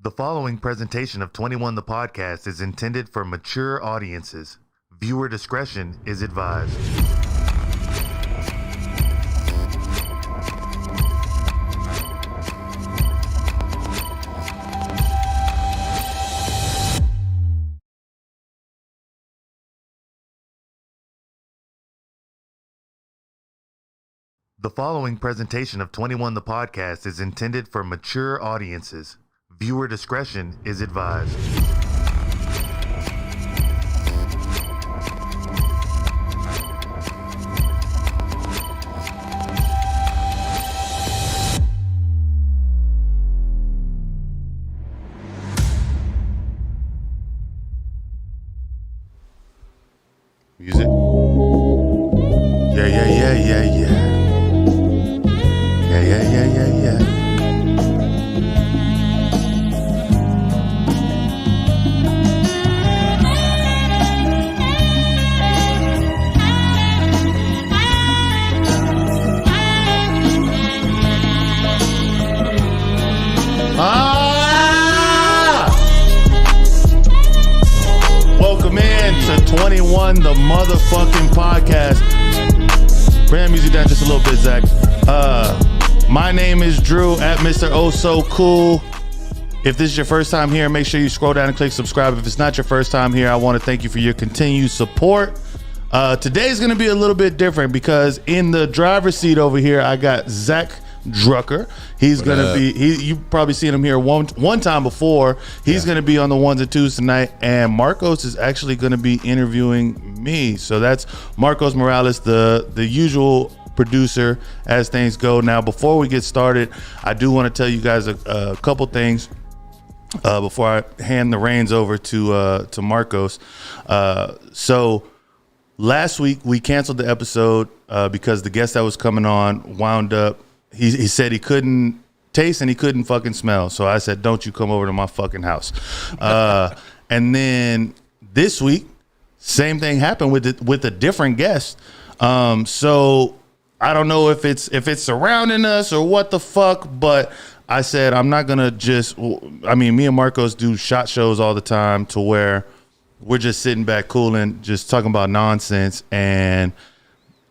The following presentation of 21 The Podcast is intended for mature audiences. Viewer discretion is advised. The following presentation of 21 The Podcast is intended for mature audiences. Viewer discretion is advised. Music. Yeah. Welcome in to 21 The Motherfucking Podcast. Bring that music down just a little bit, Zach. My name is Drew at Mr. Oh So Cool. If this is your first time here, make sure you scroll down and click subscribe. If it's not your first time here, I want to thank you for your continued support. Today's going to be a little bit different because in the driver's seat over here, I got Zach Drucker. He's going to be, you've probably seen him here one time before. He's going to be on the ones and twos tonight. And Marcos is actually going to be interviewing me. So that's Marcos Morales, the usual producer as things go. Now, before we get started, I do want to tell you guys a couple things before I hand the reins over to Marcos. So last week we canceled the episode because the guest that was coming on wound up. He said he couldn't taste and he couldn't fucking smell. So I said, don't you come over to my fucking house. And then this week, same thing happened with a different guest. So I don't know if it's surrounding us or what the fuck, but I said I'm not gonna me and Marcos do shot shows all the time to where we're just sitting back cooling, just talking about nonsense, and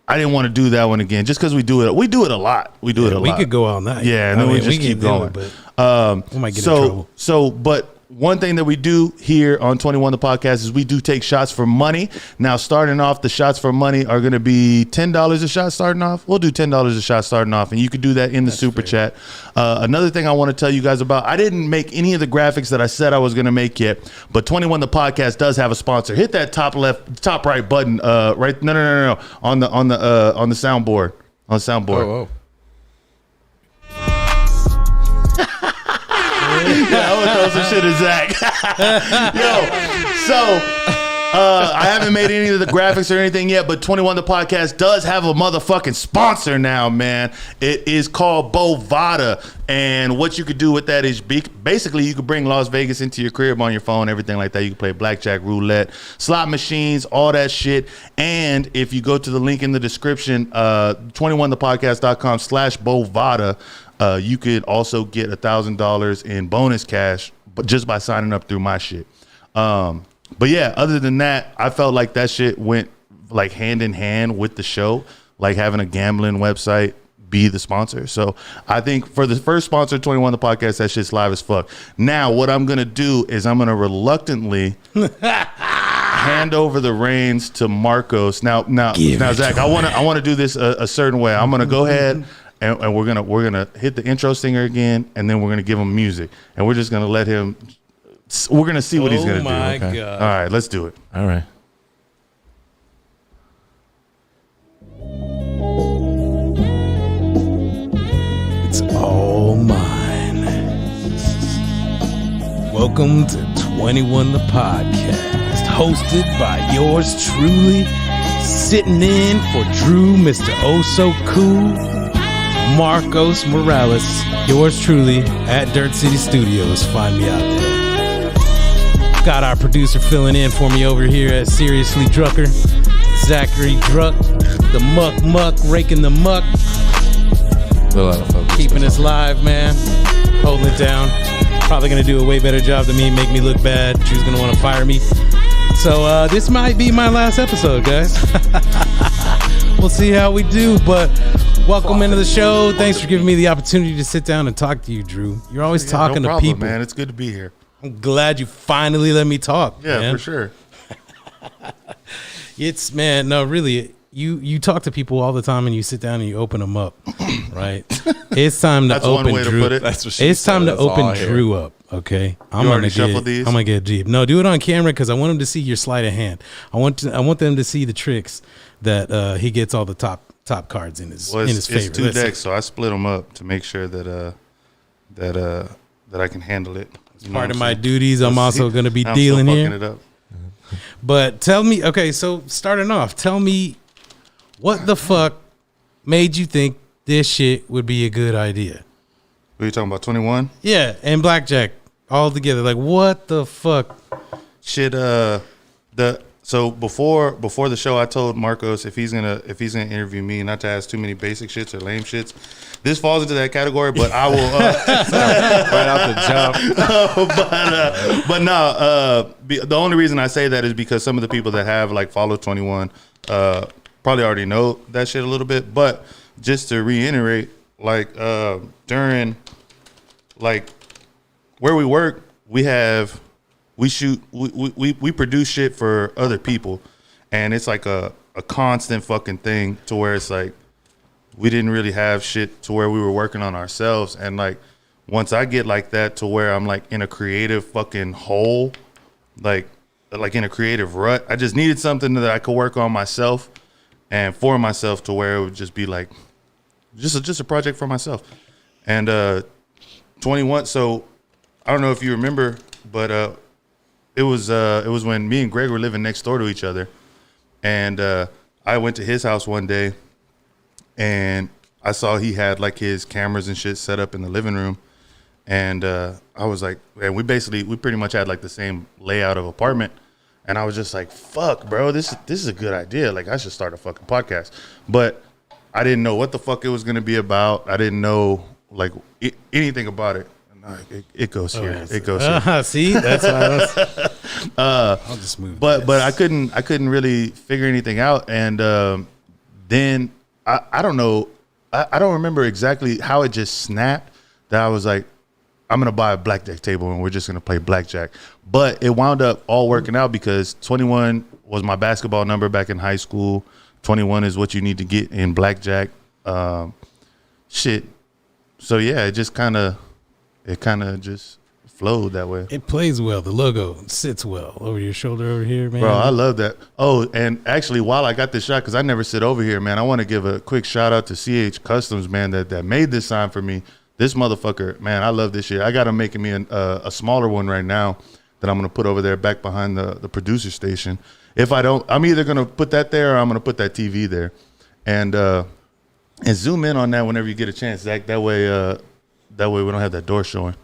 I didn't want to do that one again just because we do it a lot. We could go all night. Yeah, and then we just keep going. We might get in trouble. But one thing that we do here on 21 The Podcast is we do take shots for money. Now, starting off, the shots for money are going to be $10 a shot starting off. We'll do $10 a shot starting off, and you can do that in the super chat. Another thing I want to tell you guys about, I didn't make any of the graphics that I said I was going to make yet, but 21 The Podcast does have a sponsor. Hit that top right button, right? No, on the soundboard. On the soundboard. Oh. Yeah, I would throw some shit at Zach. I haven't made any of the graphics or anything yet, but 21 The Podcast does have a motherfucking sponsor now, man. It is called Bovada, and what you could do with that is basically you could bring Las Vegas into your crib on your phone, everything like that. You can play blackjack, roulette, slot machines, all that shit. And if you go to the link in the description, 21thepodcast.com/Bovada, you could also get $1,000 in bonus cash, but just by signing up through my shit. But yeah, other than that, I felt like that shit went like hand in hand with the show, like having a gambling website be the sponsor. So I think for the first sponsor, 21 The Podcast, that shit's live as fuck. Now, what I'm gonna do is I'm gonna reluctantly hand over the reins to Marcos. Now, Zach, I want to do this a certain way. I'm gonna go ahead. And we're gonna hit the intro singer again, and then we're gonna give him music, and we're just gonna let him. We're gonna see what he's gonna do. Oh my God! God! All right, let's do it. All right. It's all mine. Welcome to 21 The Podcast, hosted by yours truly, sitting in for Drew, Mr. Oh So Cool, Marcos Morales, yours truly, at Dirt City Studios. Find me out there. Got our producer filling in for me over here at Seriously Drucker, Zachary Druck, the muck, raking the muck. A lot of focus. Keeping us live, man. Holding it down. probably going to do a way better job than me, make me look bad. Drew's going to want to fire me. So this might be my last episode, guys. We'll see how we do, but welcome into the show. Thanks for giving me the opportunity to sit down and talk to you, Drew. You're always talking to people. Man, it's good to be here. I'm glad you finally let me talk. Yeah, man. for sure. It's, man, no, really, you talk to people all the time and you sit down and you open them up, right? It's time to That's open one way Drew. to put it. That's what she It's time said. to That's all open I hear. Drew up, okay? I'm already shuffled these? I'm gonna get deep. No, do it on camera because I want him to see your sleight of hand. I want them to see the tricks that he gets all the top cards in his Well, it's favor. two Let's see. decks, so I split them up to make sure that I can handle it. Part of my duties, I'm also going to be I'm dealing still here. fucking it up. But tell me, okay, so starting off, tell me what the fuck made you think this shit would be a good idea? What are you talking about? 21? Yeah, and blackjack all together. Like, what the fuck? Shit. So before the show, I told Marcos if he's gonna interview me, not to ask too many basic shits or lame shits. This falls into that category, but I will. Right out the jump. But no. The only reason I say that is because some of the people that have like followed 21 probably already know that shit a little bit. But just to reiterate, like during like where we work, we produce shit for other people, and it's like a constant fucking thing to where it's like we didn't really have shit to where we were working on ourselves. And like once I get like that to where I'm like in a creative fucking hole, like in a creative rut, I just needed something that I could work on myself and for myself to where it would just be like just a project for myself. And 21, so I don't know if you remember, but it was when me and Greg were living next door to each other, and I went to his house one day, and I saw he had like his cameras and shit set up in the living room, and I was like, and we pretty much had like the same layout of apartment, and I was just like, fuck, bro, this is a good idea. Like I should start a fucking podcast, but I didn't know what the fuck it was gonna be about. I didn't know like anything about it. It goes here. It goes here. See, that's why I'll just move. But I couldn't really figure anything out, and then I don't know. I don't remember exactly how it just snapped that I was like, I'm gonna buy a blackjack table and we're just gonna play blackjack. But it wound up all working out because 21 was my basketball number back in high school. 21 is what you need to get in blackjack. Shit. So yeah, it kind of just flowed that way. It plays well. The logo sits well over your shoulder over here, man. Bro, I love that. Oh, and actually, while I got this shot, because I never sit over here, man, I want to give a quick shout out to CH Customs, man, that made this sign for me. This motherfucker, man, I love this shit. I got him making me a smaller one right now that I'm going to put over there back behind the producer station. If I don't, I'm either going to put that there or I'm going to put that TV there. And zoom in on that whenever you get a chance, Zach. That way we don't have that door showing.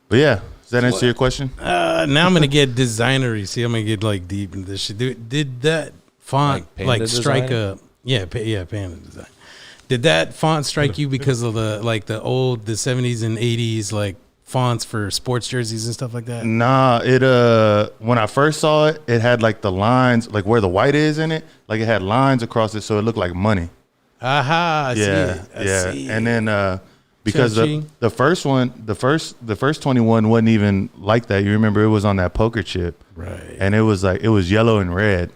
But yeah, does that answer your question? Now I'm gonna get designery. See, I'm gonna get like deep into this shit. Did that font Like strike design? Panda design? Did that font strike you because of the 70s and 80s like fonts for sports jerseys and stuff like that? Nah, it when I first saw it, it had like the lines, like where the white is in it, like it had lines across it, so it looked like money. Aha! I see it. And then because the first one, the first 21 wasn't even like that. You remember it was on that poker chip, right? And it was like it was yellow and red.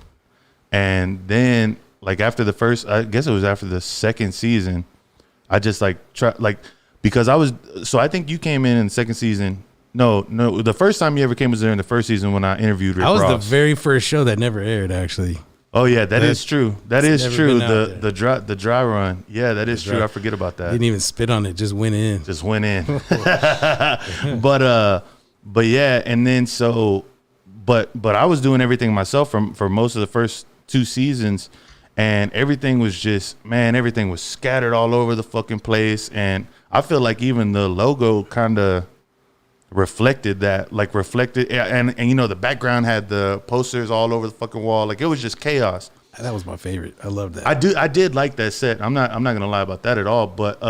And then like after the first, I guess it was after the second season, I just like because I think you came in the second season. No, the first time you ever came was during the first season when I interviewed Rick I was Ross. the very first show that never aired, actually. Oh yeah, that is true. That is true. The The dry run. Yeah, that is true. I forget about that. Didn't even spit on it, just went in. But yeah, and then but I was doing everything myself for most of the first 2 seasons, and everything was everything was scattered all over the fucking place, and I feel like even the logo kind of reflected that, and you know, the background had the posters all over the fucking wall, like it was just chaos. That was my favorite. I loved that. I did like that set. I'm not gonna lie about that at all, but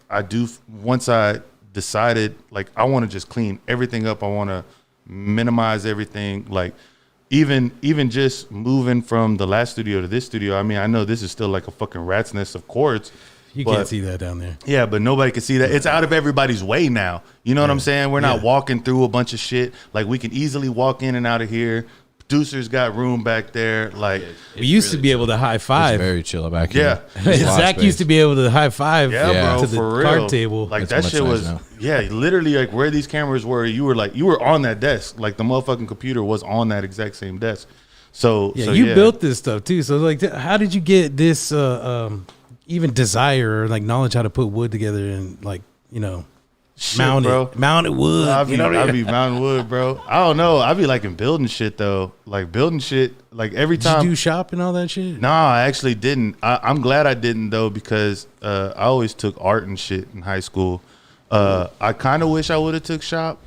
I do, once I decided like I want to just clean everything up. I want to minimize everything. Like even just moving from the last studio to this studio. I mean, I know this is still like a fucking rat's nest of cords. You can't see that down there. Yeah, but nobody can see that. It's out of everybody's way now. You know what I'm saying? We're not walking through a bunch of shit. Like, we can easily walk in and out of here. Producers got room back there. Like, we used to be able to high five. It's very chill back here. Yeah. Zach used to be able to high five bro, to the for real. card table. Like, That's that shit was, literally, like, where these cameras were, you were on that desk. Like, the motherfucking computer was on that exact same desk. So, you built this stuff, too. So, like, how did you get this, even desire or, like, knowledge how to put wood together and, like, you know, mounted wood. I be mounting wood, bro. I don't know. I be liking building shit though. Like building shit. Like every time. Did you do shop and all that shit? No, I actually didn't. I'm glad I didn't though because I always took art and shit in high school. I kind of wish I would have took shop,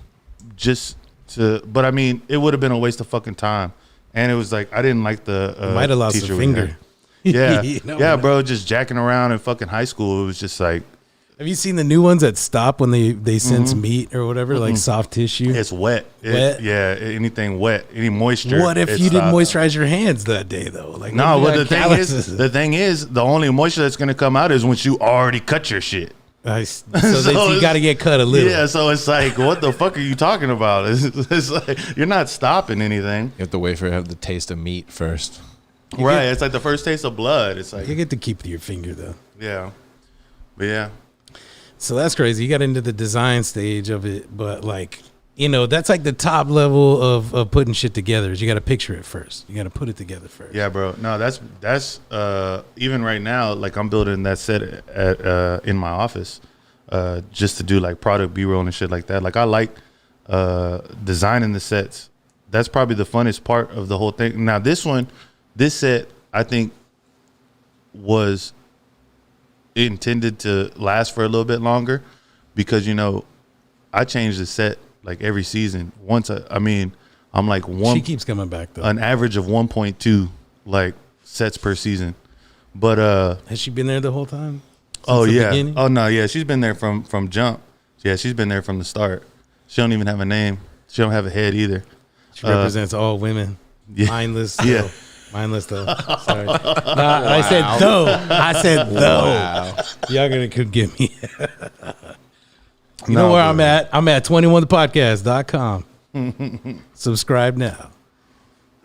but I mean it would have been a waste of fucking time. And it was like I didn't like the might have lost a finger. Yeah, bro. Just jacking around in fucking high school. It was just like. Have you seen the new ones that stop when they sense meat or whatever, like soft tissue? It's wet. Anything wet, any moisture. What if you didn't moisturize your hands that day though? Like no, but the thing is, the only moisture that's gonna come out is once you already cut your shit. So you got to get cut a little. Yeah, so it's like, what the fuck are you talking about? It's like you're not stopping anything. You have to wait for it to have the taste of meat first. It's like the first taste of blood. It's like you get to keep your finger though. Yeah, but yeah. So that's crazy. You got into the design stage of it, but like, you know, that's like the top level of putting shit together is you got to picture it first. You got to put it together first. Yeah, bro. No, that's even right now, like I'm building that set in my office just to do like product B-roll and shit like that. Like I like designing the sets. That's probably the funnest part of the whole thing. Now this set, I think was intended to last for a little bit longer because, you know, I change the set like every season. I'm like she keeps coming back though. An average of 1.2 like sets per season. But has she been there the whole time? Beginning? Oh no, yeah, she's been there from jump. Yeah, she's been there from the start. She don't even have a name. She don't have a head either. She represents all women. Yeah. Mindless. Yeah. Mindless though. Sorry. I said though. I said though. Wow. Y'all gonna get me. You know where I'm at? I'm at 21thepodcast.com. Subscribe now.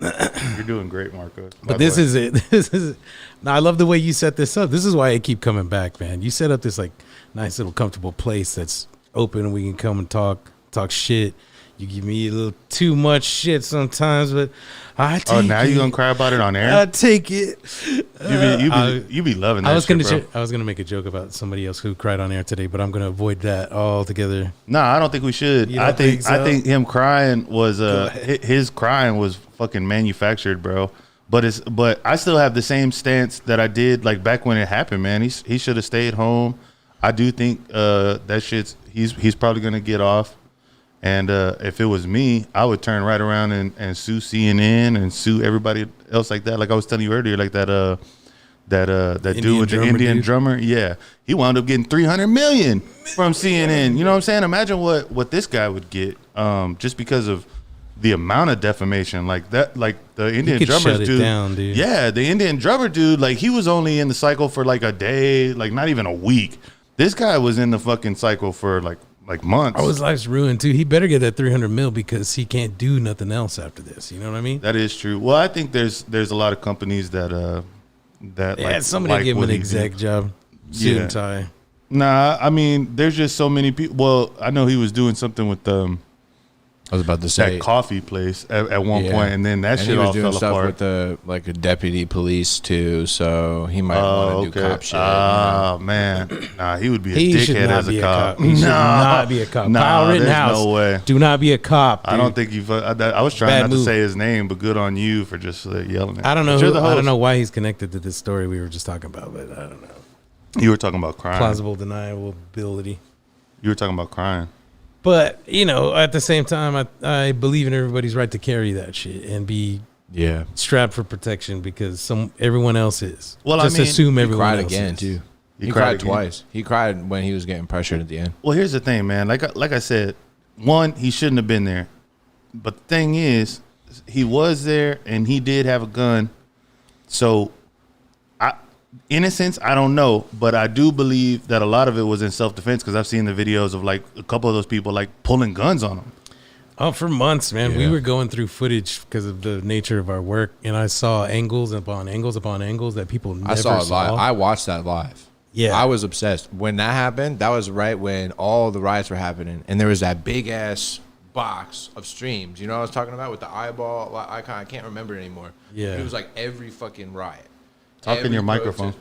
You're doing great, Marco. But this is it. Now I love the way you set this up. This is why I keep coming back, man. You set up this like nice little comfortable place that's open and we can come and talk shit. You give me a little too much shit sometimes, but I take it. Oh, now you gonna cry about it on air? I take it. You be loving that shit, I was gonna make a joke about somebody else who cried on air today, but I'm gonna avoid that altogether. No, I don't think we should. I think him crying was his crying was fucking manufactured, bro. But I still have the same stance that I did like back when it happened, man. He should have stayed home. I do think that shit's he's probably gonna get off. And if it was me, I would turn right around and sue CNN and sue everybody else like that. Like I was telling you earlier, like that dude with the Indian drummer. Yeah, he wound up getting $300 million from CNN. You know what I'm saying? Imagine what this guy would get just because of the amount of defamation. Like that, like the Indian drummer dude. Down, dude. Yeah, the Indian drummer dude. Like he was only in the cycle for like a day, like not even a week. This guy was in the fucking cycle for like months. Oh, his life's ruined too. He better get that $300 million because he can't do nothing else after this. You know what I mean? That is true. Well, I think there's a lot of companies that somebody give him an exec job, suit and tie. Nah, I mean, there's just so many people. Well, I know he was doing something with I was about to say that coffee place at one point, and then that shit all fell apart. With like a deputy police too, so he might want to do cop shit. Oh man, nah, he would be a dickhead as a cop. He should not be a cop. Nah, Kyle Rittenhouse, no way. Do not be a cop. Dude. I don't think you. I was trying not to say his name, but good on you for just yelling at him. I don't know. I don't know why he's connected to this story we were just talking about, but I don't know. You were talking about crime. Plausible deniability. You were talking about crime. But, you know, at the same time, I believe in everybody's right to carry that shit and be strapped for protection because everyone else is. Well, just assume everyone else again, is. too. He cried twice. He cried when he was getting pressured at the end. Well, here's the thing, man. Like I said, one, he shouldn't have been there. But the thing is, he was there and he did have a gun. So, innocence, I don't know. But I do believe that a lot of it was in self-defense because I've seen the videos of like a couple of those people like pulling guns on him. Oh, for months, man. Yeah. We were going through footage because of the nature of our work. And I saw angles upon angles upon angles that people never saw. I saw it live. I watched that live. Yeah. I was obsessed. When that happened, that was right when all the riots were happening. And there was that big-ass box of streams. You know what I was talking about with the eyeball icon? I can't remember it anymore. Yeah. It was like every fucking riot. Talk in your microphone.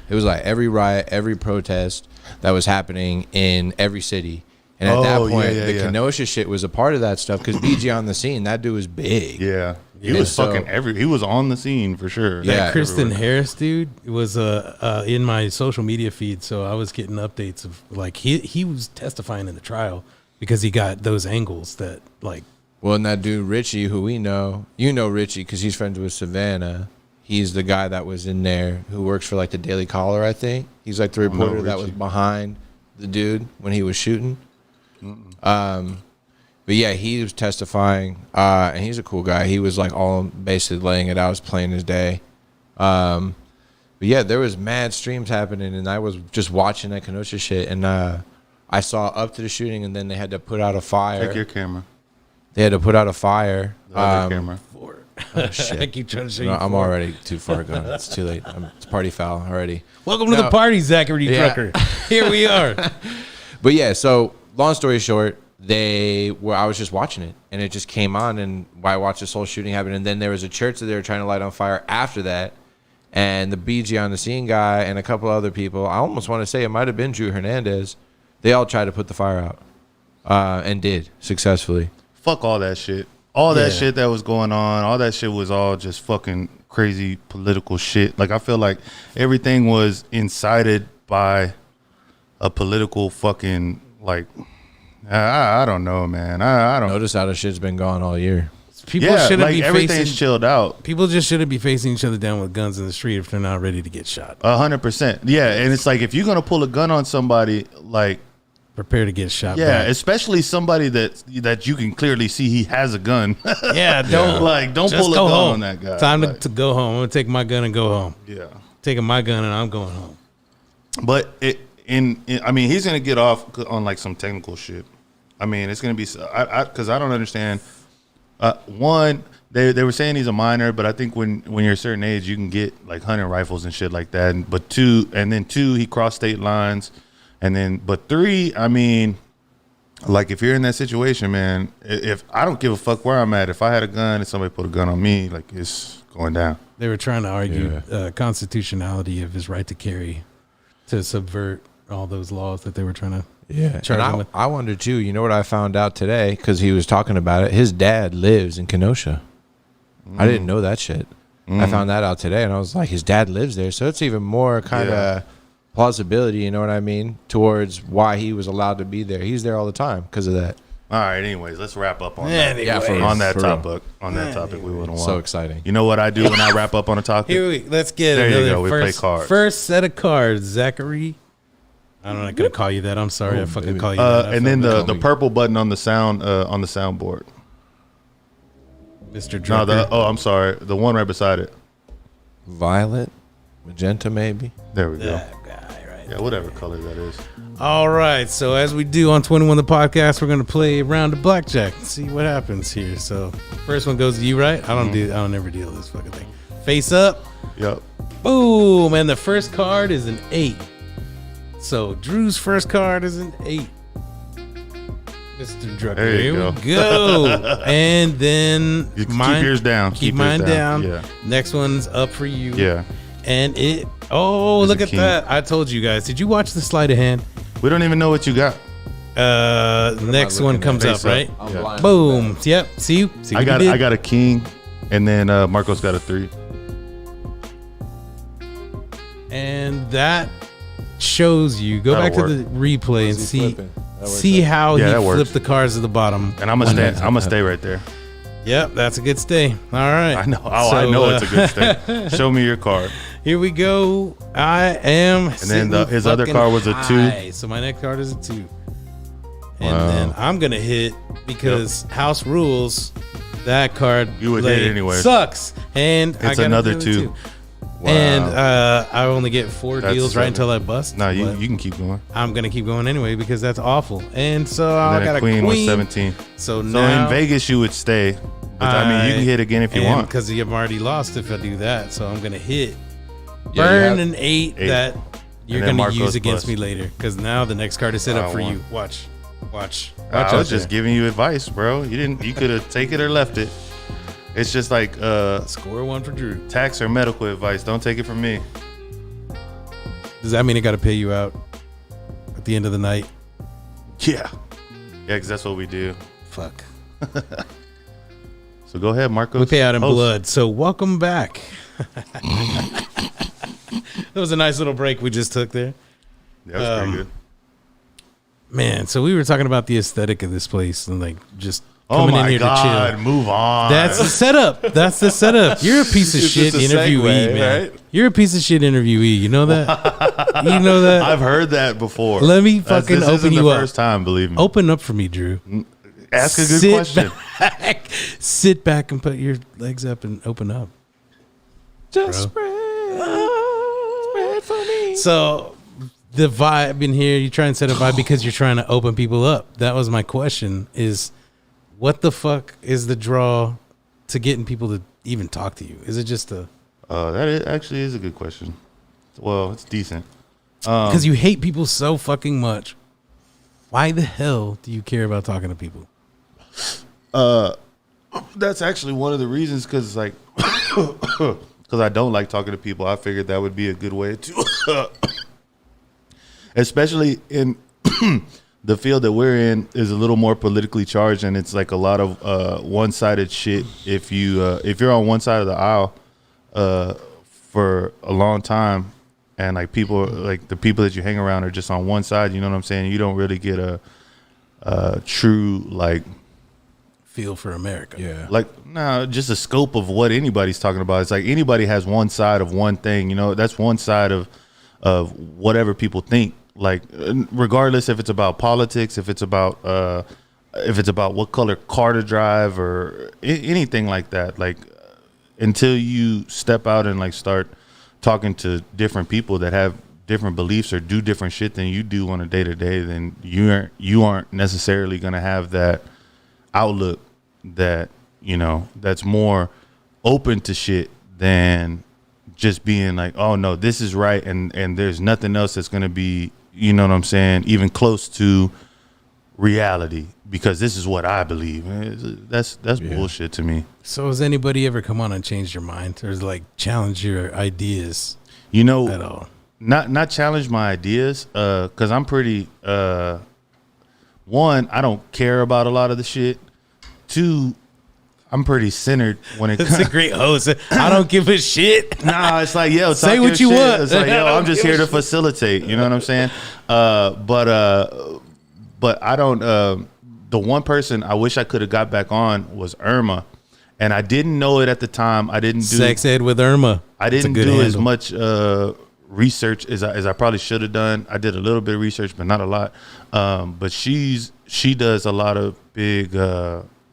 It was like every riot, every protest that was happening in every city. And at that point, the Kenosha shit was a part of that stuff because BG on the scene, that dude was big. Yeah. He was fucking he was on the scene for sure. Yeah. That Kristen Harris dude was in my social media feed, so I was getting updates of like he was testifying in the trial because he got those angles that like. Well, and that dude Richie, who we know, you know Richie because he's friends with Savannah. He's the guy that was in there who works for like the Daily Caller, I think. He's like the reporter that was behind the dude when he was shooting. But yeah, he was testifying, and he's a cool guy. He was like all basically laying it out, was playing his day. But yeah, there was mad streams happening, and I was just watching that Kenosha shit, and I saw up to the shooting, and then they had to put out a fire. Take your camera. They had to put out a fire. The other camera. Oh, shit. I keep trying to show you. I'm already too far gone. It's too late. It's party foul already. Welcome to the party, Zachary Drucker. Here we are. But yeah, so long story short, I was just watching it, and it just came on, and I watched this whole shooting happen, and then there was a church that they were trying to light on fire after that, and the BG on the scene guy and a couple other people, I almost want to say it might have been Drew Hernandez, they all tried to put the fire out, and did successfully. Fuck all that shit. All that shit that was going on, all that shit was all just fucking crazy political shit. Like, I feel like everything was incited by a political fucking, like, I don't know, man. I don't notice how the shit's been going all year. People shouldn't be everything's chilled out. People just shouldn't be facing each other down with guns in the street if they're not ready to get shot. 100%. Yeah, and it's like if you're gonna pull a gun on somebody, like, prepare to get shot. Yeah, back. especially somebody that you can clearly see he has a gun. Yeah, don't pull a gun on that guy. Time to go home. I'm gonna take my gun and go home. Yeah, taking my gun and I'm going home. But I mean, he's gonna get off on like some technical shit. I mean, it's gonna be because I don't understand. One, they were saying he's a minor, but I think when you're a certain age, you can get like hunting rifles and shit like that. But two, he crossed state lines. But three, I mean, like if you're in that situation, man, if I don't give a fuck where I'm at, if I had a gun and somebody put a gun on me, like it's going down. They were trying to argue constitutionality of his right to carry to subvert all those laws that they were trying to charge him with. I wonder too, you know what I found out today? Because he was talking about it. His dad lives in Kenosha. I didn't know that shit. I found that out today, and I was like, his dad lives there. So it's even more kind of... plausibility, you know what I mean, towards why he was allowed to be there. He's there all the time because of that. All right, anyways, let's wrap up on that. On that topic, we wouldn't want. So exciting. You know what I do when I wrap up on a topic? Let's get there. You go. We play cards. First set of cards, Zachary. I'm not gonna call you that. I'm sorry. I fucking call you that. And then the purple button on the soundboard. Mr. Drucker. No, I'm sorry. The one right beside it. Violet, magenta, maybe. There we go. That guy, right? Yeah, whatever color that is. All right. So as we do on 21 the podcast, we're gonna play a round of blackjack and see what happens here. So first one goes to you, right? I don't ever deal with this fucking thing. Face up. Yep. Boom. And the first card is an 8. So Drew's first card is an 8. Mr. Drucker. There you Here we go. And then keep yours down. Keep mine down. Yeah. Next one's up for you. Yeah. And look at that. I told you guys. Did you watch the sleight of hand? We don't even know what you got. Next one comes up, right? Yeah. Boom. Yep. See I got a king, and then Marcos got a 3. And that shows you. Go back to the replay and see how he flipped the cards at the bottom. And I'm gonna stay right there. Yep, that's a good stay. All right. I know. Oh, I know it's a good stay. Show me your card. Here we go. I am. And then his other card was a 2. So my next card is a 2. And Wow. then I'm gonna hit because house rules. That card You would hit anyway. Sucks. And I It's got another 2. Wow. And I only get 4 That's deals right 7. until I bust. No, you but can keep going. I'm gonna keep going anyway because that's awful. And so And I then got a a queen was 17. So So now in Vegas, you would stay. But I mean, you can hit again if you want. because you've already lost if I do that. So I'm gonna hit Yeah, burn you an 8 that you're then gonna Marcos use against bust. me later. Because now the next card is set up for one. you. Watch. I out was just there. giving you advice, bro. You could have take it or left it. It's just like Score 1 for Drew. tax or medical advice. Don't take it from me. Does that mean I got to pay you out at the end of the night? Yeah, because that's what we do. Fuck. So go ahead, Marcos. We pay out in Host. blood. So welcome back. That was a nice little break we just took there. Yeah, that's pretty good. Man, so we were talking about the aesthetic of this place and like just Oh coming in my here God, to chill. move on. That's the setup. That's the setup. You're a piece of It's shit just a interviewee, segue, man. right? You're a piece of shit interviewee. You know that? You know that? I've heard that before. Let me fucking this open isn't you the up. first time, believe me. Open up for me, Drew. Ask a good Sit question. Back, sit back and put your legs up and open up. Just Bro. spread for me. So the vibe in here, you try and set a vibe because you're trying to open people up. That was my question is what the fuck is the draw to getting people to even talk to you? Is it just Actually is a good question. Well, it's decent. because you hate people so fucking much? Why the hell do you care about talking to people? That's actually one of the reasons because like because I don't like talking to people. I figured that would be a good way to especially in the field that we're in is a little more politically charged, and it's like a lot of one-sided shit. If you're on one side of the aisle for a long time, and like people like the people that you hang around are just on one side, you know what I'm saying? You don't really get a true like Feel for America. Yeah. just a scope of what anybody's talking about. It's like anybody has one side of one thing, you know. That's one side of whatever people think. Like regardless if it's about politics, if it's about what color car to drive or anything like that. Like until you step out and like start talking to different people that have different beliefs or do different shit than you do on a day to day, then you aren't necessarily gonna have that outlook that, you know, that's more open to shit than just being like, oh no, this is right, and there's nothing else that's gonna be, you know what I'm saying, even close to reality because this is what I believe. That's bullshit to me. So has anybody ever come on and changed your mind or like challenge your ideas You know, at all? not challenge my ideas because I'm pretty one, I don't care about a lot of the shit. Two, I'm pretty centered when it That's comes. a great host. I don't give a shit. Nah, it's like, yo, Say talk what your you shit. want. It's like, yo, I I'm don't just give here a to facilitate. You know what I'm saying? But I don't. The one person I wish I could have got back on was Irma, and I didn't know it at the time. I didn't do Sex ed with Irma. I That's a didn't good do as handle. much research as I probably should have done. I did a little bit of research, but not a lot. But she does a lot of big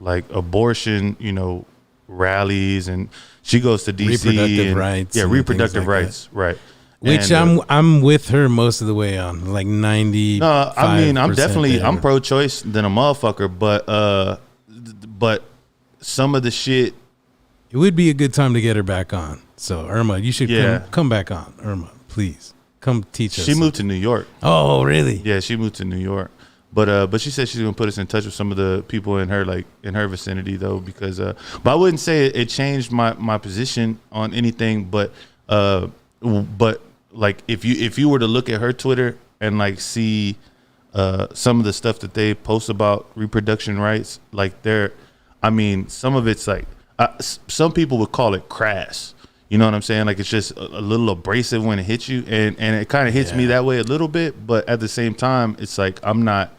like abortion, you know, rallies, and she goes to DC. Reproductive and, rights yeah, and reproductive things like rights, right? Which And, I'm with her most of the way on, like 90. no, I mean, I'm pro-choice than a motherfucker, but some of the shit. It would be a good time to get her back on. So Irma, you should come back on. Irma, please come teach us. She moved to New York. Oh, really? Yeah, she moved to New York. But she said she's gonna put us in touch with some of the people in her her vicinity though, because but I wouldn't say it changed my position on anything, but like if you were to look at her Twitter and like see some of the stuff that they post about reproduction rights, like some of it's like some people would call it crass. You know what I'm saying? Like it's just a little abrasive when it hits you, and it kind of hits me that way a little bit. But at the same time, it's like I'm not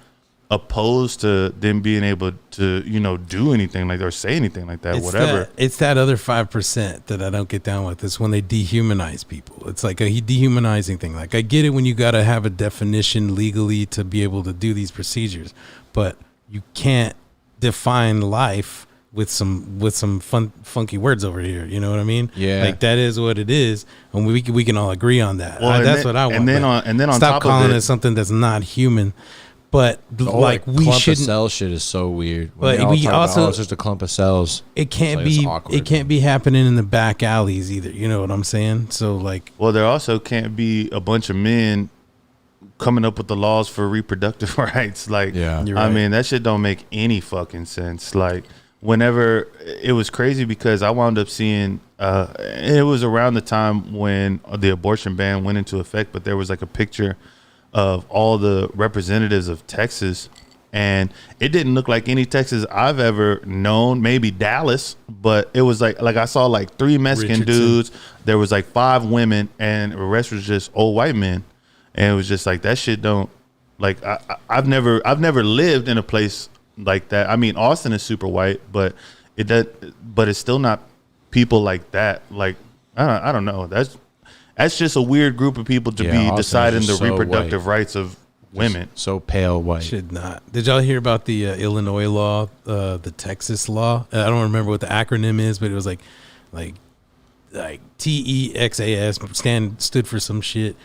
opposed to them being able to, do anything like or say anything like that, whatever. It's that other 5% that I don't get down with. It's when they dehumanize people. It's like a dehumanizing thing. Like, I get it when you got to have a definition legally to be able to do these procedures, but you can't define life with some funky words over here. You know what I mean? Yeah. Like, that is what it is, and we can all agree on that. Well, That's what I want. And then on stop top calling of it something that's not human. But like we clump shouldn't. of cell shit is so weird. But When we talk about, also it's just a clump of cells. It can't It's be. awkward. It can't be happening in the back alleys either. You know what I'm saying? So like, well, there also can't be a bunch of men coming up with the laws for reproductive rights. Like, Yeah. You're I right. mean, that shit don't make any fucking sense. Like, whenever it was crazy because I wound up seeing, it was around the time when the abortion ban went into effect, but there was like a picture of all the representatives of Texas, and it didn't look like any Texas I've ever known. Maybe Dallas, but it was like I saw like 3 Mexican Richardson. dudes. There was like 5 women, and the rest was just old white men. And it was just like, that shit don't, like, I've never lived in a place like that. I mean, Austin is super white, but it's still not people like that. Like, I don't know. That's just a weird group of people to Yeah, be Austin is deciding the just so reproductive white. rights of women. So pale white. should not. Did y'all hear about the Illinois law, the Texas law? I don't remember what the acronym is, but it was like TEXAS stood for some shit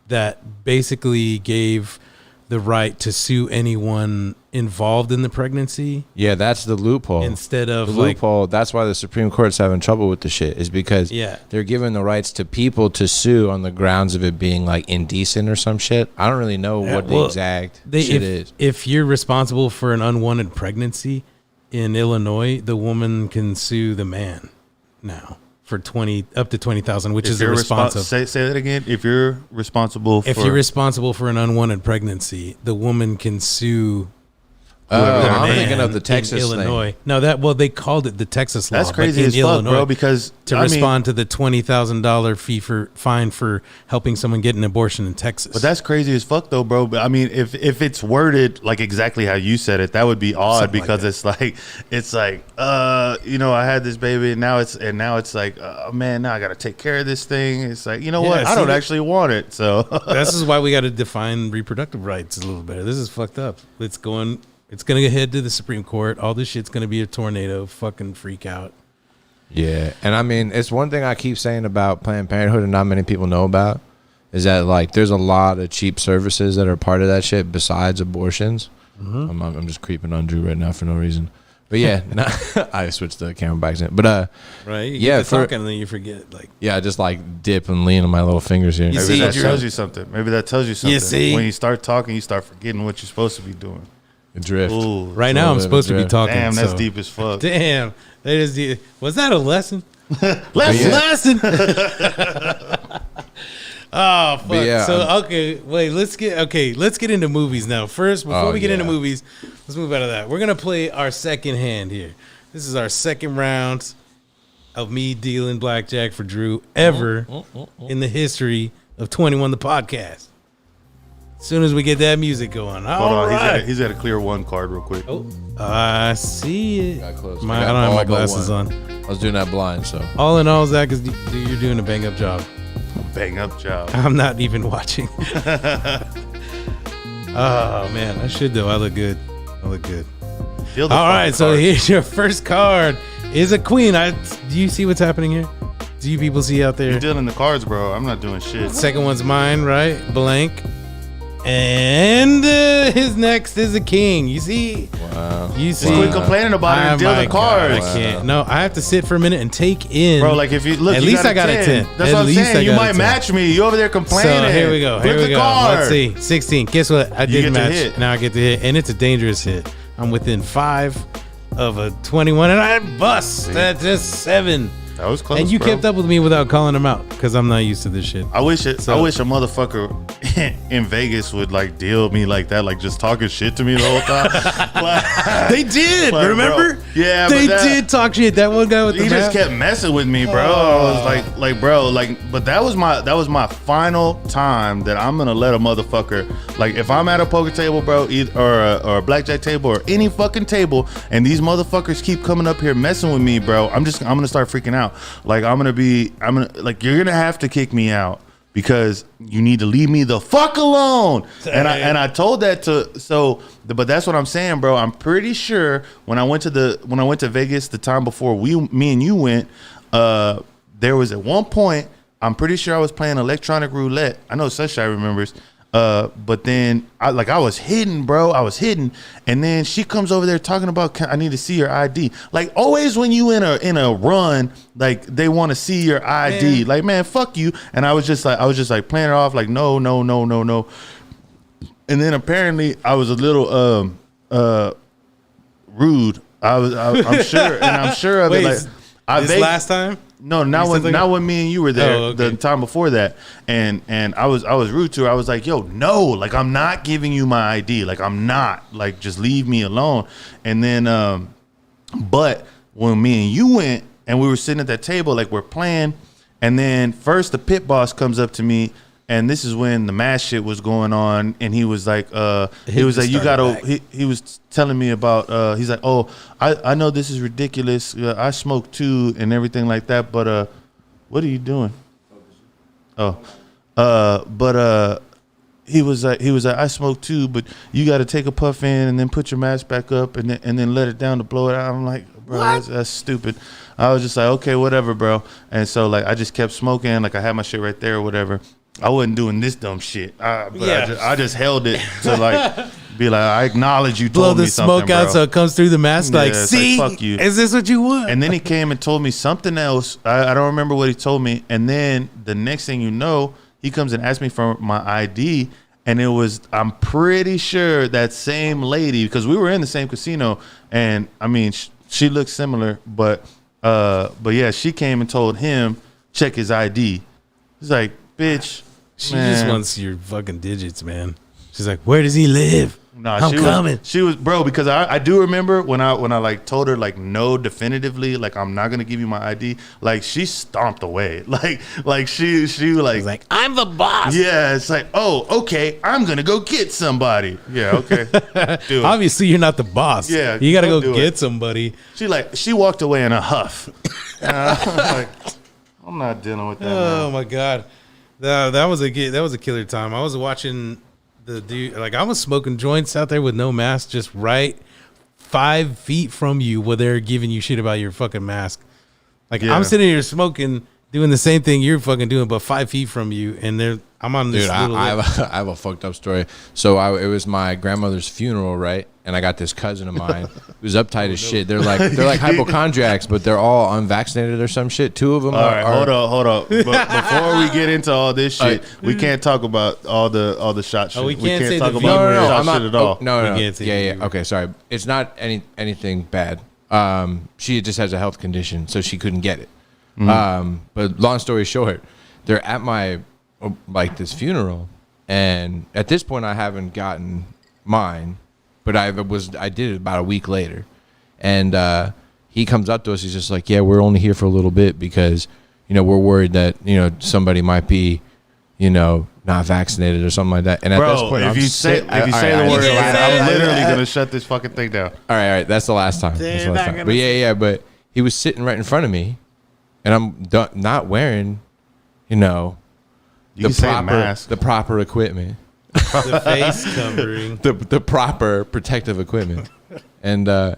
that basically gave the right to sue anyone involved in the pregnancy Yeah, that's the loophole. instead The of like. loophole. That's why the Supreme Court's having trouble with the shit. Is because Yeah. they're giving the rights to people to sue on the grounds of it being like indecent or some shit. I don't really know what the well, exact shit is. If you're responsible for an unwanted pregnancy in Illinois, the woman can sue the man now for up to $20,000, which is a response of. Say that again. If you're responsible for, If you're responsible for an unwanted pregnancy, the woman can sue. Oh, the I'm man thinking of the in Texas Illinois. thing. No, they called it the Texas law. that's but crazy in as fuck, Illinois, bro. Because to respond to the $20,000 fine for helping someone get an abortion in Texas. But that's crazy as fuck, though, bro. But I mean, if it's worded like exactly how you said it, that would be odd. Something like because it's like I had this baby, and now it's like, man, now I got to take care of this thing. It's like, what? I don't actually want it. So this is why we got to define reproductive rights a little better. This is fucked up. It's going to head to the Supreme Court. All this shit's going to be a tornado. Fucking freak out. Yeah, and I mean, it's one thing I keep saying about Planned Parenthood and not many people know about is that like there's a lot of cheap services that are part of that shit besides abortions. Mm-hmm. I'm just creeping on Drew right now for no reason. But yeah, I switched the camera back in. But Right? You yeah, get to talking and then you forget. Like, yeah, I just like dip and lean on my little fingers here. You maybe see, that Drew? tells you something. Maybe that tells you something. see? When you start talking, you start forgetting what you're supposed to be doing. Drift. Ooh, right now, I'm supposed to be talking. damn, that's so- deep as fuck. Damn, that is deep. Was that a lesson? Lesson. Oh fuck! But yeah, so okay, wait. Let's get into movies now. First, before we get into movies, let's move out of that. We're gonna play our second hand here. This is our second round of me dealing blackjack for Drew ever in the history of 21 the podcast. As soon as we get that music going, Hold on, right. he's got to clear one card real quick. Oh, I see it. Got close. I I got don't have all my but glasses one. on. I was doing that blind, so All in all, Zach, you're doing a bang up job. Bang up job. I'm not even watching. Oh man, I should though. I look good. Deal the All right, fucking so card. here's your first card. Is a queen. Do you see what's happening here? Do you people see out You're there? dealing the cards, bro. I'm not doing shit. Second one's mine, right? Blank. And his next is a king. You see? wow. You see? Quit complaining about it and deal my the cards. God, I can't. No, I have to sit for a minute and take in. Bro, like if you look, At you least got I got a 10. That's At what I'm least I saying. You got a might 10. match me. You over there complaining. So here we go. Flip Here we the go. card. Let's see. 16. Guess what? I You did get to match. hit. Now I get to hit. And it's a dangerous hit. I'm within 5 of a 21 and I bust. That's just 7. That was close. And you bro. kept up with me without calling him out because I'm not used to this shit. I wish a So- motherfucker in Vegas would like deal with me like that, like just talking shit to me the whole time. Like, They did, like, remember? bro, yeah, They but did talk shit. That one guy with the he just map. kept messing with me, bro. I was like, bro, like, but that was my final time that I'm gonna let a motherfucker, like, if I'm at a poker table, bro, or a blackjack table or any fucking table, and these motherfuckers keep coming up here messing with me, bro, I'm gonna start freaking out. Like, you're gonna have to kick me out because you need to leave me the fuck alone. And I told that but that's what I'm saying, bro. I'm pretty sure when I went to Vegas the time before me and you went, there was at one point, I'm pretty sure I was playing electronic roulette. I know Sunshine remembers. But then I was hidden, bro. I was hidden, and then she comes over there talking about I need to see your ID. Like always when you in a run, like they want to see your ID. Man. Like, man, fuck you. And I was just like playing it off like no. And then apparently I was a little rude. I'm sure of Wait, it. Like last time. No, not when me and you were there. Oh, okay. The time before that, and I was rude to her. I was like, "Yo, no, like I'm not giving you my ID. Like I'm not. Like just leave me alone." And then, but when me and you went and we were sitting at that table, like we're playing, and then first the pit boss comes up to me, and this is when the mass shit was going on, and he was like, you gotta. He was telling me about. He's like, oh, I know this is ridiculous. I smoke too, and everything like that. But what are you doing? Oh, but he was like, I smoke too, but you got to take a puff in and then put your mask back up and then let it down to blow it out. I'm like, bro, that's stupid. I was just like, okay, whatever, bro. And so like I just kept smoking, like I had my shit right there or whatever. I wasn't doing this dumb shit. I just held it to like be like, I acknowledge you told me something, blow the smoke out bro. so it comes through the mask. Yeah, Like, it's see, like, fuck you. is this what you want? And then he came and told me something else. I don't remember what he told me. And then the next thing you know, he comes and asks me for my ID. And it was, I'm pretty sure that same lady, because we were in the same casino. And I mean, she looked similar, but yeah, she came and told him, check his ID. He's like, bitch. She just wants your fucking digits, man. She's like, where does he live? Nah, I'm coming. She was, bro, because I do remember when I like told her like no definitively, like I'm not gonna give you my ID. Like she stomped away. Like she like, He's like, I'm the boss. yeah, it's like, oh, okay, I'm gonna go get somebody. Yeah, okay. Do it. Obviously, you're not the boss. Yeah, you got to don't go do get it. somebody. She walked away in a huff. And I'm like, I'm not dealing with that. Oh man. my god, that was a killer time. I was watching the dude, like I was smoking joints out there with no mask, just right 5 feet from you, where they're giving you shit about your fucking mask. Like Yeah. I'm sitting here smoking, doing the same thing you're fucking doing, but 5 feet from you, and I'm on this. Dude, I have a fucked up story. So it was my grandmother's funeral, right? And I got this cousin of mine who's uptight as shit. They're like hypochondriacs, but they're all unvaccinated or some shit. Two of them. All right, hold on. But before we get into all this shit, we can't talk about all the shot shit. we can't say talk the about V word. shot shit at all. No. We can't say the V word. Okay, sorry. It's not anything bad. She just has a health condition, so she couldn't get it. But long story short, they're at my this funeral, and at this point I haven't gotten mine, but I did it about a week later, and he comes up to us. He's just like, yeah, we're only here for a little bit because we're worried that somebody might be not vaccinated or something like that. And at this point, if you say the word, I'm literally gonna shut this fucking thing down. All right, that's the last time. But yeah, but he was sitting right in front of me, and I'm not wearing, the proper equipment, the face covering, the proper protective equipment. And I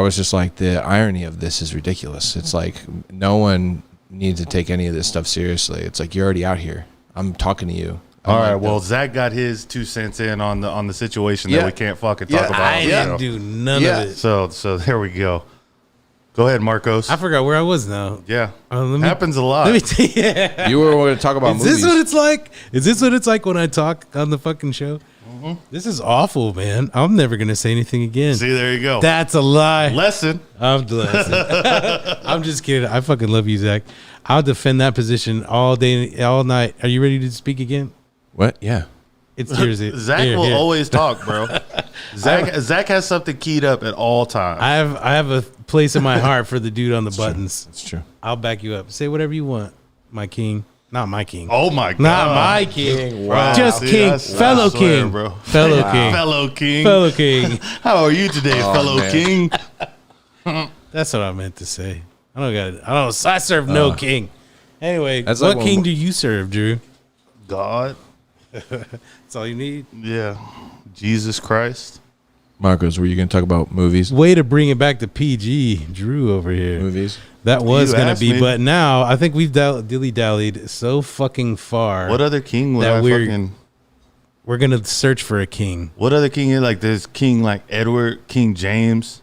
was just like, the irony of this is ridiculous. It's like no one needs to take any of this stuff seriously. It's like, you're already out here. I'm talking to you. All right, well, Zach got his 2 cents in on the situation that we can't fucking talk about. I didn't do none of it. So there we go. Go ahead, Marcos. I forgot where I was now. Yeah, happens a lot. Let me tell you. Yeah. You were going to talk about movies. Is this what it's like? Is this what it's like when I talk on the fucking show? Mm-hmm. This is awful, man. I'm never going to say anything again. See, there you go. That's a lie. Lesson. I'm I'm just kidding. I fucking love you, Zach. I'll defend that position all day, all night. Are you ready to speak again? What? Yeah. It's Jersey. Zach will always talk, bro. Zach has something keyed up at all times. I have a place in my heart for the dude on the buttons. That's true. I'll back you up. Say whatever you want, my king. Not my king. Oh my god. Not my king. Wow. Just See, king. I Fellow swear, king. bro. Fellow king. Fellow king. Fellow king. How are you today, fellow man. king? That's what I meant to say. I serve no king. Anyway, That's what like king when- do you serve, Drew? God. That's all you need. Yeah. Jesus Christ. Marcos, were you going to talk about movies? Way to bring it back to PG, Drew over here. Movies? That was You going to asked be, me. but now I think we've dilly-dallied so fucking far. What other king would That I we're- fucking... We're going to search for a king. What other king is like there's King like Edward, King James,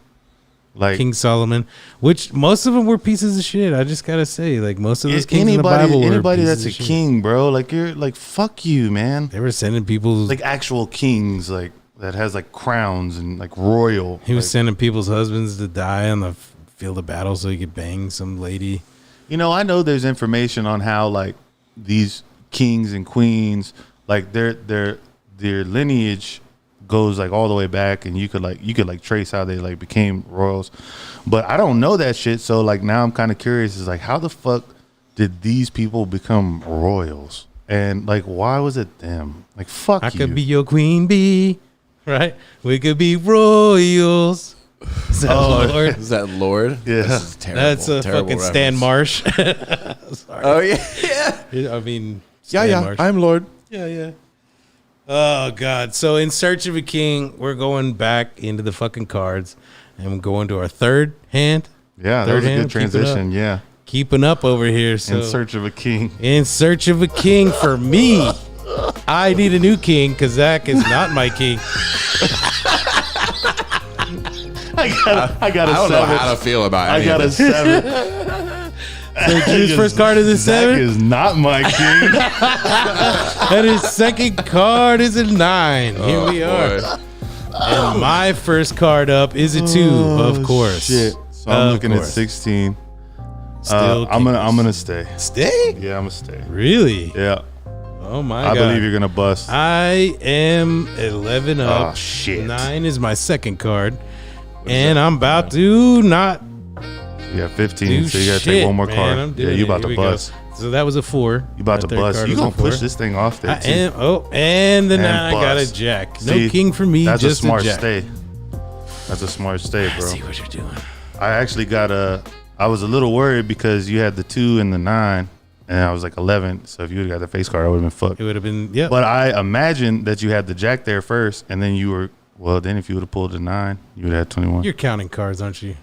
like King Solomon, which most of them were pieces of shit. I just got to say, like most of those kings in the Bible were anybody pieces that's a of shit. king, bro. Like you're like fuck you, man. They were sending people. Like actual kings, like that has like crowns and like royal. He was like, sending people's husbands to die on the field of battle so he could bang some lady. You know, I know there's information on how like these kings and queens, like their lineage goes like all the way back, and you could trace how they like became royals. But I don't know that shit, so like now I'm kind of curious. Is like how the fuck did these people become royals, and like why was it them? Like fuck I you. could be your queen bee, right? We could be royals. Is that Lord? Is that Lord? Yeah. This is terrible. That's a terrible fucking Stan reference. Marsh. Oh, yeah. I mean, Yeah, Stan yeah. Marsh. I'm Lord. Yeah. Oh God! So in search of a king, we're going back into the fucking cards, and we're going to our third hand. Yeah, that Third was a hand, good transition. Yeah, Keeping up over here. So in search of a king. in search of a king for me. I need a new king because Zach is not my king. I got a I don't know how to feel about I any got of a this. 7. So Drew's first card is a Zach 7, is not my king. and his second card is a 9. Here we are. Boy. And my first card up is a 2, of course. Shit. So I'm Of looking at course. 16. Still I'm kings. gonna stay. Stay? Yeah, I'm gonna stay. Really? Yeah, Oh my I God. believe you're gonna bust. I am 11 up. Oh, shit. 9 is my second card. And I'm about to not Yeah, 15. do So you gotta shit, take one more man. card. I'm Yeah, doing you it. about Here to we go. bust. So that was a 4. You about My to third bust. card You was a gonna push 4. this thing off there I too. am. Oh, and the And 9 got a bust. jack. See, No king for me, That's just a smart jack. stay. That's a smart stay, I bro. see what you're doing. I actually got I was a little worried because you had the 2 and the 9, and I was like 11. So if you would have got the face card, I would have been fucked. It would have been, yeah. But I imagined that you had the jack there first, and then you were, well, then if you would have pulled the 9, you would have had 21. You're counting cards, aren't you?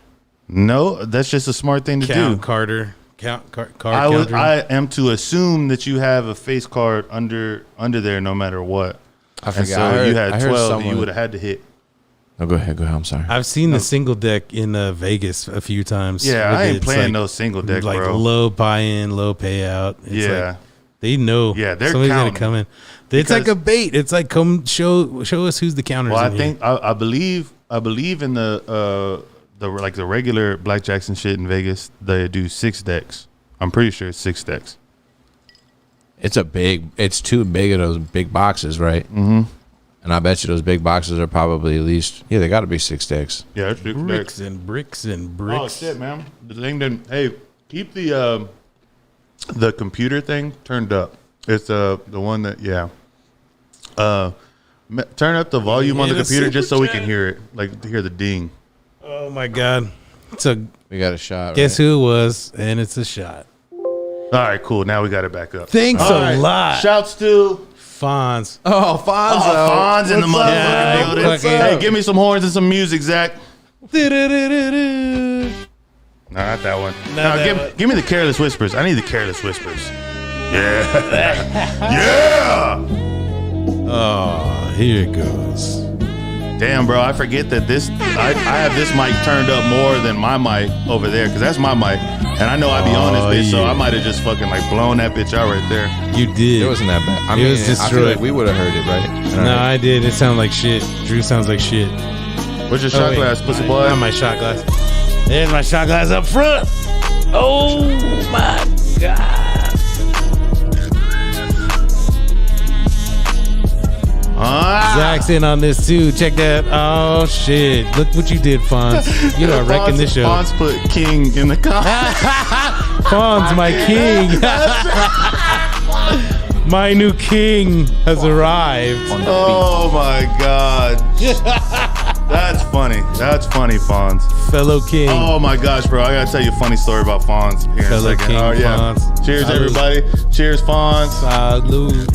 No, that's just a smart thing to Count do. Carter. Card I counter. am to assume that you have a face card under there no matter what. I And forgot. so I heard, you had I heard 12, someone. you would have had to hit. No, go ahead. I'm sorry. I've seen the single deck in Vegas a few times. Yeah, with I ain't it's playing like, no single deck, like bro. low buy-in, low payout. It's Yeah. like, they know. Yeah, they're somebody's gonna counting. come in. It's like a bait. It's like come show us who's the counters. Well, in I here. think I believe in the regular blackjacks and shit in Vegas. They do 6 decks. I'm pretty sure it's 6 decks. It's too big of those big boxes, right? Mm-hmm. And I bet you those big boxes are probably at least, they got to be 6 decks. Yeah, it's 6 bricks decks. and bricks and bricks. Oh shit, man! The thing didn't. Hey, keep the computer thing turned up. It's the one that turn up the volume on the Hit a computer just so we super can hear it, like to hear the ding. Oh my God! So We got a shot. guess right? who it was? And it's a shot. All right, cool. Now we got it back up. Thanks All a right. lot, Shouts to Fonz. Oh, Fonzo. Fonz in the What's up? motherfucking Yeah, building. what's up? Hey, give me some horns and some music, Zach. Do-do-do-do-do. No, not that one. Not No, that give, one. give me the Careless Whispers. I need the Careless Whispers. Yeah. Yeah. Oh, here it goes. Damn, bro, I forget that I have this mic turned up more than my mic over there, because that's my mic. And I know I be on this bitch, so yeah. I might have just fucking like blown that bitch out right there. You did. It wasn't that bad. I It mean, was I feel destroyed. like we would have heard it, right? No, I did. It sounded like shit. Drew sounds like shit. What's your shot wait. glass, pussy Not boy? my shot glass. There's my shot glass up front. Oh my God. Zach's in on this too. Check that. Oh shit! Look what you did, Fonz. You know, wrecking this show. Fonz put king in the comments. Fonz, my king. My new king has arrived. Oh my god. That's funny. That's funny, Fonz. Fellow king. Oh my gosh, bro. I gotta tell you a funny story about Fonz here in a Fellow second. king Oh yeah. Fonz. Cheers, Salud. everybody. Cheers, Fonz. Salud.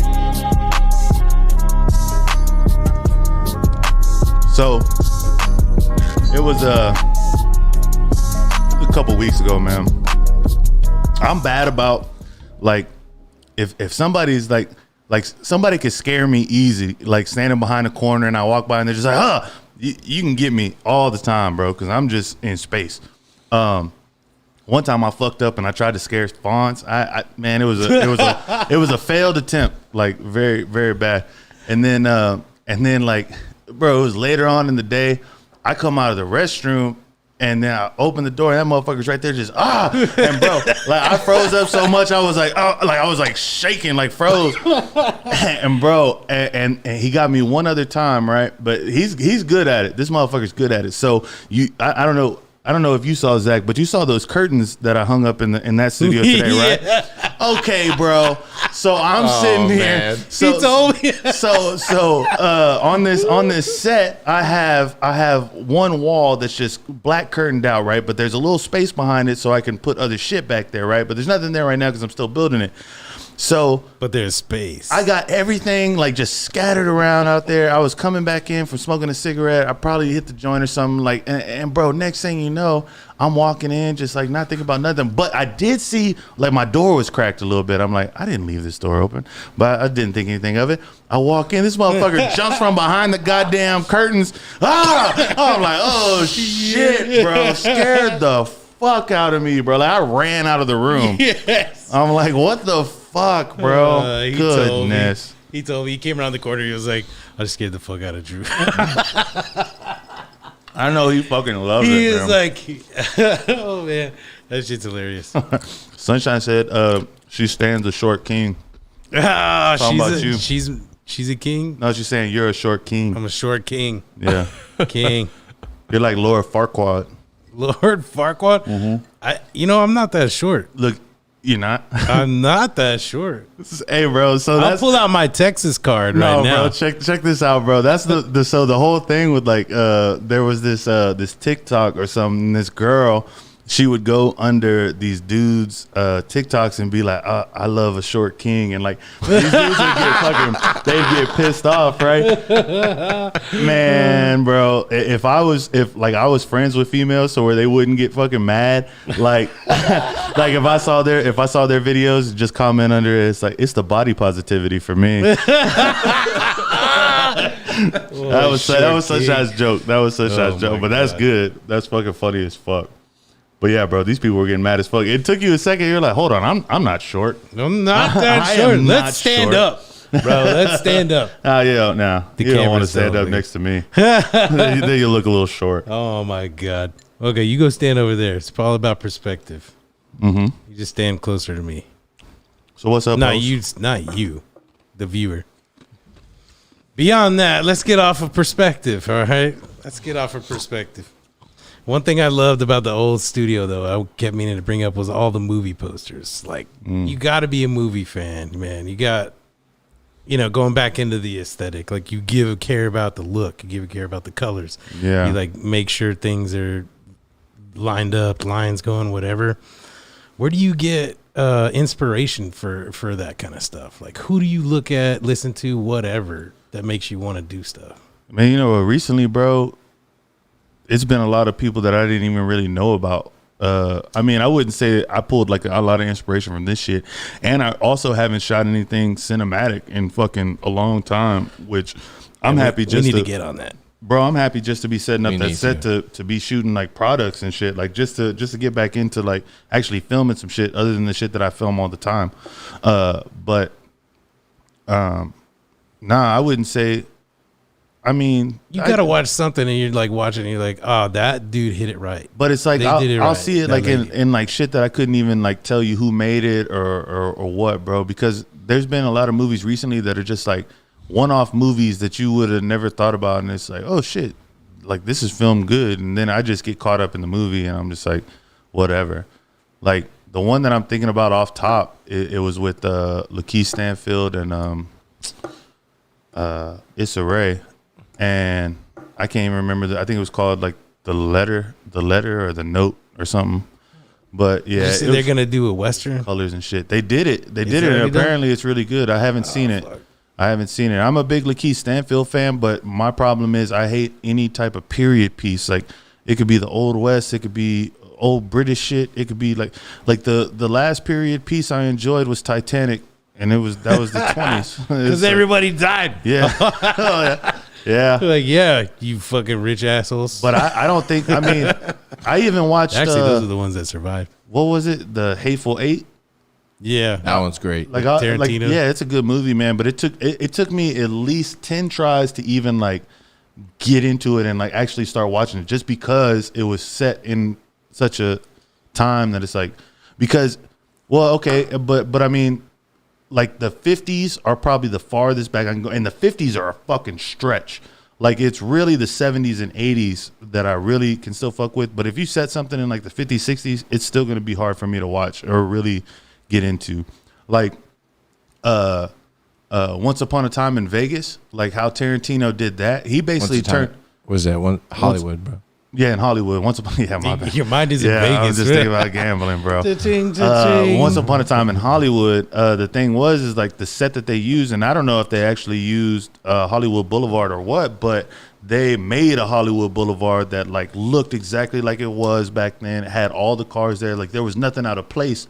So it was a couple weeks ago, man. I'm bad about like if somebody's like somebody could scare me easy, like standing behind a corner and I walk by and they're just like, you can get me all the time, bro, because I'm just in space. One time I fucked up and I tried to scare Fonz. Man, it was a failed attempt, like very, very bad. And then like, bro, it was later on in the day. I come out of the restroom and then I open the door and that motherfucker's right there just and bro, like I froze up so much I was like, I was like shaking, like froze. And bro, and he got me one other time, right? But he's good at it. This motherfucker's good at it. So I don't know if you saw, Zach, but you saw those curtains that I hung up in that studio today, right? Okay, bro. So I'm sitting here. Man. So, He told me. on this set, I have one wall that's just black curtained out, right? But there's a little space behind it so I can put other shit back there, right? But there's nothing there right now because I'm still building it. So, But there's space. I got everything like just scattered around out there. I was coming back in from smoking a cigarette. I probably hit the joint or something, like, and bro, next thing you know, I'm walking in just like not thinking about nothing. But I did see like my door was cracked a little bit. I'm like, I didn't leave this door open, but I didn't think anything of it. I walk in, this motherfucker jumps from behind the goddamn curtains. I'm like, oh shit, bro, scared the fuck out of me, bro. Like I ran out of the room. Yes. I'm like, what the fuck, bro? Goodness. He told me, he came around the corner. He was like, I just scared the fuck out of Drew. I know he fucking loves He it, is man. like, oh man, that shit's hilarious. Sunshine said she stands a short king. Talking about you. She's a king. No, she's saying you're a short king. I'm a short king. Yeah. King. You're like Lord Farquaad. Lord Farquaad. Mm-hmm. I'm not that short. Look, you're not. I'm not that short. Hey, bro. So I'll that's pull out my Texas card right now. bro. Check this out, bro. That's so the whole thing with like there was this TikTok or something. This girl, she would go under these dudes' TikToks and be like, I love a short king, and like these dudes they'd get pissed off, right? Man, bro, if I was friends with females, so where they wouldn't get fucking mad, like like if I saw their videos, just comment under it. It's like it's the body positivity for me. That was Sunshine's joke. That was Sunshine's joke, but that's good. That's fucking funny as fuck. But yeah, bro, these people were getting mad as fuck. It took you a second. You're like, hold on, I'm not short. I'm not that I short. am not Let's stand short. up, bro. Let's stand up. Yeah, no, you don't want to camera's stand still up like- next to me. Then you look a little short. Oh my god. Okay, you go stand over there. It's all about perspective. Mm-hmm. You just stand closer to me. So what's up? Not host? you, the viewer. Beyond that, let's get off of perspective. All right, let's get off of perspective. One thing I loved about the old studio, though, I kept meaning to bring up, was all the movie posters. Like, you got to be a movie fan, man. You got, going back into the aesthetic. Like, you give a care about the look. You give a care about the colors. Yeah. You, like, make sure things are lined up, lines going, whatever. Where do you get inspiration for that kind of stuff? Like, who do you look at, listen to, whatever, that makes you want to do stuff? Man, recently, bro, it's been a lot of people that I didn't even really know about. I mean, I wouldn't say I pulled like a lot of inspiration from this shit. And I also haven't shot anything cinematic in fucking a long time, which I'm happy just we need to to get on that. Bro, I'm happy just to be setting up We that need set to be shooting like products and shit, like just to get back into like actually filming some shit other than the shit that I film all the time. I wouldn't say. I mean, You gotta watch something and you're like watching and you're like, oh, that dude hit it right. but it's like They I'll did it I'll right, see it that like lady. in like shit that I couldn't even like tell you who made it or what, bro, because there's been a lot of movies recently that are just like one-off movies that you would have never thought about, and it's like, oh shit, like this is filmed good, and then I just get caught up in the movie, and I'm just like, whatever. Like the one that I'm thinking about off top, it was with Lakeith Stanfield and Issa Rae, and I can't even remember. I think it was called like the letter or the note or something. But yeah, they're gonna do a Western colors and shit. They did it. And apparently it's really good. I haven't seen it. I'm a big Lakeith Stanfield fan, but my problem is I hate any type of period piece. Like it could be the Old West, it could be old British shit, it could be like the last period piece I enjoyed was Titanic, and that was the 20s because everybody died. Yeah. Oh, yeah. Yeah. Like, yeah, you fucking rich assholes. But I don't think, I mean, I even watched. Actually, those are the ones that survived. What was it? The Hateful Eight? Yeah. That one's great. Like, Tarantino. yeah, it's a good movie, man. But it took me at least 10 tries to even, like, get into it and, like, actually start watching it, just because it was set in such a time that it's like, because, well, okay, but I mean, like the 50s are probably the farthest back I can go, and the 50s are a fucking stretch. Like it's really the 70s and 80s that I really can still fuck with. But if you set something in like the 50s, 60s, it's still gonna be hard for me to watch or really get into. Like Once Upon a Time in Vegas, like how Tarantino did that. He basically turned. Was that one Hollywood, bro? Yeah, in Hollywood. Once upon, yeah, my bad. Your mind is in Vegas. I was just thinking about gambling, bro. Once Upon a Time in Hollywood, the thing is like the set that they used, and I don't know if they actually used Hollywood Boulevard or what, but they made a Hollywood Boulevard that like looked exactly like it was back then. It had all the cars there, like there was nothing out of place,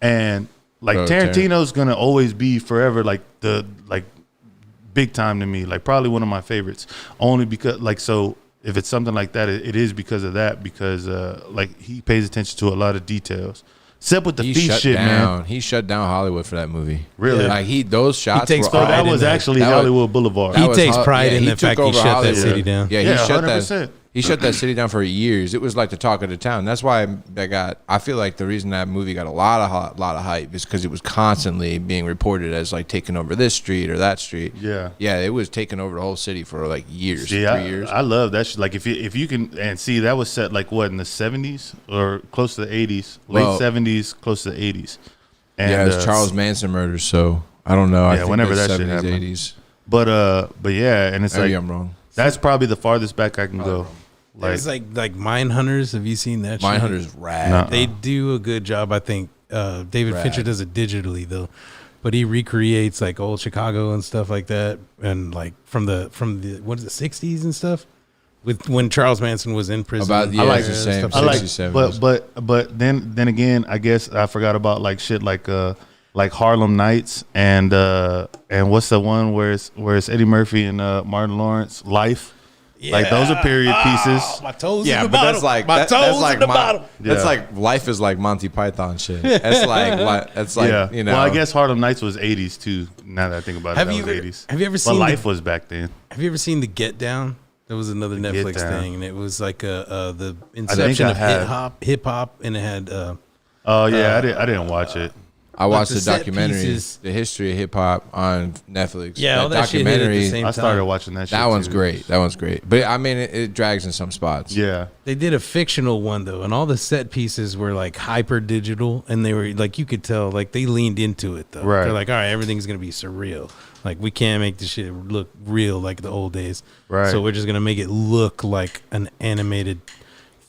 and like Tarantino's gonna always be forever like the big time to me, like probably one of my favorites, only because like so. If it's something like that, it is because of that, because like he pays attention to a lot of details. Except with the feet shit, man. He shut down Hollywood for that movie. Really? Like those shots. That was actually Hollywood Boulevard. He takes pride in the fact he shut that city down. Yeah, he shut 100%. He shut that city down for years. It was like the talk of the town. That's why I feel like the reason that movie got a lot of hype is because it was constantly being reported as like taking over this street or that street. Yeah. Yeah, it was taking over the whole city for like years, 3 years. I love that shit. Like if you can, and see, that was set like what, in the 70s or close to the 80s, late 70s, close to the 80s. And, yeah, it's Charles Manson murders, so I don't know. Yeah, I think whenever that 70s, shit happened. 80s. But yeah, and it's Maybe like I'm wrong. That's probably the farthest back I can go. It's like Mindhunters. Have you seen that? Mindhunters rad. No. They do a good job. I think David Fincher does it digitally though, but he recreates like old Chicago and stuff like that, and like from the what is it, 60s and stuff, with when Charles Manson was in prison. I like the same. I like, but then again, I guess I forgot about like shit like Harlem Nights and what's the one where it's Eddie Murphy and Martin Lawrence, Life. Yeah. Like those are period pieces. My toes in the bottom. That's like that's like bottom. That's like Life is like Monty Python shit. That's like you know. Well, I guess Harlem Nights was 80s too. Now that I think about it, that was 80s. Have you ever seen? But Life was back then. Have you ever seen The Get Down? That was another Netflix thing, and it was like the inception of hip hop, and it had. Oh yeah, I didn't watch it. I watched the documentary, The History of Hip Hop on Netflix. Yeah, all that documentary. Shit hit at the same time. I started watching that shit. That one's great. That one's great. But I mean, it drags in some spots. Yeah. They did a fictional one though, and all the set pieces were like hyper digital, and they were like, you could tell like they leaned into it though. Right. They're like, all right, everything's gonna be surreal. Like we can't make this shit look real like the old days. Right. So we're just gonna make it look like an animated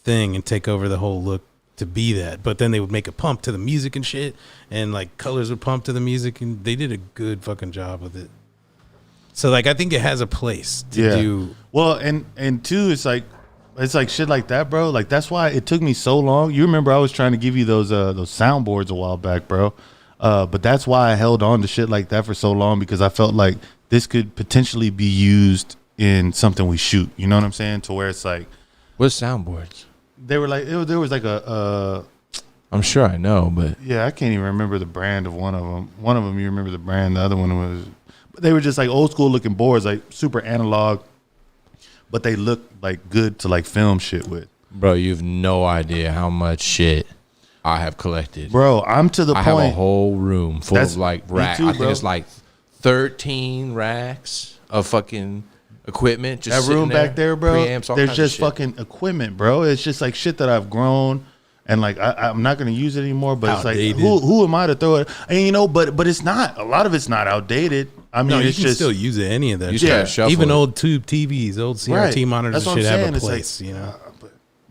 thing and take over the whole look to be that. But then they would make a pump to the music and shit, and like colors would pump to the music, and they did a good fucking job with it. So like I think it has a place to do. Well, and two, it's like shit like that, bro. Like that's why it took me so long. You remember I was trying to give you those soundboards a while back, bro. But that's why I held on to shit like that for so long, because I felt like this could potentially be used in something we shoot. You know what I'm saying? To where it's like, what soundboards? They were like there was like a. I'm sure I know, but yeah, I can't even remember the brand of one of them. One of them you remember the brand. The other one was, but they were just like old school looking boards, like super analog, but they looked like good to like film shit with. Bro, you have no idea how much shit I have collected. Bro, I'm to the point. I have a whole room full of like racks. I think it's like 13 racks of fucking equipment. Just that room back there, bro. Preamps, there's just fucking equipment, bro. It's just like shit that I've grown. And like I'm not gonna use it anymore, but Outdated. It's like who am I to throw it? And but it's not. A lot of it's not outdated. I mean, No, you it's can just still use it. Any of that. You shit. just gotta shuffle Even it. old tube TVs, old CRT Right. monitors That's what should I'm have saying. a It's like, place. You know.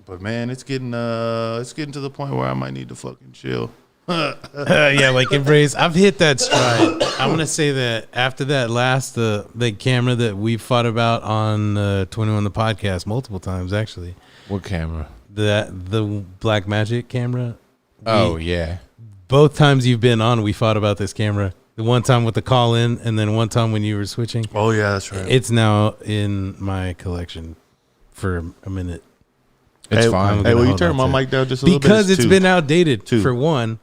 But man, it's getting to the point where I might need to fucking chill. Yeah, like embrace. I've hit that stride. I'm gonna say that after that last the camera that we fought about on 21 the podcast multiple times actually. What camera? The Black Magic camera. Oh yeah. Both times you've been on, we fought about this camera. The one time with the call in, and then one time when you were switching. Oh yeah, that's right. It's now in my collection for a minute. It's hey, fine. Hey, will you hold turn on my to it. mic down just a little bit? Because it's two. been outdated. Two. For one,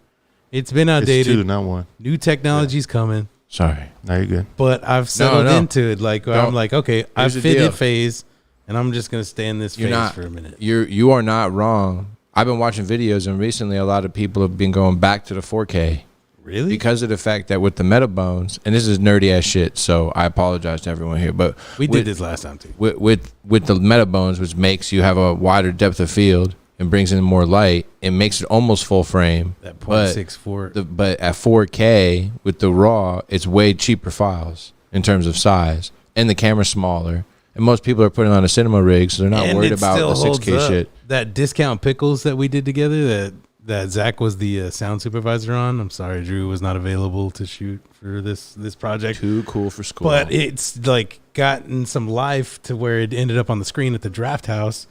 it's been It's outdated. two, not one. New technology's coming. Sorry. Now you're good. But I've settled no. into it. Like I'm like, okay, I've the fitted deal. phase, and I'm just gonna stay in this You're phase not for a minute. You are not wrong. I've been watching videos, and recently a lot of people have been going back to the 4K Really? because of the fact that with the Metabones, and this is nerdy ass shit, so I apologize to everyone here, but we with, did this last time too. with the Metabones, which makes you have a wider depth of field and brings in more light, it makes it almost full frame. That but 0.64. but at 4K with the RAW, it's way cheaper files in terms of size, and the camera's smaller. And most people are putting on a cinema rig, so they're not And worried it about still the holds 6K up. shit. That discount pickles that we did together that Zach was the sound supervisor on. I'm sorry, Drew was not available to shoot for this project. Too cool for school. But it's like gotten some life to where it ended up on the screen at the draft house,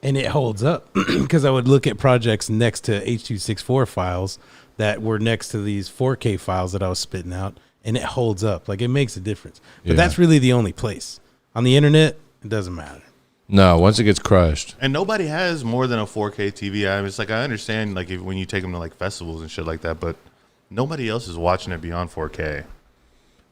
and it holds up because I would look at projects next to H.264 files that were next to these 4K files that I was spitting out, and it holds up. Like it makes a difference. But Yeah. that's really the only place. On the internet, it doesn't matter. No, once it gets crushed. And nobody has more than a 4K TV. I mean, it's like I understand like when you take them to like festivals and shit like that, but nobody else is watching it beyond 4K.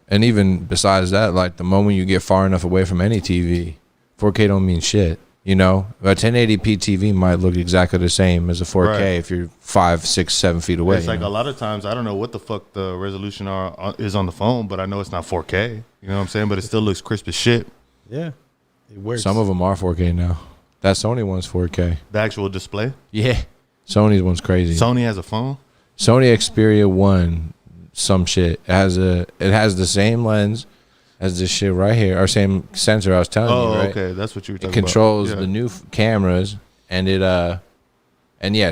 And even besides that, like the moment you get far enough away from any TV, 4K don't mean shit. You know, a 1080p TV might look exactly the same as a 4K Right. if you're 5, 6, 7 feet away. It's like you know? a lot of times I don't know what the fuck the resolution is on the phone, but I know it's not 4K. You know what I'm saying? But it still looks crisp as shit. Yeah, it works. Some of them are 4K now. That Sony one's 4K. The actual display. Yeah. Sony's one's crazy. Sony has a phone. Sony Xperia 1, some shit. It has the same lens as this shit right here, or same sensor I was telling you, right? Okay, that's what you were It talking controls about. the new cameras, and it's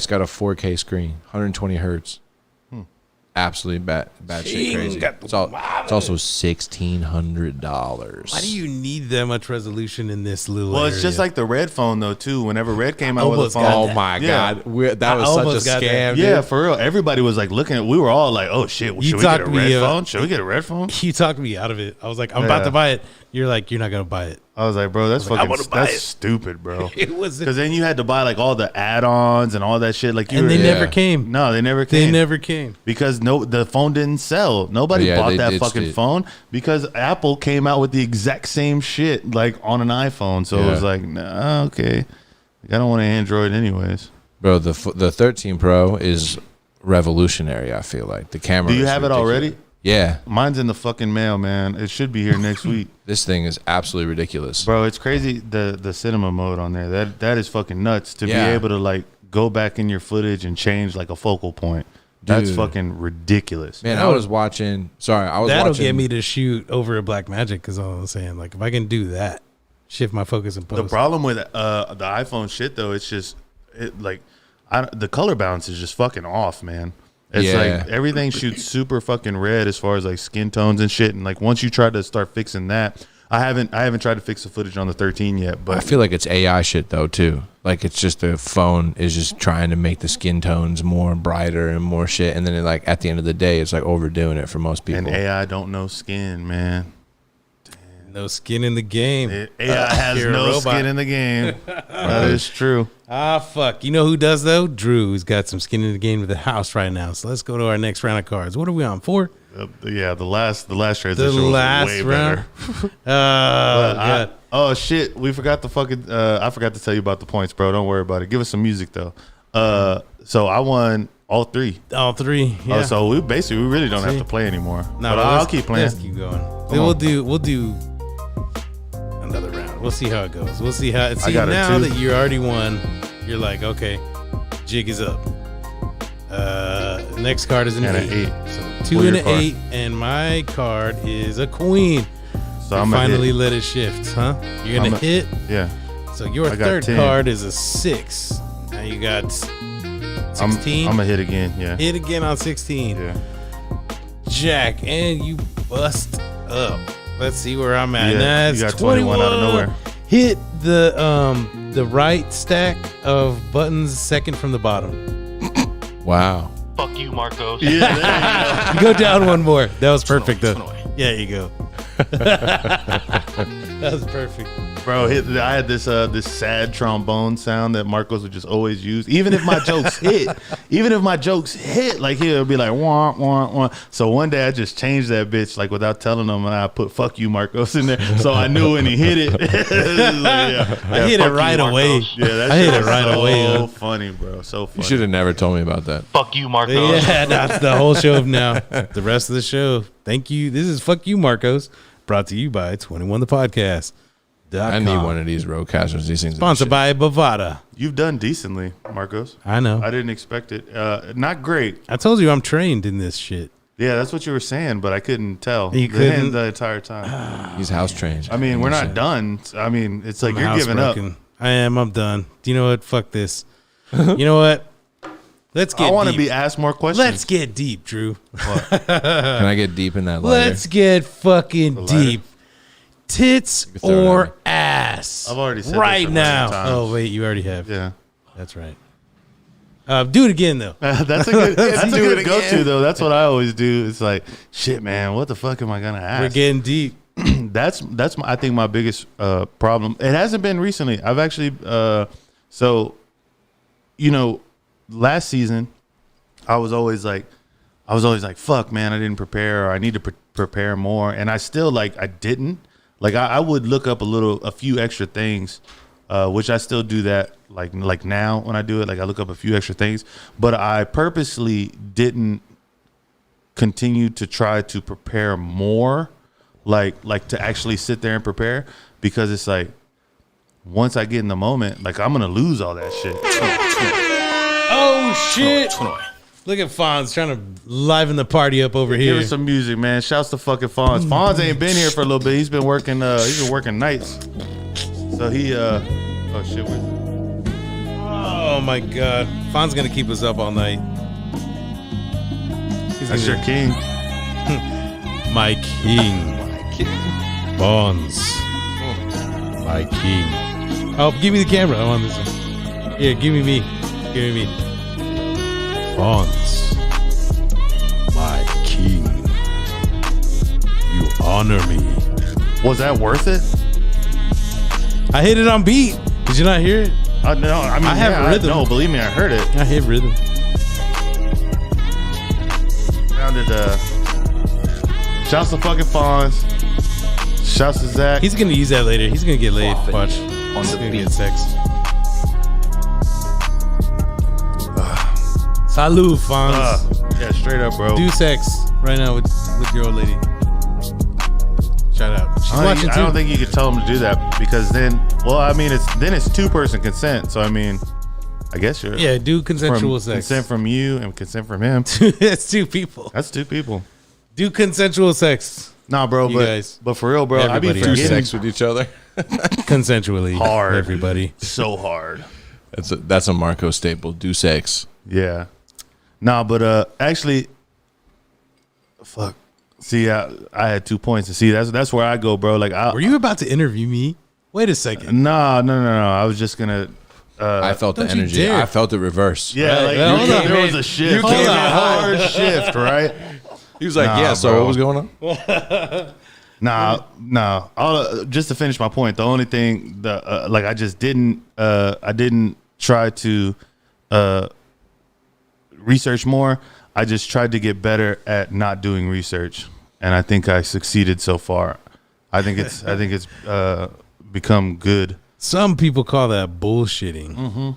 got a 4K screen, 120 hertz. Absolutely bad shit crazy. It's also $1,600. Why do you need that much resolution in this little Well, it's area? just like the Red phone though too. Whenever Red came out with a Almost phone, got Oh that. my Yeah. god, that I was such almost a got that. scam. yeah, dude. for real. Everybody was like looking at. We were all like, "Oh shit, You should we get a talked me Red up. phone? Should we get a Red phone?" You talked me out of it. I was like, I'm about Yeah. to buy it. You're like, you're not gonna buy it. I was like, "Bro, that's like, I fucking wanna buy that's it. stupid, bro." It was, Because then you had to buy like all the add-ons and all that shit. Like you and were, they Yeah. never came. No, they never They came. never came. Because the phone didn't sell. Nobody Yeah, bought they that ditched fucking it. phone because Apple came out with the exact same shit like on an iPhone. So it was Yeah. like, nah, okay, I don't want an Android anyways. Bro, the 13 Pro is revolutionary. I feel like the camera. Do you is have it ridiculous. already? Yeah, Mine's in the fucking mail, man. It should be here next week. this thing is absolutely ridiculous. Bro, it's crazy the cinema mode on there. That is fucking nuts to Yeah. be able to like go back in your footage and change like a focal point. That's Dude. fucking ridiculous. Man, I was watching. Sorry, I was That'll watching. get me to shoot over a Black Magic. Because all I'm saying, like, if I can do that, shift my focus and post. The problem with the iPhone shit though, it's just the color balance is just fucking off, man. It's Yeah. like everything shoots super fucking red as far as like skin tones and shit. And like once you try to start fixing that, I haven't tried to fix the footage on the 13 yet, I but feel like it's AI shit though too. Like it's just the phone is just trying to make the skin tones more brighter and more shit, and then like at the end of the day, it's like overdoing it for most people. and AI don't know skin, man. no skin in the game. AI has You're a no robot. skin in the game. That is true. Ah, fuck. You know who does, though? Drew's got some skin in the game with the house right now. So let's go to our next round of cards. What are we on? 4? Yeah, the last transition The was last way round? better. God. Oh shit, we forgot the fucking I forgot to tell you about the points, bro. Don't worry about it. Give us some music though. So I won All three. All three. Yeah. Oh, so we really don't have to play anymore. No, but I'll keep playing. Let's keep going. Then we'll do another round. We'll see how it goes. We'll see how. See, now that you already won, you're like, okay, jig is up. Next card is an 8. So 2 and an 8, and my card is a queen. So I'm finally let it shift, huh? You're gonna hit. Yeah. So your third card is a 6. Now you got 16. I'm gonna hit again. Yeah. Hit again on 16. Yeah. Jack, and you bust up. Let's see where I'm at. Yeah, you got 21 out of nowhere. Hit the right stack of buttons second from the bottom. Wow. Fuck you, Marcos. Yeah, you go down one more. That was perfect, though. Yeah, you go. That was perfect. Bro, I had this sad trombone sound that Marcos would just always use. Even if my jokes hit, like he'll be like, wah, wah, wah. So one day I just changed that bitch, like without telling him, and I put fuck you, Marcos, in there. So I knew when he hit it. I hit it right away. Yeah, I hit it right away. So funny, bro. So funny. You should have never told me about that. Fuck you, Marcos. Yeah, that's the whole show now. The rest of the show. Thank you. This is Fuck You, Marcos, brought to you by 21 the Podcast. I need one of these roadcasters. These things. Sponsored by Bovada. You've done decently, Marcos. I know. I didn't expect it. Not great. I told you I'm trained in this shit. Yeah, that's what you were saying, but I couldn't tell. You couldn't? The entire time. He's house trained. I mean, we're not done. I mean, it's like you're giving up. I am. I'm done. Do you know what? Fuck this. You know what? Let's get deep. I want to be asked more questions. Let's get deep, Drew. Can I get deep in that lighter? Let's get fucking deep. Tits or ass? I've already said right this now. times. Oh wait, you already have. Yeah, that's right. Do it again though. That's a good go-to though. That's what I always do. It's like, shit, man. What the fuck am I gonna ask? We're getting deep. that's I think my biggest problem. It hasn't been recently. I've actually last season I was always like, fuck, man, I didn't prepare, or I need to prepare more, and I still I didn't. Like I would look up a few extra things, which I still do that. Like now when I do it, I look up a few extra things, but I purposely didn't continue to try to prepare more, like to actually sit there and prepare, because it's like once I get in the moment, I'm gonna lose all that shit. Oh shit! Look at Fonz trying to liven the party up over here. Give us some music, man. Shouts to fucking Fonz. Fonz ain't been here for a little bit. He's been working. Nights. So he. Oh shit. Oh my god. Fonz gonna keep us up all night. That's your king. My king. Fonz. My king. Oh, give me the camera. I want this one. Here, give me. Fonz, my king, you honor me. Was that worth it? I hit it on beat. Did you not hear it? No, I mean, I have rhythm. No, believe me, I heard it. I hit rhythm. Sounded. Shouts to fucking Fonz. Shouts to Zach. He's gonna use that later. He's gonna get laid. Watch. He's gonna get sex. Salud, Fonz. Yeah, straight up, bro. Do sex right now with your old lady. Shout out. She's watching too. I don't think you could tell him to do that, because then, it's 2-person consent. So I mean, I guess you're. Yeah, do consensual sex. Consent from you and consent from him. That's 2 people. That's 2 people. Do consensual sex. Nah, bro, but for real, bro, I be do forgetting sex with each other consensually. Hard, everybody. So hard. That's a Marco staple. Do sex. Yeah. Nah, but actually, fuck. See, I had 2 points. And see, that's where I go, bro. Were you about to interview me? Wait a second. No. I was just gonna. I felt the energy. I felt the reverse. Yeah, right. There was a shift. You came a out hard shift, right? He was like, "Yeah." So bro. what was going on? Nah. Just to finish my point, the only thing that I just didn't. I didn't try to research more. I just tried to get better at not doing research, and I think I succeeded so far. I think it's become good. Some people call that bullshitting. Mm-hmm.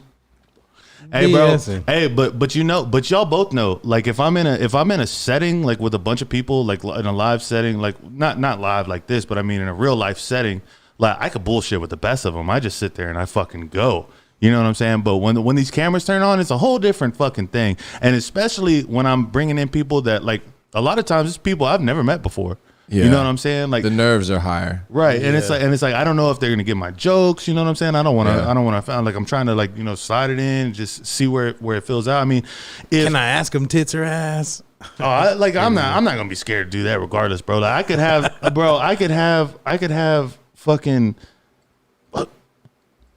Hey, bro. BSing. Hey, but y'all both know, like if I'm in a setting like with a bunch of people, like in a live setting, like not live like this, but I mean in a real life setting, like I could bullshit with the best of them. I just sit there and I fucking go. You know what I'm saying? But when these cameras turn on, it's a whole different fucking thing. And especially when I'm bringing in people that, like, a lot of times it's people I've never met before. Yeah. You know what I'm saying? Like the nerves are higher, right? And it's like I don't know if they're gonna get my jokes. You know what I'm saying? I don't want to. Like I'm trying to, like, slide it in, just see where it fills out. I mean, Can I ask him tits or ass? I'm not gonna be scared to do that regardless, bro. Like I could have fucking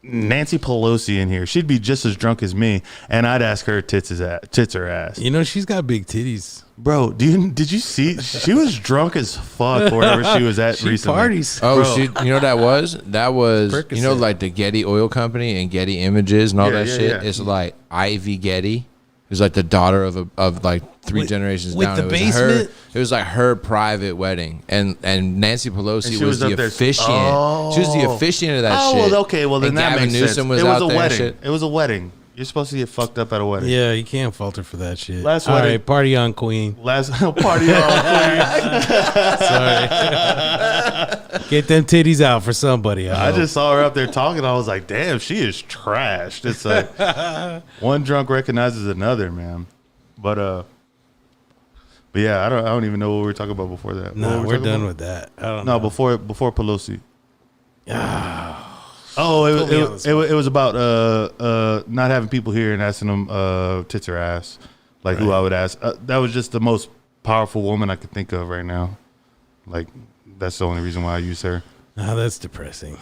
Nancy Pelosi in here. She'd be just as drunk as me, and I'd ask her tits or ass. You know, she's got big titties. Bro, did you see? She was drunk as fuck wherever she was at She recently. parties. Oh, Bro. you know what that was? That was, Percocet. you know, like the Getty Oil Company and Getty Images and all that shit. Yeah. It's like Ivy Getty, who's like the daughter of like three generations with down. the It was basement? it was like her private wedding, and Nancy Pelosi And she was was the up there- officiant. Oh. She was the officiant of that Oh, shit. well, okay. Well, then And that Gavin makes Newsom sense. was It was out a there and wedding. shit. It was a wedding. You're supposed to get fucked up at a wedding. Yeah, you can't falter for that shit. Last All wedding. right, party on, Queen. Last party on. Sorry. Get them titties out for somebody. I just saw her up there talking. I was like, damn, she is trashed. It's like one drunk recognizes another, man. But yeah, I don't even know what we were talking about before that. What No, were we we're talking done about? with that. I don't No, know. before Pelosi. Put me on the It was about not having people here and asking them tits or ass, like who I would ask. That was just the most powerful woman I could think of right now. Like that's the only reason why I use her. Oh, that's depressing.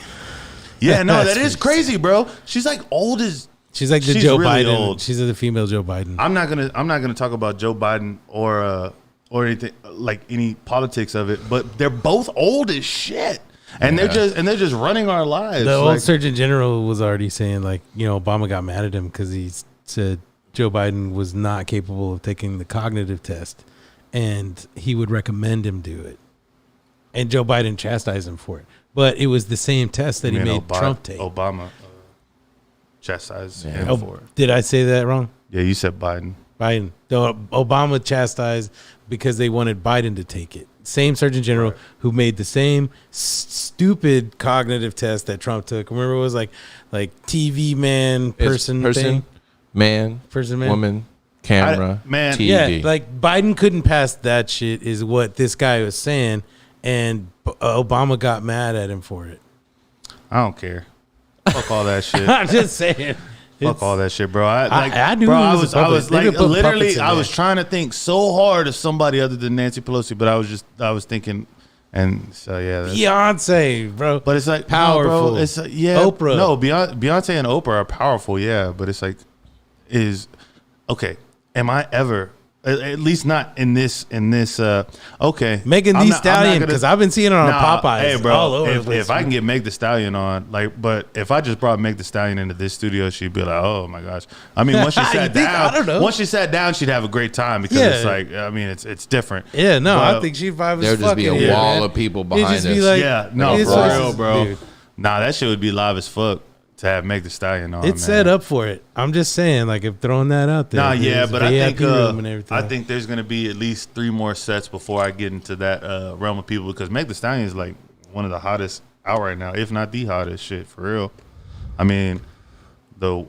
Yeah, no, That's that is crazy, bro. She's like old as. She's like the She's Joe really Biden. old. She's the female Joe Biden. I'm not gonna talk about Joe Biden or anything like any politics of it, but they're both old as shit, and they're just running our lives. The old Like, Surgeon General was already saying, like, you know, Obama got mad at him because he said Joe Biden was not capable of taking the cognitive test, and he would recommend him do it. And Joe Biden chastised him for it, but it was the same test that he made Trump take. Obama chastised him for it. Did I say that wrong? Yeah, you said Biden. Biden. No, Obama chastised because they wanted Biden to take it. Same Surgeon General who made the same stupid cognitive test that Trump took. Remember, it was like TV man, person, thing? man, Person, man. woman, camera, man, TV. Yeah, like Biden couldn't pass that shit is what this guy was saying, and Obama got mad at him for it. I don't care. Fuck all that shit. I'm just saying. Fuck all that shit, bro. I knew bro, it I was was, a I puppet. was They like, could put literally, puppets in I was there. trying to think so hard of somebody other than Nancy Pelosi, but I was thinking, and so yeah. Beyonce, bro. But it's like Powerful. No, bro, it's yeah. Oprah. No, Beyonce and Oprah are powerful, yeah. But it's like, okay. Am I ever? At least not in this. Okay, Megan I'm Thee not- I'm not Stallion, gonna- because I've been seeing it on Nah, Popeyes. Hey, bro, all over the place. if I can get Meg Thee Stallion on, like, but if I just brought Meg Thee Stallion into this studio, she'd be like, oh my gosh. I mean, once she You sat think? I don't know. down, once she sat down, she'd have a great time because it's Yeah. like, I mean, it's different. Yeah, no, But- I think she'd vibe as There'd just be fuck a in here, wall man. of people It'd behind just be us. like, Yeah, no, this for was- real, bro. dude, Nah, that shit would be live as fuck to have Meg Thee Stallion on. it's man. set up for it. I'm just saying, like, if throwing that out there. Nah, yeah, there's but a I VIP think room and everything. I think there's gonna be at least 3 more sets before I get into that realm of people because Meg Thee Stallion is like one of the hottest out right now, if not the hottest shit for real. I mean, the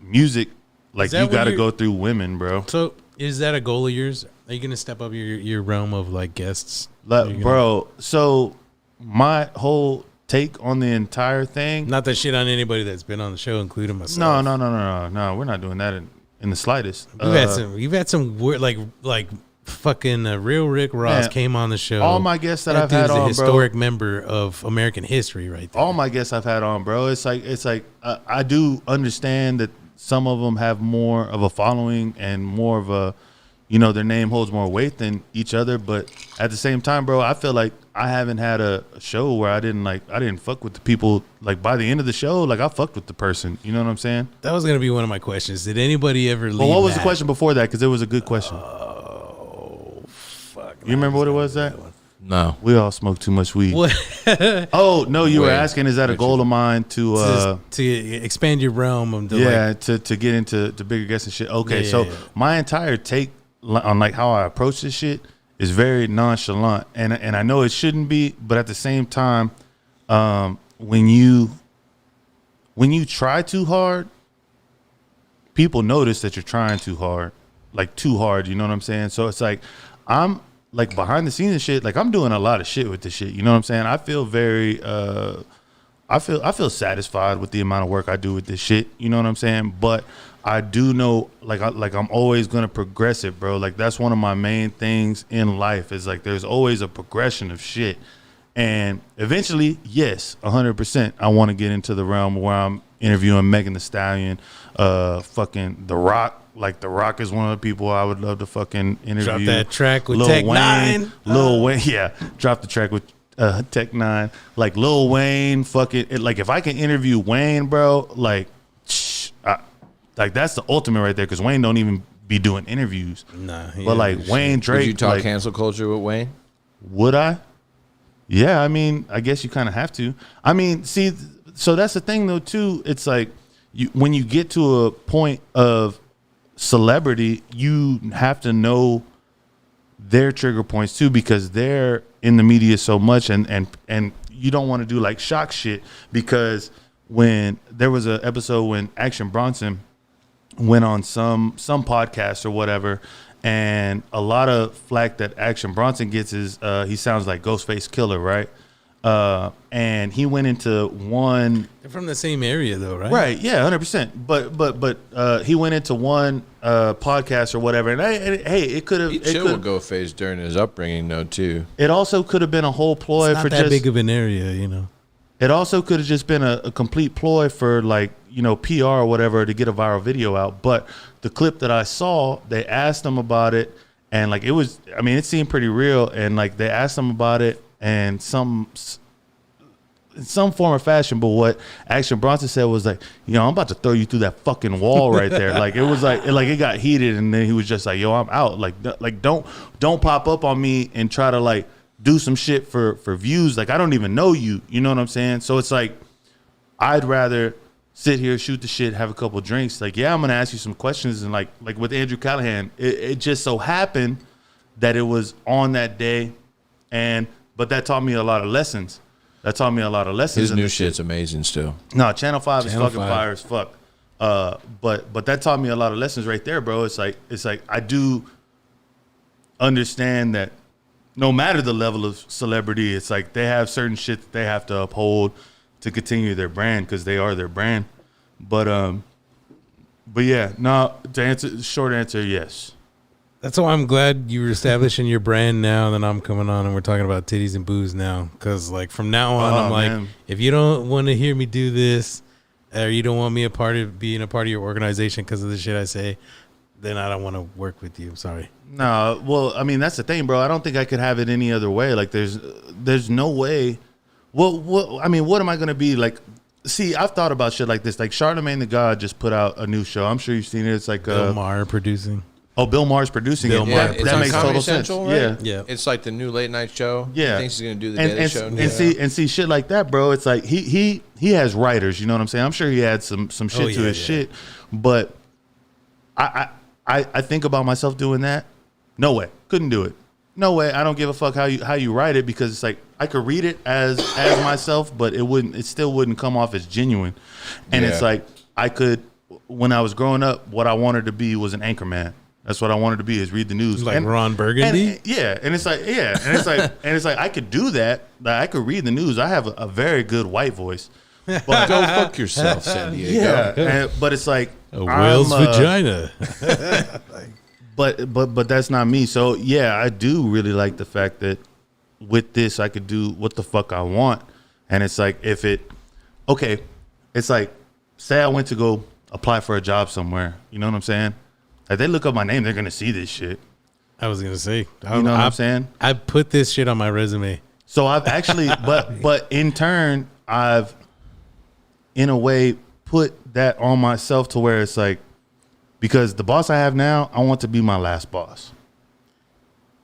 music, like Is that you what got to you're- go through women, bro. So, is that a goal of yours? Are you gonna step up your realm of like guests? Are you Like, gonna- bro, so my whole take on the entire thing. Not that shit on anybody that's been on the show, including myself. No. We're not doing that in the slightest. You've had some weird, like fucking real Rick Ross Man, came on the show. all my guests that I've dude's had a on, bro. historic member of American history, right there. All my guests I've had on, bro. It's like I do understand that some of them have more of a following and more of a, you know, their name holds more weight than each other. But at the same time, bro, I feel like I haven't had a show where I didn't fuck with the people. Like by the end of the show, like I fucked with the person. You know what I'm saying? That was gonna be one of my questions. Did anybody ever leave? Well, what was the mad? question before that? Because it was a good question. Oh, fuck. You remember what it was, Zach? No. We all smoke too much weed. What? Oh no, you were Wait. asking, is that a goal of mine to expand your realm of the, to get into bigger guests and shit? Okay, Yeah, so yeah. my entire take on like how I approach this shit is very nonchalant, and I know it shouldn't be, but at the same time, when you try too hard, people notice that you're trying too hard, like too hard. You know what I'm saying? So it's like I'm like behind the scenes and shit. Like I'm doing a lot of shit with this shit. You know what I'm saying? I feel very, I feel satisfied with the amount of work I do with this shit. You know what I'm saying? But I do know, like I'm always gonna progress it, bro. Like that's one of my main things in life is like there's always a progression of shit. And eventually, yes, 100%, I want to get into the realm where I'm interviewing Megan Thee Stallion, fucking The Rock. Like The Rock is one of the people I would love to fucking interview. Drop that track with Lil Tech Wayne, Nine. Lil Wayne, yeah, drop the track with Tech Nine. Like Lil Wayne, fucking like if I can interview Wayne, bro, like that's the ultimate right there because Wayne don't even be doing interviews. Nah, But like Wayne Drake, Would you talk like, cancel culture with Wayne? would I? Yeah, I mean, I guess you kind of have to. I mean, see, so that's the thing though too. It's like when you get to a point of celebrity, you have to know their trigger points too because they're in the media so much, and you don't want to do like shock shit because when there was an episode when Action Bronson went on some podcast or whatever. And a lot of flack that Action Bronson gets is he sounds like Ghostface Killer, right? And he went into one. They're from the same area, though, right? Right, yeah, 100%. But he went into one podcast or whatever, and hey, it could have. He chilled with Ghostface during his upbringing, though, too. It also could have been a whole ploy It's not for that just big of an area, you know. It also could have just been a complete ploy for like, you know, PR or whatever to get a viral video out. But the clip that I saw, they asked him about it and like it was, I mean, it seemed pretty real. And like they asked him about it and in some form or fashion. But what Action Bronson said was like, you know, I'm about to throw you through that fucking wall right there. Like it was like it got heated and then he was just like, yo, I'm out. Like don't pop up on me and try to like do some shit for views. Like I don't even know you. You know what I'm saying? So it's like I'd rather sit here, shoot the shit, have a couple drinks. Like, yeah, I'm gonna ask you some questions. And like with Andrew Callahan, it just so happened that it was on that day, but that taught me a lot of lessons. His new shit's amazing still. No, Channel 5 is fucking 5. fire as fuck. But that taught me a lot of lessons right there, bro. It's like I do understand that no matter the level of celebrity, it's like they have certain shit that they have to uphold to continue their brand because they are their brand. But yeah, no. Short answer, yes. That's why I'm glad you're establishing your brand now. Then I'm coming on and we're talking about titties and booze now. Because like from now on, I'm like, man. if you don't want to hear me do this, or you don't want me being a part of your organization because of the shit I say, then I don't want to work with you. I'm sorry. No, well, I mean that's the thing, bro. I don't think I could have it any other way. Like there's no way. Well, I mean, what am I gonna be like? See, I've thought about shit like this. Like Charlamagne the God just put out a new show. I'm sure you've seen it. It's like Bill Maher producing. Oh, Bill Maher's producing Bill it. Maher. Yeah, It's that on makes Comedy total Central, sense. right? Yeah. Yeah. It's like the new late night show. Yeah. He thinks he's gonna do the Daily Show. And see shit like that, bro. It's like he has writers. You know what I'm saying? I'm sure he had some shit to his shit, but I think about myself doing that. No way, couldn't do it. No way. I don't give a fuck how you write it because it's like I could read it as myself, but it still wouldn't come off as genuine. And it's like I could, when I was growing up, what I wanted to be was an anchorman. That's what I wanted to be, is read the news. Like Ron Burgundy? And it's like I could do that. Like I could read the news. I have a very good white voice. But Go fuck yourself, San Diego. yeah, but it's like A whale's vagina. But that's not me. So yeah, I do really like the fact that with this I could do what the fuck I want. And it's like it's like say I went to go apply for a job somewhere. You know what I'm saying? If they look up my name, they're gonna see this shit. I was gonna say. You know what I'm saying? I put this shit on my resume. So I've actually, but in turn, I've in a way put that on myself to where it's like, because the boss I have now, I want to be my last boss.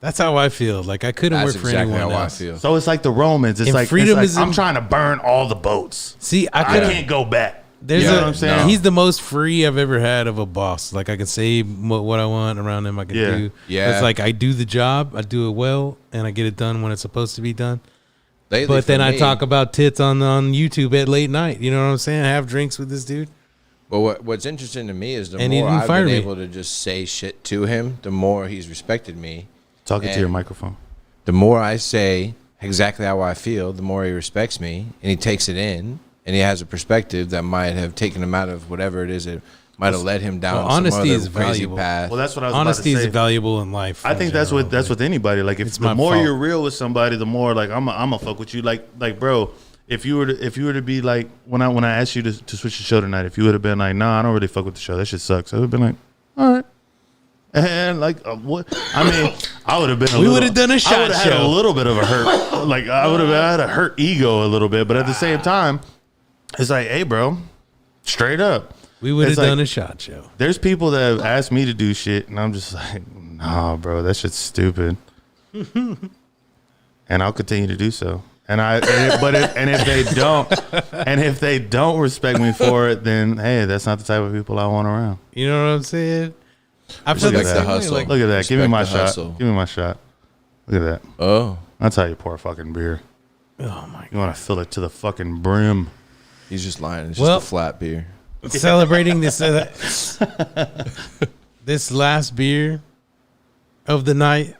That's how I feel. Like I couldn't That's work for exactly anyone how else. I feel. So it's like the Romans. It's And like freedom it's is like, in- I'm trying to burn all the boats. See, I I could. can't go back. There's You know a, what I'm saying? He's the most free I've ever had of a boss. Like I can say what I want around him. I can do. Yeah. It's like I do the job. I do it well, and I get it done when it's supposed to be done. Lately, But then for I me- talk about tits on YouTube at late night. You know what I'm saying? Have drinks with this dude. But what's interesting to me is the And he more didn't I've fire been me. able to just say shit to him, the more he's respected me. Talking to And your microphone. The more I say exactly how I feel, the more he respects me, and he takes it in, and he has a perspective that might have taken him out of whatever it is that might have led him down Well, some honesty other is crazy valuable. path. Well, that's what I was Honesty about to is say. valuable in life. I in think that's general. what with anybody. Like if It's the my more fault. you're real with somebody, the more like I'm a fuck with you. Like bro, if you were to be like when I asked you to switch the show tonight, if you would have been like, nah, I don't really fuck with the show. That shit sucks. I would have been like, all right. And like what? I mean, I would have been. We would have done a shot I would have had a show. little bit of a hurt. Like I would have had a hurt ego a little bit, but at the same time, it's like, hey, bro, straight up. We would have It's like- done a shot show. There's people that have asked me to do shit, and I'm just like, nah, bro, that shit's stupid. And I'll continue to do so. If they don't respect me for it, then hey, that's not the type of people I want around. You know what I'm saying? I feel Respect the the same way, hustle. like- Look at that. Give me Respect my the shot. hustle. Give me my shot. Look at that. Oh, That's how you pour a fucking beer. oh my You want to fill it to the fucking brim. he's just lying. It's Well- just a flat beer. celebrating this this last beer of the night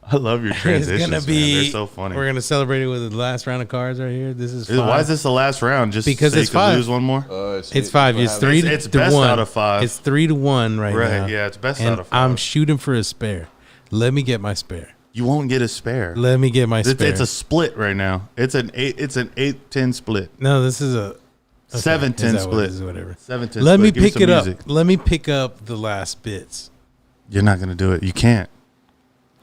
I love your is transitions, gonna man. be. They're so funny. We're gonna celebrate it with the last round of cards right here. This is Why five. is this the last round? Just Because so it's you could 5. lose one more? It's 5. It's 3 It's to best 1. out of 5. It's 3-1 right Right, now. yeah, it's best and out of 5. I'm shooting for a spare. Let me get my spare. You won't get a spare. Let me get my spare. It's a split right now. It's an 8-10 split. No, this is a 7-10 is that what split. it is? Whatever. 7-10 Let split. me Give me pick some it up. music. Let me pick up the last bits. You're not gonna do it. You can't.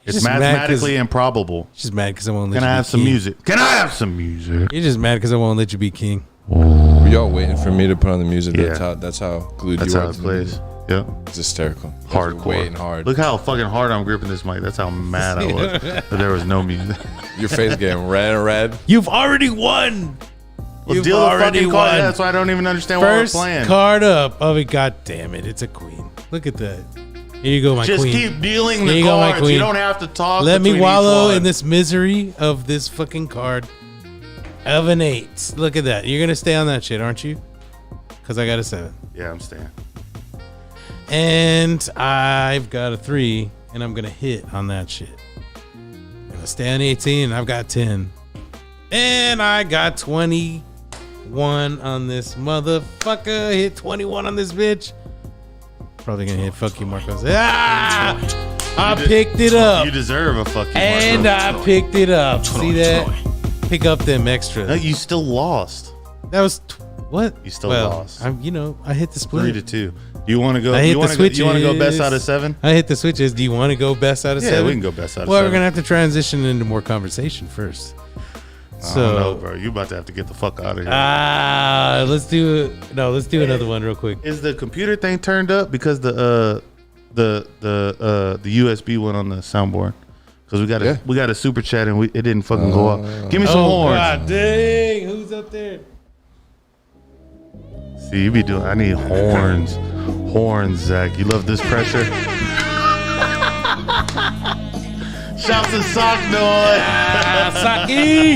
It's just mad 'cause- mathematically improbable. Just mad because I won't let Can you I be have some king. music? Can I have some music? You're just mad because I won't let you be king. Were y'all waiting for me to put on the music? Yeah. That's how glued That's you how are it to the plays. music. Yep. It's hysterical. Hardcore. Waiting hard. Look how fucking hard I'm gripping this mic. That's how mad I was that there was no music. Your face getting red and red. You've already won. Well, You've deal the already fucking card. won. That's why I don't even understand why we're First playing. card up. Oh, God damn it. It's a queen. Look at that. Here you go, my Just queen. keep dealing Here the you go, my cards. queen. You don't have to talk. Let me between each wallow one. in this misery of this fucking card of an 8. Look at that. You're going to stay on that shit, aren't you? Because I got a 7. Yeah, I'm staying. And I've got a 3, and I'm going to hit on that shit. I'm going to stay on 18, and I've got 10. And I got 21 on this motherfucker. Hit 21 on this bitch. Probably going to hit fuck you, Marcos. Ah! I picked it up. You deserve a fucking. And Marco. I picked it up. See that? Pick up them extras. No, you still lost. That was what? You still well, lost. I hit the split. 3-2. Do you want to go? I hit You the want to go? You want to go best switches. out of 7? I hit the switches. Do you want to go best out of Yeah, 7? we can go best out of Well, 7. we're gonna have to transition into more conversation first. I don't know, So, bro. You about to have to get the fuck out of here. let's do another one real quick. Is the computer thing turned up because the USB went on the soundboard? Because we got a super chat and it didn't fucking go up. Give me some horns. God dang! Who's up there? See, you be doing. I need horns. Horns, Zach. You love this pressure. Shouts to Sock Noy. Saki.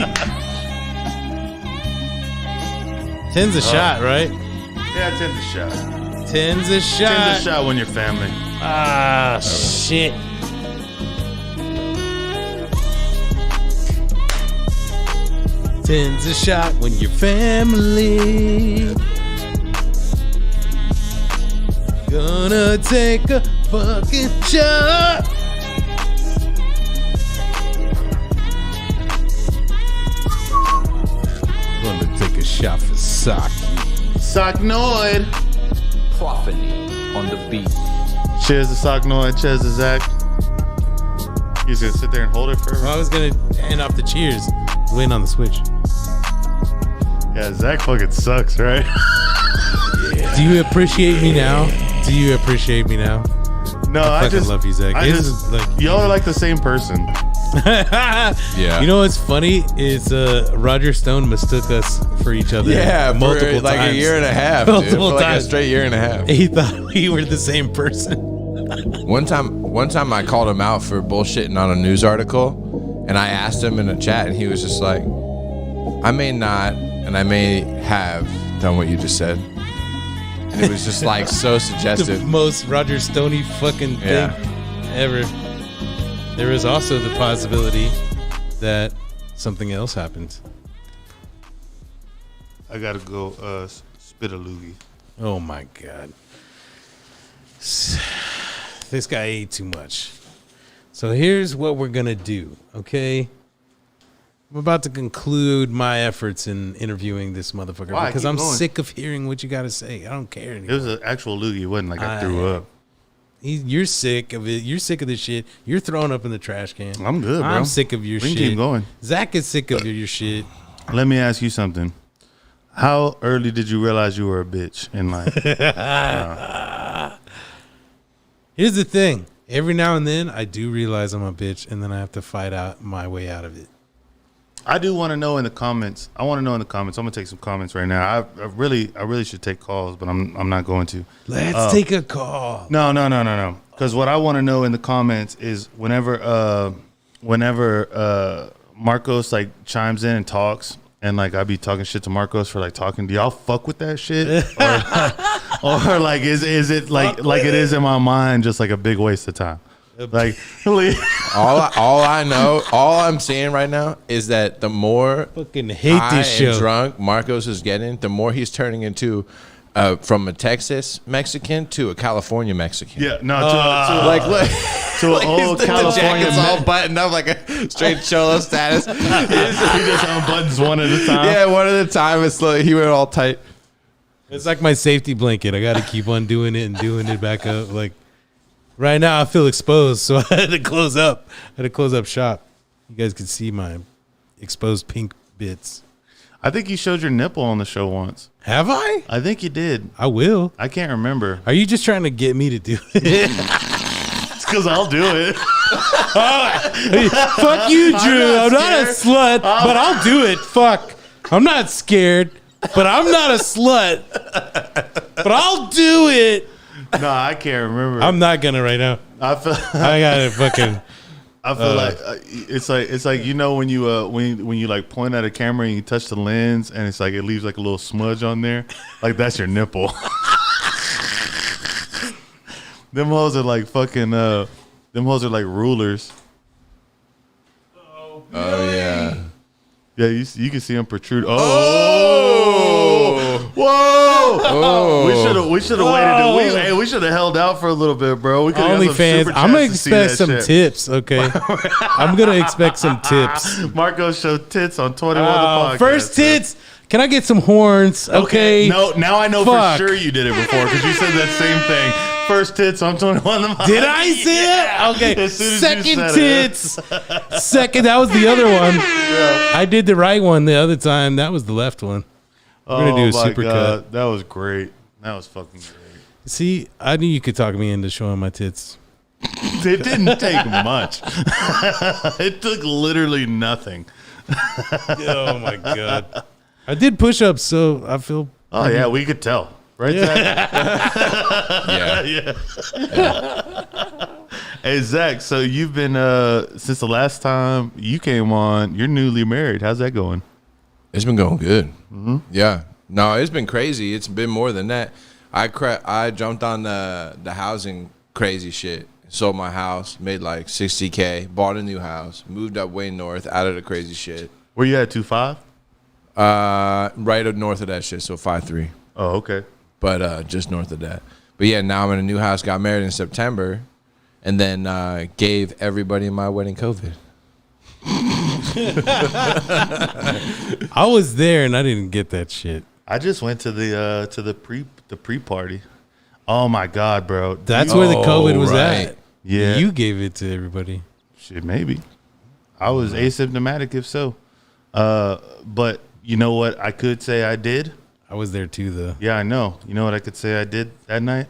10's a shot, right? Yeah, 10's a shot. 10's a 10's shot. a shot when you're family. Ah, shit. Ten's a shot when you're family. Gonna take a fucking shot. Gonna take a shot for Saki. Socknoid. Profanity on the beat. Cheers to Socknoid. Cheers to Zach. He's gonna sit there and hold it forever. I was gonna hand off the cheers. I was waiting on the switch. Yeah, Zach fucking sucks, right? Do you appreciate me now? Do you appreciate me now? No, I I fucking just love you, Zach. I It's just like- y'all are like the same person. Yeah. You know what's funny is Roger Stone mistook us for each other. Yeah, multiple for like times. a year and a half, dude. For Multiple like a times. straight year and a half. He thought we were the same person. One time I called him out for bullshitting on a news article, and I asked him in a chat, and he was just like, I may not, and I may have done what you just said. And it was just like so The suggestive. most Roger Stoney fucking thing Yeah. ever. There is also the possibility that something else happens. I gotta go spit a loogie. Oh my god. This guy ate too much. So here's what we're gonna do, okay? I'm about to conclude my efforts in interviewing this motherfucker Why? because Keep I'm going. sick of hearing what you gotta say. I don't care It anymore. was an actual loogie. It wasn't like I threw up. You're sick of it. You're sick of this shit. You're throwing up in the trash can. I'm good, bro. I'm sick of your We can shit. keep going. Zach is sick of your shit. Let me ask you something. How early did you realize you were a bitch in life? Here's the thing. Every now and then, I do realize I'm a bitch, and then I have to fight out my way out of it. I do want to know in the comments. I want to know in the comments. I'm gonna take some comments right now. I really should take calls, but I'm not going to. Let's take a call. No. Because what I want to know in the comments is whenever Marcos like chimes in and talks, and like I be talking shit to Marcos for like talking. Do y'all fuck with that shit, or like is it like it is in my mind just like a big waste of time? Like all I know, all I'm saying right now is that the more Fucking hate high this and show. drunk Marcos is getting, the more he's turning into from a Texas Mexican to a California Mexican. yeah, no, Like, look, to like an old the California jacket's all man. buttoned up like a straight cholo status. He just unbuttons one at a time. Yeah, one at a time. It's like he went all tight. It's like my safety blanket. I got to keep on doing it and doing it back up. Like right now, I feel exposed, so I had to close up. I had to close up shop. You guys can see my exposed pink bits. I think you showed your nipple on the show once. Have I? I think you did. I will. I can't remember. Are you just trying to get me to do it? It's because I'll do it. Fuck you, Drew. not I'm not a slut, but I'll do it. Fuck. I'm not scared, but I'm not a slut. But I'll do it. No, I can't remember. I'm not gonna right now. I feel. I gotta fucking. I feel like it's like you know when you when you like point at a camera and you touch the lens and it's like it leaves like a little smudge on there, like that's your nipple. Them hoes are like fucking them hoes are like rulers. Oh yeah. Yeah, you can see them protrude. Oh, whoa! Oh. We should have waited. We should have held out for a little bit, bro. We could have got some OnlyFans. super I'm gonna chats to see expect that some shit. tips. Okay, I'm gonna expect some tips. Marco showed tits on 21 the podcast. First tits. Can I get some horns? Okay. No, now I know Fuck. for sure you did it before because you said that same thing. First tits on 21 the podcast. Did I say that? Okay. As soon as you Second said tits. Second. That was the other one. I did the right one the other time. That was the left one. We're gonna do a super cut. That was great. That was fucking great. See, I knew you could talk me into showing my tits. It didn't take much. It took literally nothing. Oh my god. I did push-ups, so I feel. Oh yeah, we could tell, right? Zach? Yeah. Hey Zach, so you've been since the last time you came on. You're newly married. How's that going? It's been going good. Mm-hmm. Yeah. No, it's been crazy. It's been more than that. I jumped on the housing crazy shit. Sold my house, made like $60K, bought a new house, moved up way north, out of the crazy shit. Where you at? 2.5? Right up north of that shit, so 5'3". Oh, okay. But just north of that. But yeah, now I'm in a new house, got married in September, and then gave everybody in my wedding COVID. I was there and I didn't get that shit. I just went to the pre party. Oh my god, bro! That's where the COVID was right. at. Yeah. You gave it to everybody. Shit, maybe. I was asymptomatic, if so. But you know what? I could say I did. I was there too, though. Yeah, I know. You know what I could say I did that night?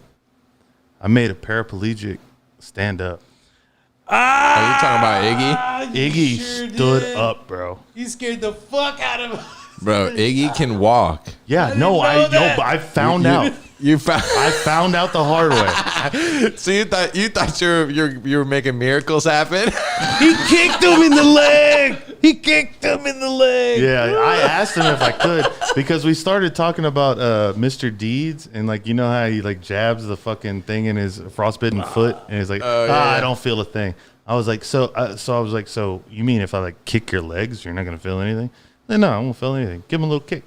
I made a paraplegic stand up. Are you talking about Iggy? Iggy stood up, bro. He scared the fuck out of him. Bro, Iggy can walk. Yeah, no, but I found out. You found. I found out the hard way. So you thought you were making miracles happen? He kicked him in the leg. He kicked him in the leg. Yeah, I asked him if I could because we started talking about Mr. Deeds and like you know how he like jabs the fucking thing in his frostbitten foot and he's like, I don't feel a thing. I was like, so you mean if I like kick your legs, you're not gonna feel anything? Like, no, I won't feel anything. Give him a little kick.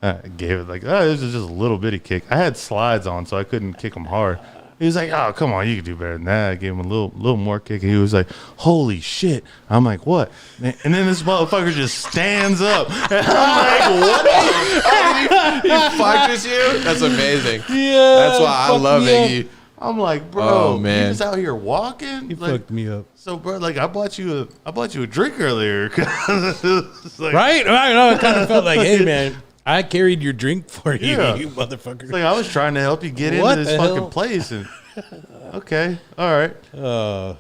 I gave it like, this is just a little bitty kick. I had slides on, so I couldn't kick him hard. He was like, oh, come on, you can do better than that. I gave him a little more kick. And he was like, holy shit. I'm like, what? And then this motherfucker just stands up. And I'm like, what? He fucked you? That's amazing. Yeah. That's why I love Iggy. I'm like, bro, Oh, man. you just out here walking? He Like, fucked me up. so, bro, like, I bought you a drink earlier. It's like, Right? I know. It kind of felt like, hey, man, I carried your drink for you, Yeah. you motherfucker. It's like I was trying to help you get What into this the fucking hell? place. And okay, all right.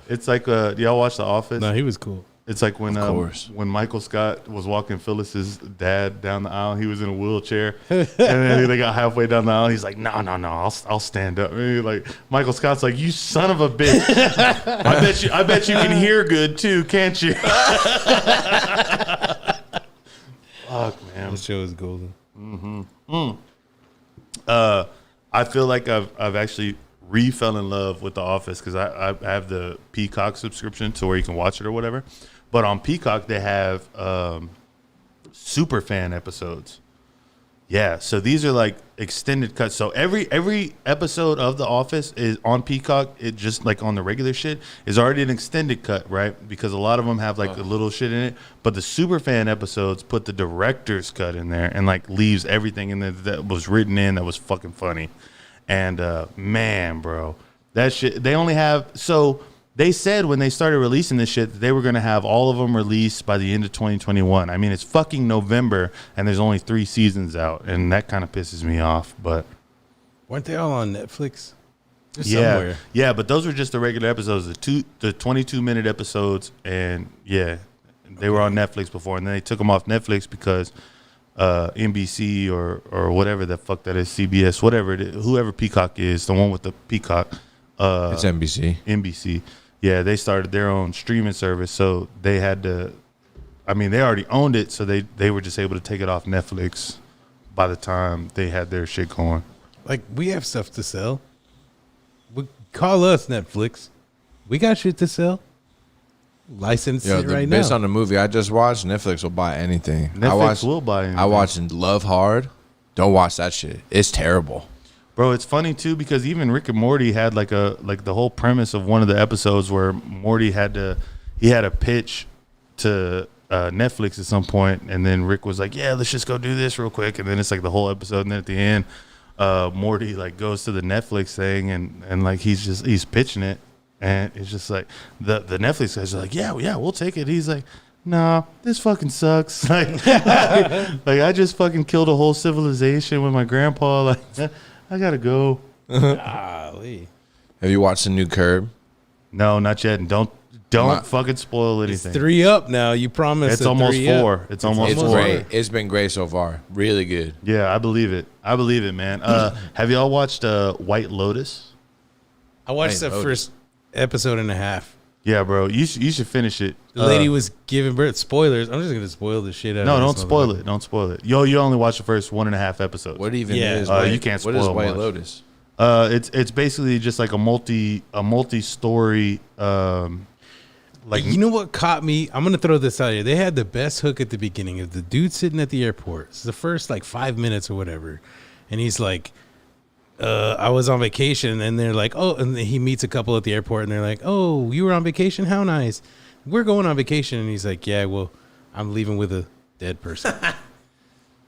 It's like, y'all watch The Office? No, he was cool. It's like when course. when Michael Scott was walking Phyllis's dad down the aisle. He was in a wheelchair, and then they got halfway down the aisle. He's like, "No, I'll stand up." And like Michael Scott's like, "You son of a bitch! I bet you can hear good too, can't you?" Fuck, man. This show is golden. I feel like I've actually fell in love with The Office because I have the Peacock subscription to where you can watch it or whatever. But on Peacock they have super fan episodes. Yeah, so these are like extended cuts. So every episode of The Office is on Peacock. It just like on the regular shit is already an extended cut, right? Because a lot of them have like a little shit in it. But the super fan episodes put the director's cut in there and like leaves everything in there that was written in that was fucking funny. And man, bro, that shit. They only have so. They said when they started releasing this shit that they were going to have all of them released by the end of 2021. I mean, it's fucking November and there's only 3 seasons out, and that kind of pisses me off. But Weren't they all on Netflix? They're yeah, somewhere. yeah, but those were just the regular episodes, the 22-minute episodes, and yeah, they were on Netflix before, and then they took them off Netflix because NBC or whatever the fuck that is, CBS, whatever it is, whoever Peacock is, the one with the Peacock. It's NBC. NBC. Yeah, they started their own streaming service, so they had to. I mean, they already owned it, so they were just able to take it off Netflix by the time they had their shit going. Like, we have stuff to sell. Call us, Netflix. We got shit to sell. License it right based now. on the movie I just watched, Netflix will buy anything. Netflix will buy anything. I watched Love Hard. Don't watch that shit. It's terrible. Bro, it's funny too because even Rick and Morty had like the whole premise of one of the episodes where Morty had a pitch to Netflix at some point, and then Rick was like, "Yeah, let's just go do this real quick," and then it's like the whole episode, and then at the end, Morty like goes to the Netflix thing and like he's pitching it, and it's just like the Netflix guys are like, "Yeah, we'll take it." He's like, "Nah, this fucking sucks." Like I just fucking killed a whole civilization with my grandpa. Like. I gotta go. Golly. Have you watched the new Curb? No, not yet. And don't fucking spoil It's anything. 3 up now. You promised It's almost 3 up. 4. It's almost It's 4. great. It's been great so far. Really good. Yeah, I believe it. Man. Have y'all watched White Lotus? I watched Wait, the Otis. first episode and a half. Yeah, bro. You should finish it. The lady was giving birth. Spoilers. I'm just going to spoil the shit out No, of don't this spoil motherfucker. it. Don't spoil it. You only watch the first 1.5 episodes. What even Yeah. is? You can't What is spoil White much. Lotus? It's basically just like a multi-story like You know what caught me? I'm gonna throw this out here. They had the best hook at the beginning of the dude sitting at the airport. It's the first like 5 minutes or whatever, and he's like, "I was on vacation," and they're like, "Oh," and he meets a couple at the airport, and they're like, "Oh, you were on vacation? How nice. We're going on vacation," and he's like, "Yeah, well, I'm leaving with a dead person."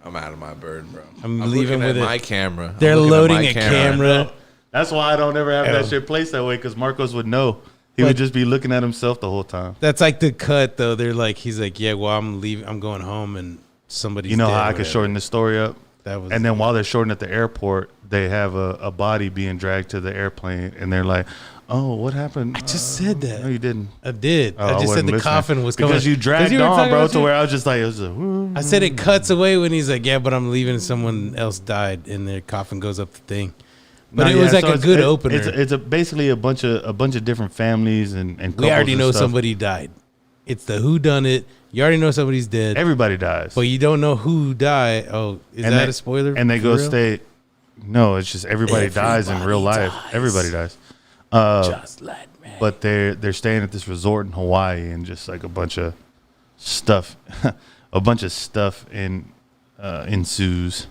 I'm out of my bird, bro. I'm looking leaving at with my it. camera. They're I'm looking at loading my a camera. that's why I don't ever have Oh. that shit placed that way because Marcos would know. He would just be looking at himself the whole time. That's like the cut though. They're like, he's like, "Yeah, well, I'm leaving. I'm going home," and somebody's You know dead how or I could whatever. shorten the story up? That was. And then while they're shorting at the airport, they have a body being dragged to the airplane, and they're like, "Oh, what happened?" I just said that. No, you didn't. I did. Oh, I just said wasn't the listening. coffin was coming. because you dragged were on, talking bro, about to you. where I was just like, it was a. I said it cuts away when he's like, "Yeah, but I'm leaving." Someone else died, and their coffin goes up the thing. But it was like a good opener. It's basically a bunch of different families and We already and know stuff. somebody died. It's the who done it. You already know somebody's dead, Everybody dies. but you don't know who died. Oh, is And that they- a spoiler? And they for go real? stay. No, it's just everybody dies in real life. dies. Everybody dies. Just like me. But they're staying at this resort in Hawaii, and just like a bunch of stuff, ensues.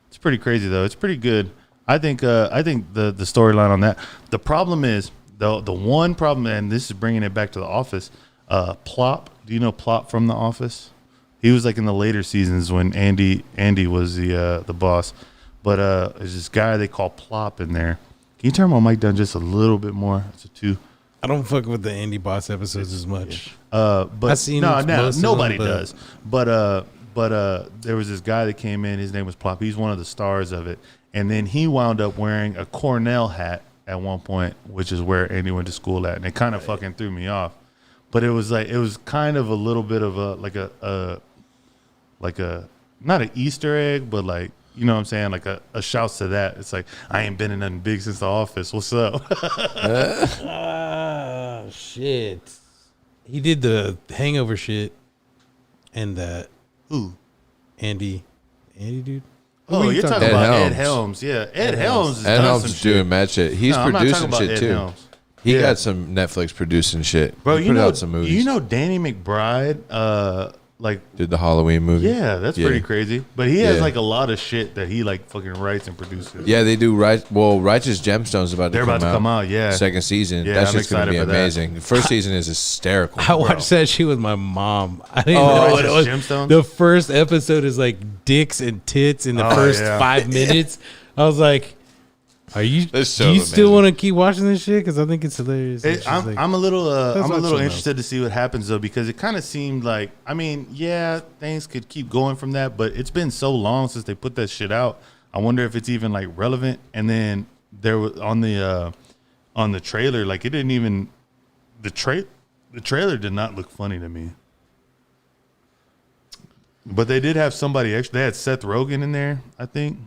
It's pretty crazy though. It's pretty good. I think the storyline on that. The problem is the one problem, and this is bringing it back to The Office. Plop. Do you know Plop from The Office? He was like in the later seasons when Andy was the boss. But there's this guy they call Plop in there. Can you turn my mic down just a little bit more? It's a 2. I don't fuck with the Andy Boss episodes as much. But I've seen most of nobody them, but- does. But there was this guy that came in. His name was Plop. He's one of the stars of it. And then he wound up wearing a Cornell hat at one point, which is where Andy went to school at, and it kind of fucking threw me off. But it was kind of a little bit of a not an Easter egg, but like, you know what I'm saying, like a shouts to that. It's like, I ain't been in nothing big since The Office. What's up? Ah, shit. He did the Hangover shit, and that Who? Andy dude. Who Oh, are you you're talking Ed about Helms. Ed Helms. Yeah, Ed Helms is Ed done Helms some is doing shit. mad shit. He's No, I'm not producing talking about shit Ed too. Helms. He Yeah. got some Netflix producing shit. Bro, he you put know, out some movies. you know Danny McBride, like, did the Halloween movie. yeah, that's Yeah. pretty crazy. But he has Yeah. like a lot of shit that he like fucking writes and produces. Yeah, they do. Righteous Gemstones about to They're come about to come out, yeah. Second season. Yeah, That's I'm just going to be excited for that. amazing. The first season is hysterical. I watched that shit with my mom. I didn't Oh, know what it was. Righteous Gemstones? The first episode is like dicks and tits in the Oh, first yeah. 5 minutes. I was like, "Are you? This Do you show's still amazing. want to keep watching this shit? Because I think it's hilarious." And she's like, I'm a little That's what she interested to see what happens though, because it kind of seemed like, I mean, yeah, things could keep going from that, but it's been so long since they put that shit out. I wonder if it's even like relevant. And then there was on the trailer, like it didn't even the trailer did not look funny to me. But they did have somebody extra. They had Seth Rogen in there, I think.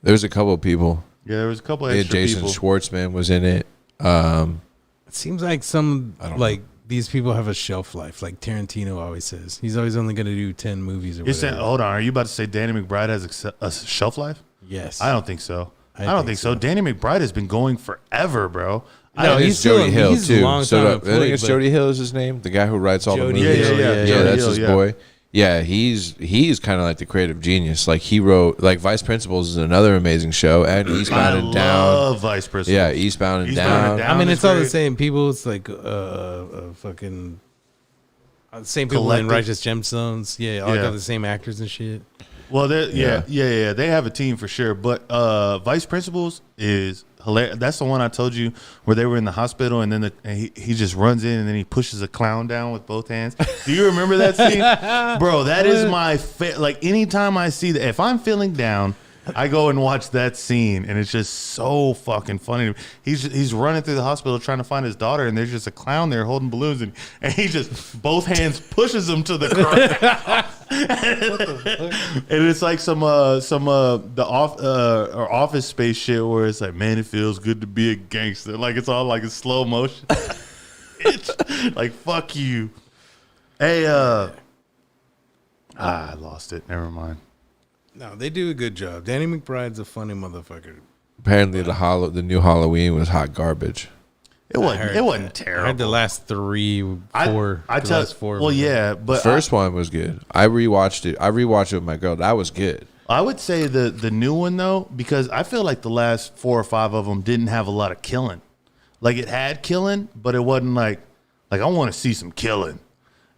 There's a couple of people. Yeah, there was a couple Yeah, extra Jason people. Schwartzman was in it. it seems like some don't like these people have a shelf life. Like Tarantino always says, he's always only going to do 10 movies or You're saying, whatever. hold on, are you about to say Danny McBride has a shelf life? Yes, I don't think so. I don't think think so. Danny McBride has been going forever, bro. No, I think he's it's Jody still- Hill he's a too. long So time I think employed, it's but- Jody Hill is his name, the guy who writes all Jody the movies. Hill, yeah, Jody that's Hill, his yeah. boy. Yeah, he's kind of like the creative genius. Like he wrote like Vice Principals is another amazing show, and Eastbound and Down. love Vice Principals. Yeah, Eastbound and Eastbound and Down. Down. I mean, is it's all the great. same people. It's like fucking same people in Collective. Righteous Gemstones. Yeah, all Yeah. got the same actors and shit. Well, yeah. They have a team for sure. But Vice Principals is hilarious. That's the one I told you where they were in the hospital, and then he just runs in and then he pushes a clown down with both hands. Do you remember that scene, bro? That is my like. Anytime I see that, if I'm feeling down, I go and watch that scene, and it's just so fucking funny. He's running through the hospital trying to find his daughter, and there's just a clown there holding balloons, and he just both hands pushes him to the ground. And it's like some Office Space shit where it's like, man, it feels good to be a gangster. Like it's all like in slow motion. It's like, fuck you. Hey, I lost it. Never mind. No, they do a good job. Danny McBride's a funny motherfucker. Apparently, the new Halloween was hot garbage. It wasn't. It wasn't I terrible. heard the last four. I the tell. last four. Well, were- yeah, but First one was good. I rewatched it. I rewatched it with my girl. That was good. I would say the new one though, because I feel like the last 4 or 5 of them didn't have a lot of killing. Like it had killing, but it wasn't like I want to see some killing.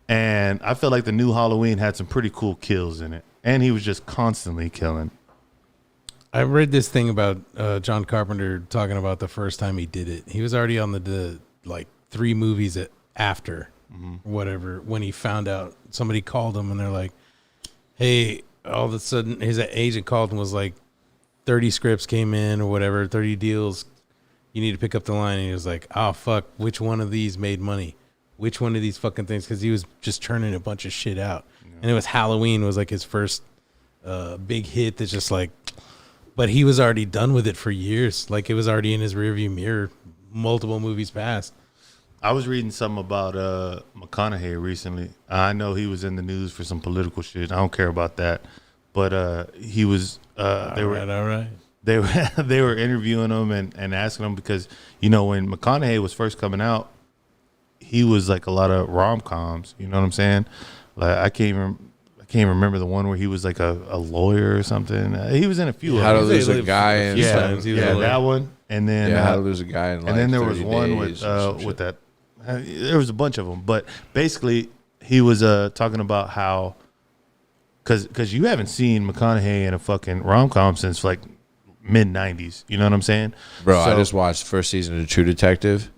And I feel like the new Halloween had some pretty cool kills in it, and he was just constantly killing. I read this thing about John Carpenter talking about the first time he did it. He was already on the like 3 movies after whatever when he found out. Somebody called him and they're like, "Hey, all of a sudden his agent called and was like, 30 scripts came in or whatever, 30 deals. You need to pick up the line. And he was like, oh, fuck, which one of these made money? Which one of these fucking things? Because he was just churning a bunch of shit out. Yeah. And it was Halloween was like his first big hit that's just like, but he was already done with it for years. Like it was already in his rearview mirror, multiple movies past. I was reading something about McConaughey recently. I know he was in the news for some political shit. I don't care about that. But he was All right. They were interviewing him and asking him because, you know, when McConaughey was first coming out, he was like a lot of rom-coms, you know what I'm saying? Like I can't remember the one where he was like a lawyer or something. He was in a few. How to Lose a Guy and that one. And then How to Lose a Guy in like and then there 30 was one with that. There was a bunch of them, but basically he was talking about how because you haven't seen McConaughey in a fucking rom-com since like mid-90s. You know what I'm saying? Bro, I just watched the first season of True Detective.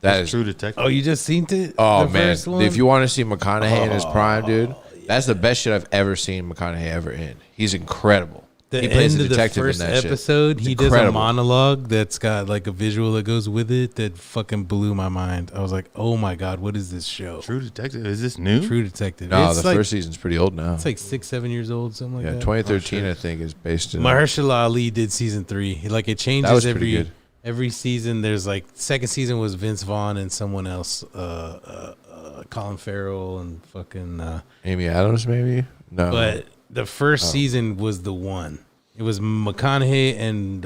That is True Detective. Oh, you just seen it? Oh, man. If you want to see McConaughey in his prime, dude, that's the best shit I've ever seen McConaughey ever in. He's incredible. The he plays end a of the detective first in that episode, shit. he does a monologue that's got like a visual that goes with it that fucking blew my mind. I was like, oh my God, what is this show? True Detective. Is this new? True Detective. No, it's the first season's pretty old now. It's like 6-7 years old, something like that. 2013, I think, is based in. Mahershala Ali did season 3. Like it changes That was pretty good. Every season. There's like second season was Vince Vaughn and someone else, Colin Farrell and fucking Amy Adams, maybe? No. But the first season was the one. It was McConaughey and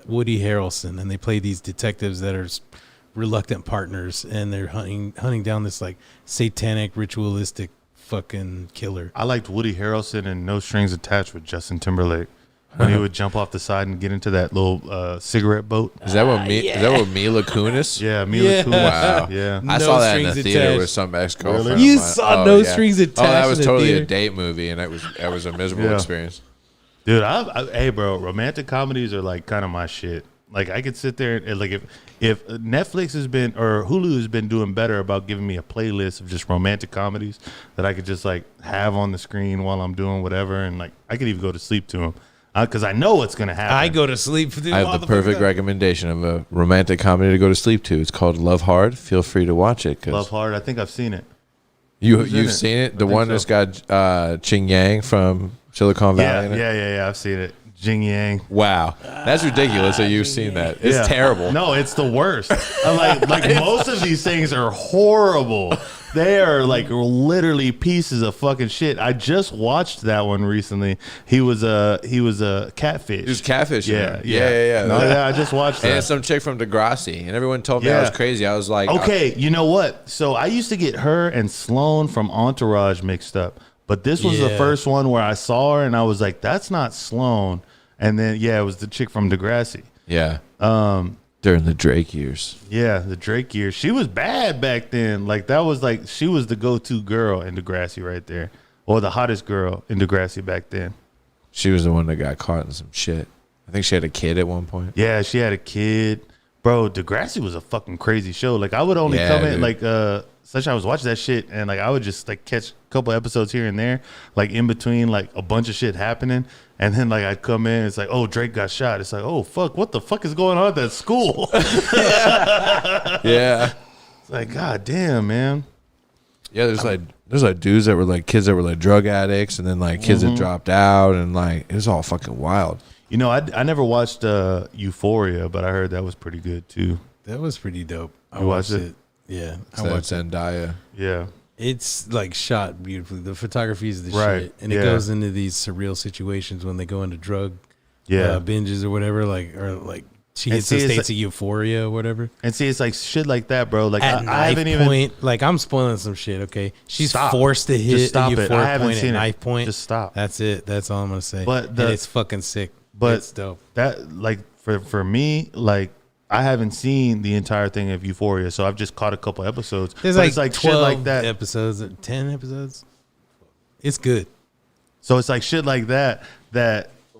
Woody Harrelson, and they play these detectives that are reluctant partners, and they're hunting down this like satanic, ritualistic fucking killer. I liked Woody Harrelson and No Strings Attached with Justin Timberlake when he would jump off the side and get into that little cigarette boat. Is that what Mila Kunis? Yeah, Mila Kunis. Wow. Yeah. I No saw that in the Strings theater Attached. with some ex-girlfriend. Really? of You mine. saw No Strings Attached Oh, that was in the totally theater? a date movie, and it was a miserable Yeah. experience. Dude, hey, bro, romantic comedies are like kind of my shit. Like I could sit there and like if Netflix has been or Hulu has been doing better about giving me a playlist of just romantic comedies that I could just like have on the screen while I'm doing whatever, and like I could even go to sleep to them because I know what's gonna happen. I go to sleep for the I have the perfect recommendation of a romantic comedy to go to sleep to. It's called Love Hard. Feel free to watch it. Love Hard. I think I've seen it. You've in it? seen it? The I think one so. that's got Ching Yang from Silicon Valley in it? Yeah. I've seen it. Jing Yang. Wow. That's ridiculous that you've seen that. It's Yeah. terrible. No, it's the worst. I'm like most of these things are horrible. They are like literally pieces of fucking shit. I just watched that one recently. He was a catfish. It was catfish. Yeah. No, I just watched And that. it's some chick from Degrassi, and everyone told me I was crazy. I was like, Okay, you know what? So I used to get her and Sloane from Entourage mixed up, but this was the Yeah. first one where I saw her and I was like, that's not Sloane. And then it was the chick from Degrassi. yeah. During the Drake years. Yeah, the Drake years. She was bad back then. Like that was like she was the go-to girl in Degrassi right there, or the hottest girl in Degrassi back then. She was the one that got caught in some shit. I think she had a kid at one point. Yeah, she had a kid. Bro, Degrassi was a fucking crazy show. Like I would only come in like I was watching that shit and like I would just like catch a couple episodes here and there, like in between like a bunch of shit happening. And then like I'd come in, it's like, oh, Drake got shot. It's like, oh fuck, what the fuck is going on at that school? Yeah. It's like, god damn, man. Yeah, there's like dudes that were like kids that were like drug addicts, and then like kids that dropped out, and like it was all fucking wild. You know, I never watched Euphoria, but I heard that was pretty good too. That was pretty dope. I You watched watched it? Yeah, So I that's watched it. Zendaya. Yeah. It's like shot beautifully. The photography is the Right, shit, and it yeah. goes into these surreal situations when they go into drug binges or whatever. Like she And hits see, the it's states of euphoria or whatever. And see, it's like shit like that, bro. Like At I knife haven't even point, like I'm spoiling some shit. Okay, she's Stop. forced to hit Just stop a it. I euphoric haven't point seen at it. knife point. Just stop. That's it. That's all I'm gonna say. But and the- it's fucking sick. But it's dope. that like for me, like I haven't seen the entire thing of Euphoria, so I've just caught a couple episodes. There's But like, it's like 12 shit like that. episodes, 10 episodes. It's good. So it's like shit like that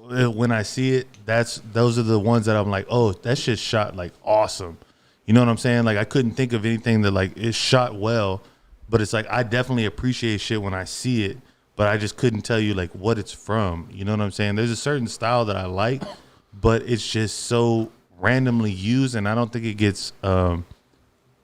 when I see it, those are the ones that I'm like, oh, that shit shot like awesome. You know what I'm saying? Like I couldn't think of anything that like is shot well, but it's like I definitely appreciate shit when I see it. but I just couldn't tell you like what it's from. You know what I'm saying? There's a certain style that I like, but it's just so randomly used, and I don't think it gets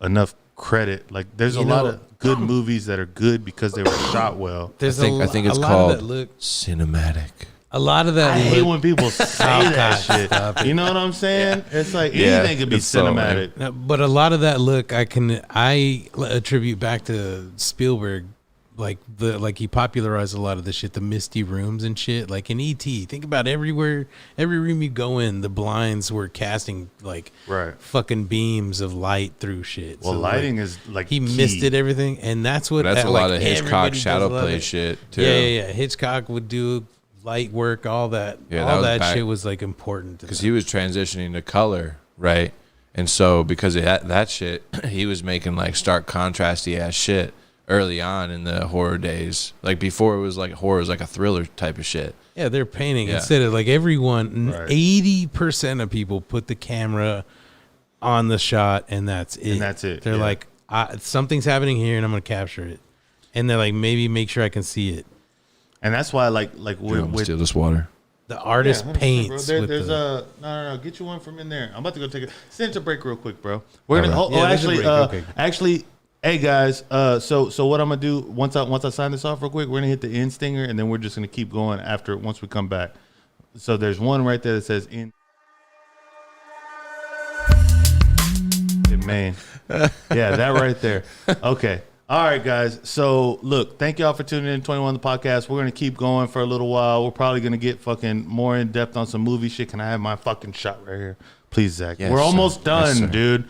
enough credit. Like there's a lot of good movies that are good because they were shot well. I think it's called cinematic. A lot of that. I hate when people say that shit. You know what I'm saying? It's like anything could be cinematic. No, but a lot of that look I attribute back to Spielberg. Like he popularized a lot of the shit, the misty rooms and shit. Like in E.T., think about every room you go in, the blinds were casting like fucking beams of light through shit. Well, so lighting is like he key. misted everything, and that's what a lot of Hitchcock everybody shadow does play shit too. Yeah. Hitchcock would do light work, all that. Yeah, all that shit was like important because he was transitioning to color, right? And so because of that shit, he was making like stark contrasty ass shit early on in the horror days. Like before it was like horror was like a thriller type of shit. Yeah, they're painting instead of like everyone. 80% of people put the camera on the shot and that's it. And that's it. They're like, something's happening here and I'm gonna capture it. And they're like, maybe make sure I can see it. And that's why like with steal this water. The artist paints. There's no. Get you one from in there. I'm about to go take a send it to break real quick, bro. We're gonna actually. Hey guys, so what I'm gonna do once I sign this off real quick, we're gonna hit the end stinger and then we're just gonna keep going once we come back. So there's one right there that says end. Man, yeah, that right there. Okay, all right, guys. So look, thank y'all for tuning in to 21 the podcast. We're gonna keep going for a little while. We're probably gonna get fucking more in depth on some movie shit. Can I have my fucking shot right here, please, Zach? Yes, we're almost done, yes, dude.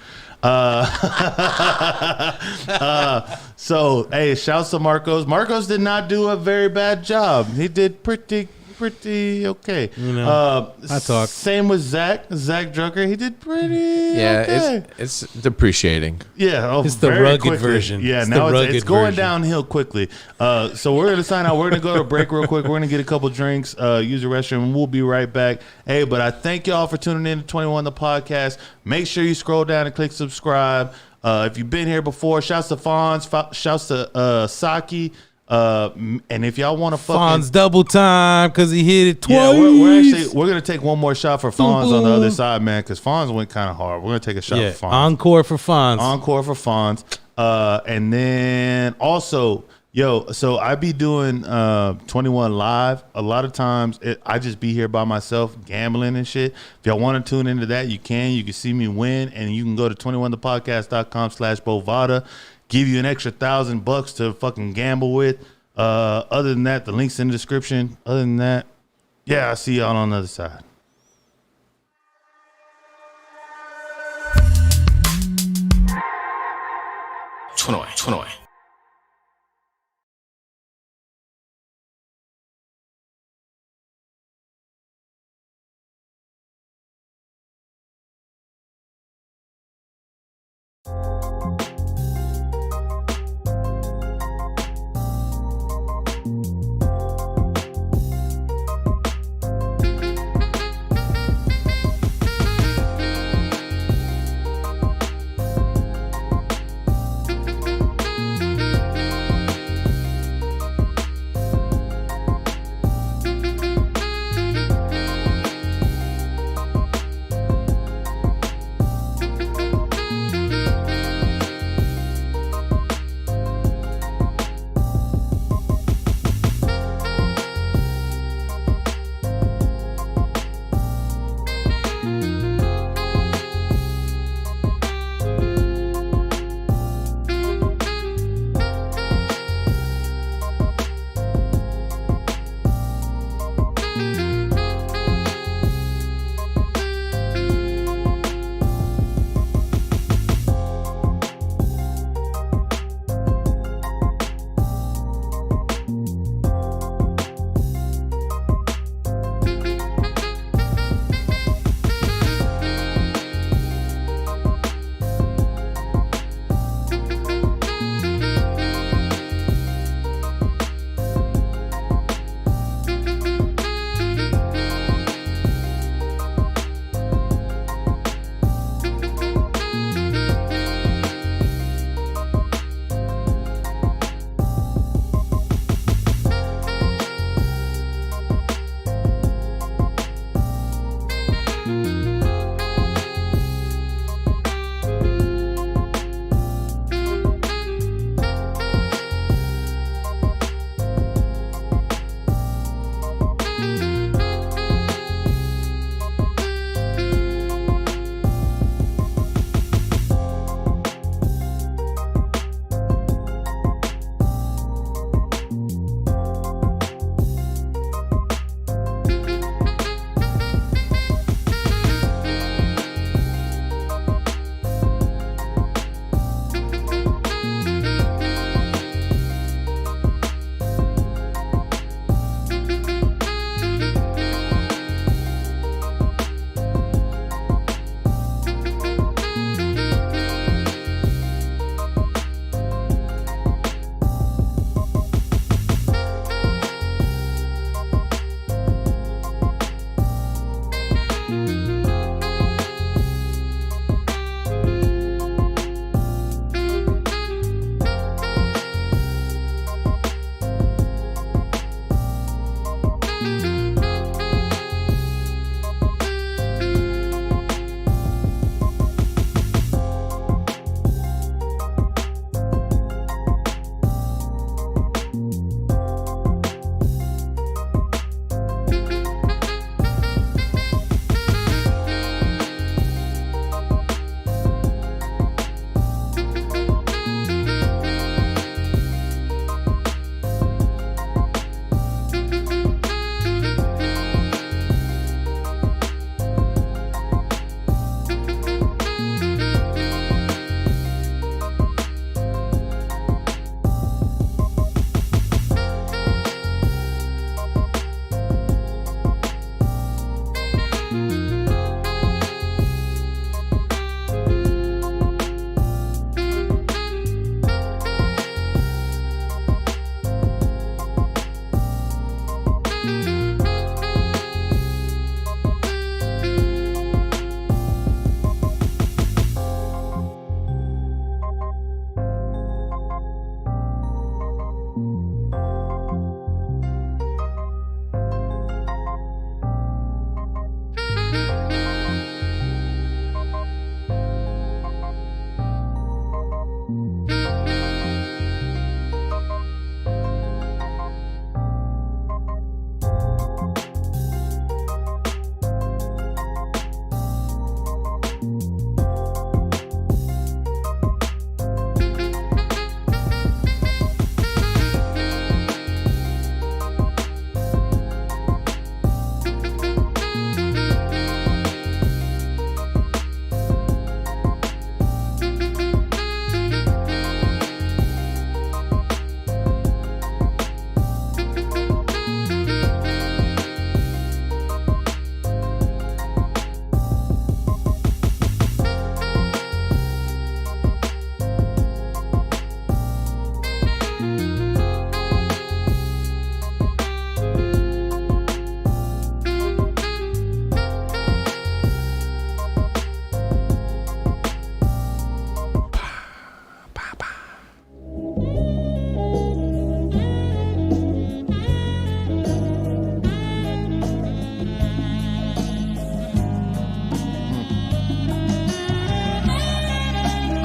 So hey, shouts to Marcos. Marcos did not do a very bad job. He did pretty okay. You know, I talk. Same with Zach Drucker. He did pretty okay. It's depreciating. Yeah, it's the rugged version. Yeah, now it's going downhill quickly. So we're gonna sign out. We're gonna go to break real quick. We're gonna get a couple drinks, use the restroom, and we'll be right back. Hey, but I thank y'all for tuning in to 21 the podcast. Make sure you scroll down and click subscribe. If you've been here before, shouts to Fonz, shouts to Saki. And if y'all want to Fonz double time because he hit it twice. Yeah, we're gonna take one more shot for Fonz on the other side, man, because Fonz went kind of hard. We're gonna take a shot for Fonz. Encore for Fonz. Encore for Fonz. And then also, so I be doing 21 live. A lot of times I just be here by myself gambling and shit. If y'all want to tune into that, you can. You can see me win, and you can go to 21thepodcast.com/Bovada. Give you an extra $1,000 to fucking gamble with. Other than that, the link's in the description. Other than that, yeah, I'll see y'all on the other side.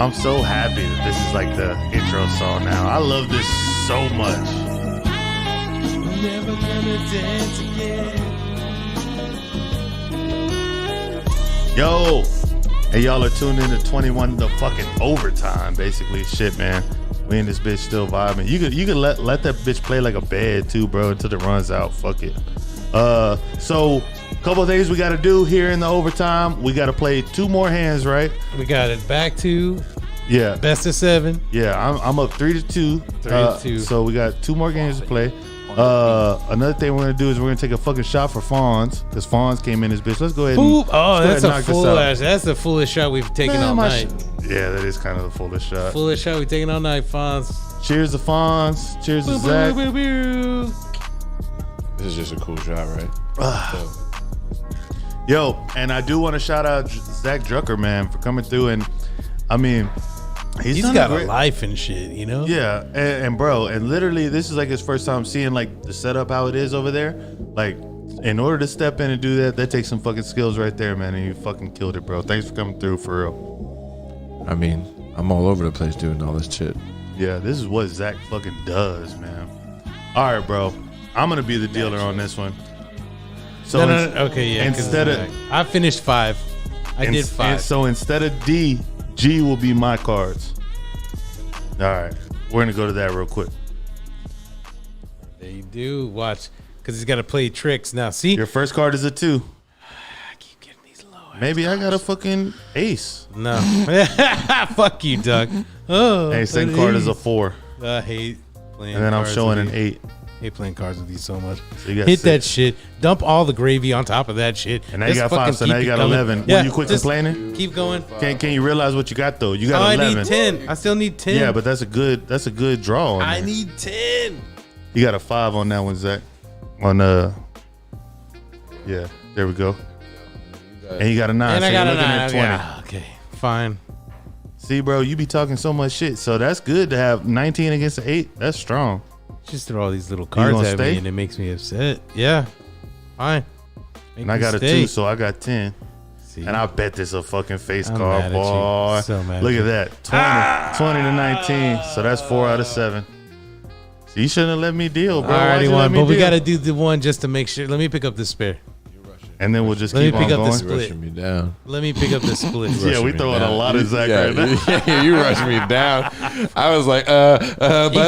I'm so happy that this is like the intro song now. I love this so much. Never gonna dance again. Yo, hey, y'all are tuned in to 21 the fucking overtime, basically. Shit, man. We in this bitch still vibing. You could let that bitch play like a bed too, bro, until it runs out. Fuck it. So couple of things we got to do here in the overtime. We got to play 2 more hands, right? We got it back to Yeah. best of 7. Yeah, I'm up 3-2. 3-2. So we got 2 more games to play. Another thing we're gonna do is we're gonna take a fucking shot for Fonz, because Fonz came in this bitch. Let's go ahead. Boop. Oh, let's that's go a ahead and knock this full out. ass. That's the fullest shot we've taken all night. Yeah, that is kind of the fullest shot. Fullest shot we've taken all night, Fonz. Cheers to Fonz. Cheers to Boo, Zach. boo, boo, boo. This is just a cool shot, right? Yo, and I do want to shout out Zach Drucker, man, for coming through. And I mean, He's done got great- a life and shit, you know? Yeah, and bro, and literally, this is like his first time seeing like the setup, how it is over there. Like, in order to step in and do that, that takes some fucking skills right there, man. And you fucking killed it, bro. Thanks for coming through, for real. I mean, I'm all over the place doing all this shit. Yeah, this is what Zach fucking does, man. All right, bro. I'm gonna be the dealer on this one. So No. Okay, yeah. 'cause instead of I finished 5. I did 5. so instead of D, G will be my cards. All right, we're gonna go to that real quick. There you do. Watch, because he's got to play tricks now. See, Your first card is a 2. I keep getting these low. Maybe I got a fucking ace. No, fuck you, Doug. Oh, Hey, second card is a 4, I hate playing. and then I'm cards showing with an these. 8. Hate playing cards with these so much. So you got Hit 6. that shit. Dump all the gravy on top of that shit. And now you Just got 5, fucking so now keep you got it coming. 11. Yeah, Will you quit just complaining? Keep going. Can you realize what you got though? You Oh, got I 11. need 10. I still need 10. Yeah, but that's a good draw. On I there. need 10. You got a 5 on that one, Zach. On yeah, there we go. And you got a 9. And so I got you're a looking 9. at 20. Yeah, okay, fine. See, bro, you be talking so much shit. So that's good to have 19 against an 8. That's strong. Just throw all these little cards gonna at stay? me and it makes me upset. Yeah, fine. Make And I me got a stay. 2, so I got 10. See? And I bet this a fucking face I'm card, mad at you. boy. So mad Look at at that. 20 to 19. So that's 4 out of 7. So you shouldn't have let me deal, bro. I Why'd already you let won, me but we deal? got to do the one just to make sure. Let me pick up the spare. And then we'll just Let me keep pick on up the going. split. Rushing me down. Let me pick up the split. Yeah, we throwing a lot of Zach right now. you rushed me down. I was like, He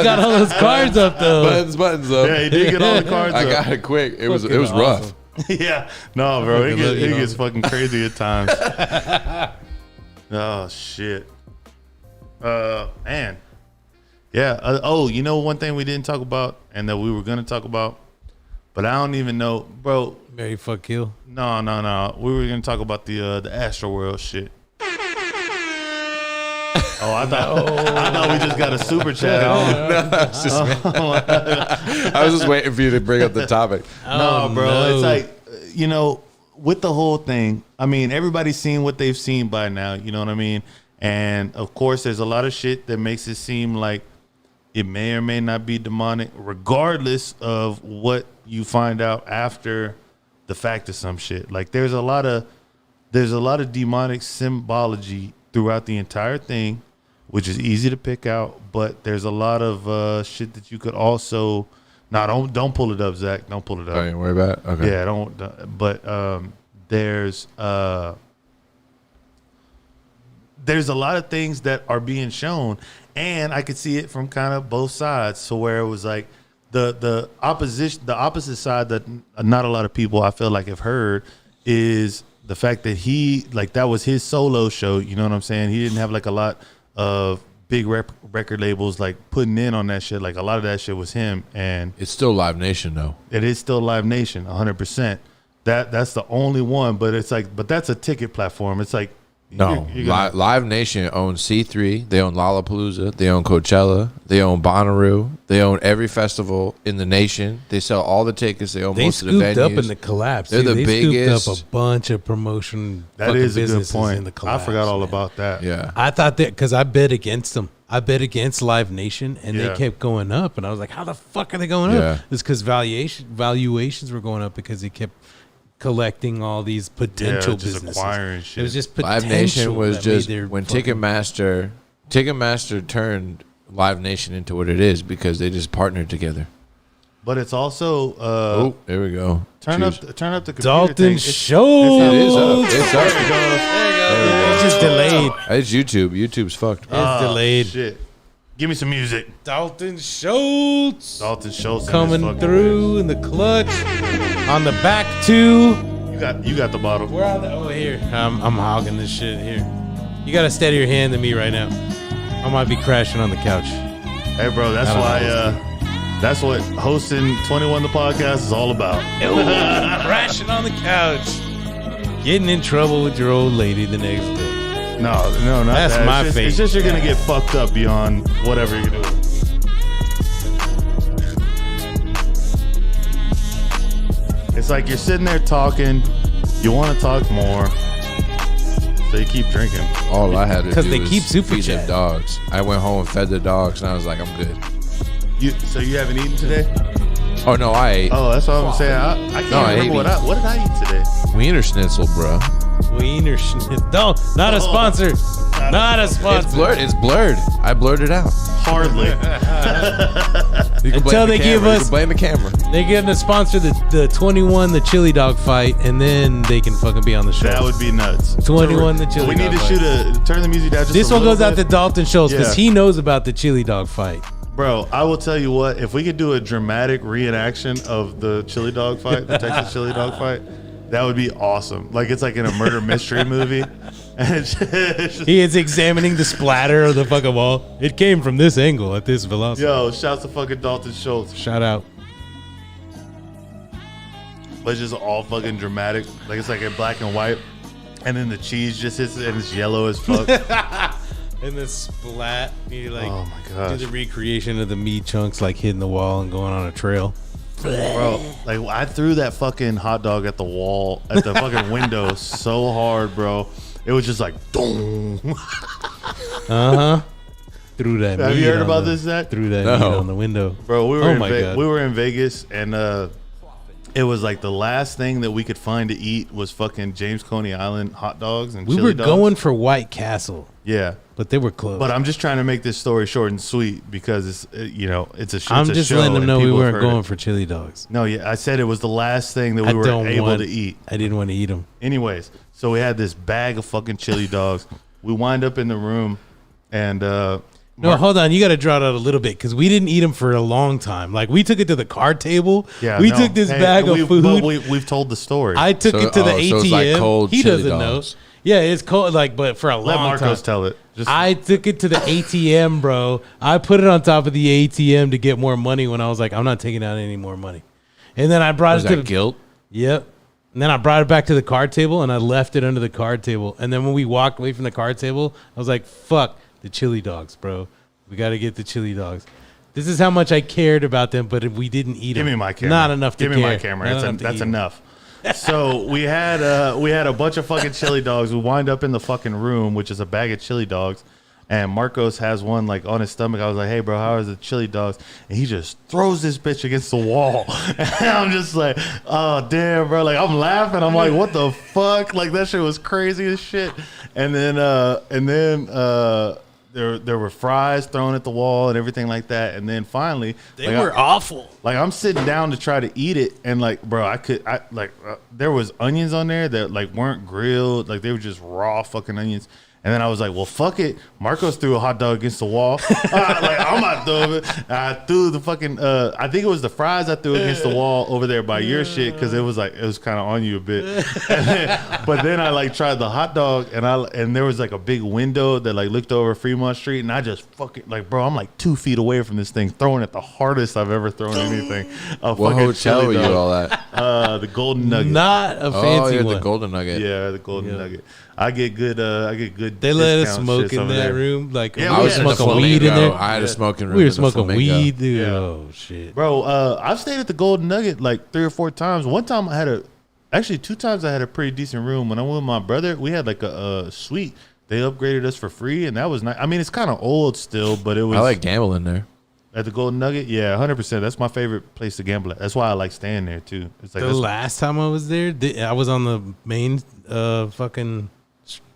got all those cards up though. buttons up. Yeah, he did get all the cards I up. got it quick. It was Fucking rough. awesome. Yeah. No, bro. It Fucking gets, love you, it gets homie. fucking crazy at times. Oh, shit. Man. Yeah. Oh, you know one thing we didn't talk about and that we were going to talk about, but I don't even know. Bro, Mary fuck kill. no. We were going to talk about the Astroworld shit. Oh, I thought we just got a super chat. I was just waiting for you to bring up the topic. No, bro. no. It's like, with the whole thing, I mean, everybody's seen what they've seen by now. You know what I mean? And of course, there's a lot of shit that makes it seem like it may or may not be demonic, regardless of what you find out after the fact of some shit. Like there's a lot of demonic symbology throughout the entire thing, which is easy to pick out. But there's a lot of shit that you could also. No, don't pull it up, Zach. Don't pull it up. Don't even worry about it? Okay. Yeah, don't. But there's a lot of things that are being shown, and I could see it from kind of both sides. So where it was like the opposite side that not a lot of people I feel like have heard is the fact that that was his solo show. You know what I'm saying? He didn't have like a lot of big record labels like putting in on that shit. Like a lot of that shit was him, and It's still Live Nation, though. it is still Live Nation, 100%. That's the only one, but it's like, but that's a ticket platform. It's like, No, you're gonna- Live Nation owns C3. They own Lollapalooza. They own Coachella. They own Bonnaroo. They own every festival in the nation. They sell all the tickets. They own They most of the scooped venues. up in the collapse. They're the they biggest. scooped up a bunch of promotion. that fucking is a good businesses point. In the I collapse, forgot all man. about that. Yeah. I thought that because I bet against them. I bet against Live Nation, and Yeah. they kept going up. And I was like, "How the fuck are they going Yeah. up?" It's because valuations were going up because they kept collecting all these potential just businesses. acquiring shit. It was just potential. Live Nation was that made just their when fucking- Ticketmaster Ticketmaster turned Live Nation into what it is because they just partnered together. But it's also There we go. turn up the computer Dalton thing. Schultz. It is up. It's up. It's just delayed. It's YouTube. YouTube's fucked. It's delayed. Shit. Give me some music. Dalton Schultz Dalton Schultz coming through in the clutch on the back two. You got the bottle. We're on the here. I'm hogging this shit here. You got a steadier hand than me right now. I might be crashing on the couch. Hey, bro, that's why. That's what hosting 21 the podcast is all about. Crashing on the couch, getting in trouble with your old lady the next day. No, not That's that. my It's fate. just you're gonna get fucked up beyond whatever you're doing. It's like you're sitting there talking, you want to talk more, so you keep drinking. All I had to do 'Cause they was keep feed SuperChat. the dogs. I went home and fed the dogs, and I was like, I'm good. So you haven't eaten today? Oh, no, I ate. Oh, that's what I'm saying. I can't No, I remember ate what did I eat today? Wiener Schnitzel, bro. Wiener Schnitzel. No, not a sponsor. Not a sponsor. It's blurred. I blurred it out. Hardly. You can Until blame the they give camera. You us- can blame the camera. They get to sponsor the 21 the chili dog fight, and then they can fucking be on the show. That would be nuts. 21 the chili We need dog to fight. turn the music down just This a one little goes out to bit. Dalton Schultz because Yeah. he knows about the chili dog fight. Bro, I will tell you what, if we could do a dramatic reenaction of the chili dog fight, the Texas chili dog fight, that would be awesome. Like it's like in a murder mystery movie. And it's just, He is examining the splatter of the fucking wall. It came from this angle at this velocity. yo, shouts to fucking Dalton Schultz. Shout out. But it's just all fucking dramatic. Like it's like in black and white. And then the cheese just hits it and it's yellow as fuck. And the splat, you like Oh my do gosh. the recreation of the meat chunks like hitting the wall and going on a trail. Bro, like I threw that fucking hot dog at the wall, at the fucking window so hard, bro. It was just like, boom. Threw that. Have meat you heard on about the- this, Zach? Threw that No. meat on the window. Bro, we were Oh in my God. we were in Vegas, and it was like the last thing that we could find to eat was fucking James Coney Island hot dogs and We chili were dogs. going for White Castle, Yeah, but they were closed. but I'm just trying to make this story short and sweet because it's it's a I'm it's a just show letting them and know we people have weren't heard going it. for chili dogs. No, yeah, I said it was the last thing that we I were don't able want to eat. I didn't want to eat them. Anyways, so we had this bag of fucking chili dogs. We wind up in the room, and No, hold on. You got to draw it out a little bit because we didn't eat them for a long time. Like we took it to the card table. yeah, we no, took this hey, bag we- of food. But we've told the story. I took it to the ATM. So it's like cold he chili doesn't dogs. know. Yeah, it's cold. Like, but for a Let long Marcos time. tell it. Just I took it to the ATM, bro. I put it on top of the ATM to get more money when I was like, I'm not taking out any more money. And then I brought Was it to that the guilt? Yep. And then I brought it back to the card table and I left it under the card table. And then when we walked away from the card table, I was like, fuck the chili dogs, bro. We got to get the chili dogs. This is how much I cared about them, but we didn't eat them. Give me my camera. Not enough to Give care. me my camera. Not enough to That's eat 'em. enough. So we had a bunch of fucking chili dogs. We wind up in the fucking room, which is a bag of chili dogs. And Marcos has one like on his stomach. I was like, "Hey, bro, how are the chili dogs?" And he just throws this bitch against the wall. And I'm just like, "Oh damn, bro!" Like I'm laughing. I'm like, "What the fuck?" Like that shit was crazy as shit. And then there were fries thrown at the wall and everything like that. And then finally, They like, were awful. like I'm sitting down to try to eat it, and like, bro, there was onions on there that like weren't grilled, like they were just raw fucking onions. And then I was like, well, fuck it. Marcos threw a hot dog against the wall. Like, I'm not throwing it. I threw the fucking, I think it was the fries I threw against the wall over there by your shit because it was kind of on you a bit. But then I like tried the hot dog, and there was like a big window that like looked over Fremont Street, and I just fucking, like, bro, I'm like 2 feet away from this thing, throwing it the hardest I've ever thrown anything. What hotel were you all at? The Golden Nugget. Not a fancy one. The Golden Nugget. Yeah, the Golden Yeah. Nugget. I get good. They let us discount smoke shits in over that there. room. Like Yeah, we we were had the smoking weed in there. I had a smoking room. We were in the smoking Flamingo. weed, dude. Yeah. Oh shit. Bro, I've stayed at the Golden Nugget like 3 or 4 times. One time actually 2 times I had a pretty decent room. When I went with my brother, we had like a suite. They upgraded us for free, and that was nice. I mean, it's kind of old still, but it was. I like gambling there. At the Golden Nugget, yeah, 100%. That's my favorite place to gamble at. That's why I like staying there too. It's like The last time I was there, I was on the main fucking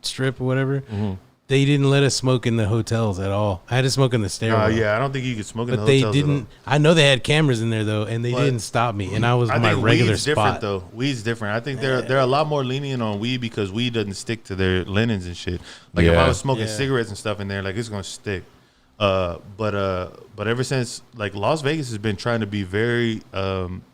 strip or whatever. Mm-hmm. They didn't let us smoke in the hotels at all. I had to smoke in the stairwell. Yeah, I don't think you could smoke in But the they hotels at all. didn't. I know they had cameras in there though, and they didn't stop me. And I was I my think regular weed's different spot. though. Weed's different. I think they're a lot more lenient on weed because weed doesn't stick to their linens and shit. Like if Yeah. I was smoking Yeah. cigarettes and stuff in there, like it's gonna stick. But ever since like Las Vegas has been trying to be very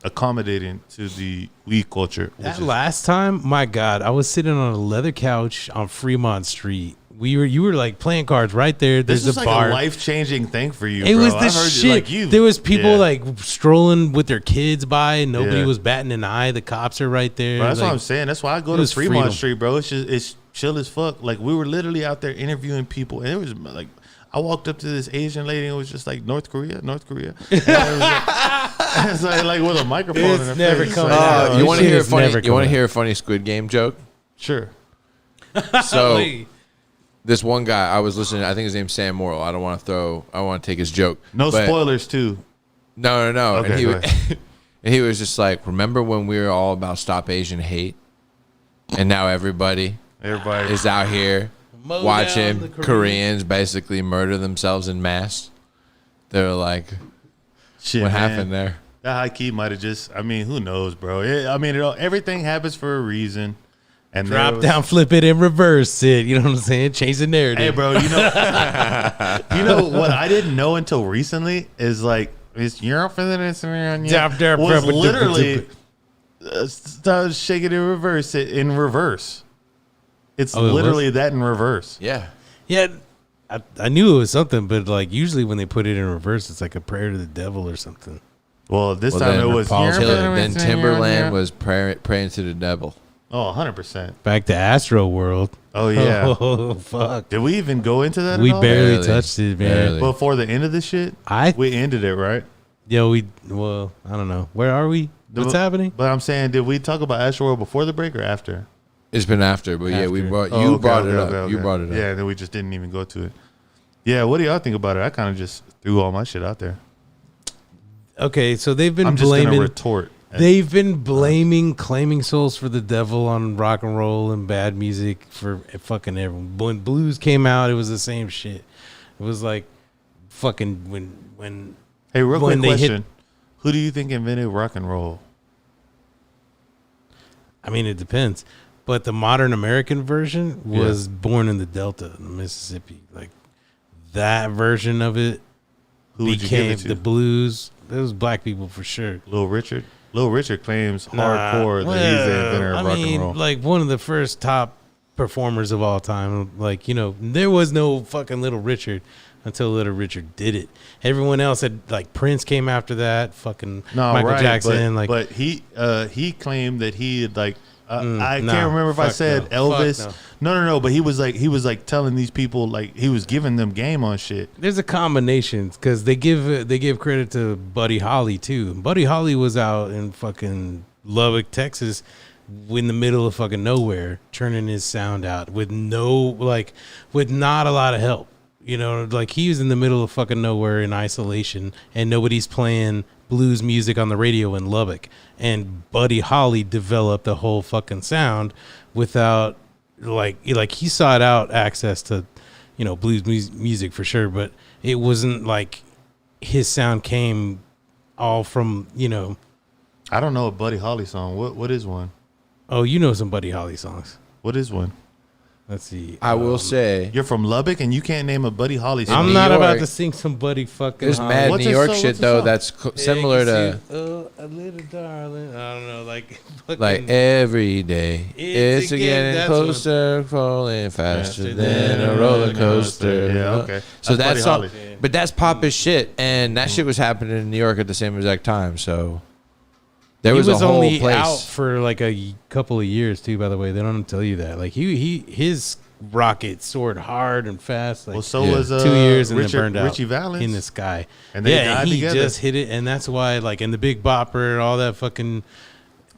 accommodating to the weed culture. That last time, my God, I was sitting on a leather couch on Fremont Street. You were like playing cards right there. This There's is a like bar. a life changing thing for you. It bro. was the I heard shit. You, like you. There was people Yeah. like strolling with their kids by. And nobody Yeah. was batting an eye. The cops are right there. Bro, that's like, what I'm saying. That's why I go it to was Fremont freedom. Street, bro. It's chill as fuck. Like we were literally out there interviewing people, and it was like I walked up to this Asian lady, and it was just like North Korea. And it was like, it's like with a microphone. It's in her never face. coming It's like, out. oh, You want to shit hear a is funny? never You want to coming hear a funny Squid Game joke? Sure. So Wait. this one guy, I was listening. I think his name's Sam Morrill. I don't want to take his joke. No but- spoilers, too. No. Okay, and, go and he was just like, remember when we were all about Stop Asian Hate, and now everybody Everybody. is out here Mow down the watching Koreans. Koreans basically murder themselves in mass. They're like, Shit, what man. happened there? That high key might have just. I mean, who knows, bro? Everything happens for a reason. And there Drop was- down, flip it, and reverse it. You know what I'm saying? Change the narrative. Hey, bro. You know what I didn't know until recently is like it's Europe and then it's was literally start shaking in reverse. In reverse, it's Oh, it literally that in reverse. Yeah. Yeah, I knew it was something, but like usually when they put it in reverse, it's like a prayer to the devil or something. Well, this Well, time then it was. Then Timberland was praying to the devil. Oh, 100%. Back to Astro World. Oh yeah. Oh fuck. Did we even go into that? We at all? barely Barely. touched it, man. Barely. Before the end of this shit. I We ended it right. well, I don't know. Where are we? What's happening? But I'm saying, did we talk about Astroworld before the break or after? It's been after, but yeah, we After. brought Oh, you okay, brought it okay, up. okay, You okay. brought it up. Yeah, then we just didn't even go to it. Yeah, what do y'all think about it? I kind of just threw all my shit out there. Okay, so they've been I'm just blaming. gonna retort. They've been claiming souls for the devil on rock and roll and bad music for fucking everyone. When blues came out, it was the same shit. It was like fucking when Hey, real when quick they hit- question: who do you think invented rock and roll? I mean, it depends. But the modern American version was born in the Delta, in Mississippi. Like that version of it Who would you give became it to? the blues. It was black people for sure. Little Richard. Little Richard claims Nah, hardcore that he's the inventor of I rock mean, and roll. like one of the first top performers of all time. Like, you know, there was no fucking Little Richard until Little Richard did it. Everyone else had, like, Prince came after that. Fucking No, Michael right, Jackson. but he claimed that he had like I nah, can't remember if I fuck said no, Elvis. fuck No. But he was like telling these people like he was giving them game on shit. there's a combination because they give credit to Buddy Holly too. Buddy Holly was out in fucking Lubbock, Texas, in the middle of fucking nowhere, churning his sound out with not a lot of help. You know, like he was in the middle of fucking nowhere in isolation, and nobody's playing blues music on the radio in Lubbock. And Buddy Holly developed the whole fucking sound without like he sought out access to, you know, blues music for sure, but it wasn't like his sound came all from, you know. I don't know a Buddy Holly song. What is one? Oh, you know some Buddy Holly songs. What is one? Let's see. I will say You're from Lubbock and you can't name a Buddy Holly song. I'm New not York, about to sing some Buddy fucking there's Holly. mad What's New his York song? shit What's his though song? that's similar to A little darling. I don't know, like fucking, like every day it's getting that's closer, falling faster than a roller coaster. Yeah, okay. So That's that's Buddy all, Holly. but that's pop as shit, and that shit was happening in New York at the same exact time. So there he was, was a whole only place. out for like a couple of years too. By the way, they don't tell you that. Like his rocket soared hard and fast. Like Well, so Yeah. was 2 years and Richard, then burned out Richie Valens in the sky. And they died he together. just hit it, and that's why like in the Big Bopper, all that fucking.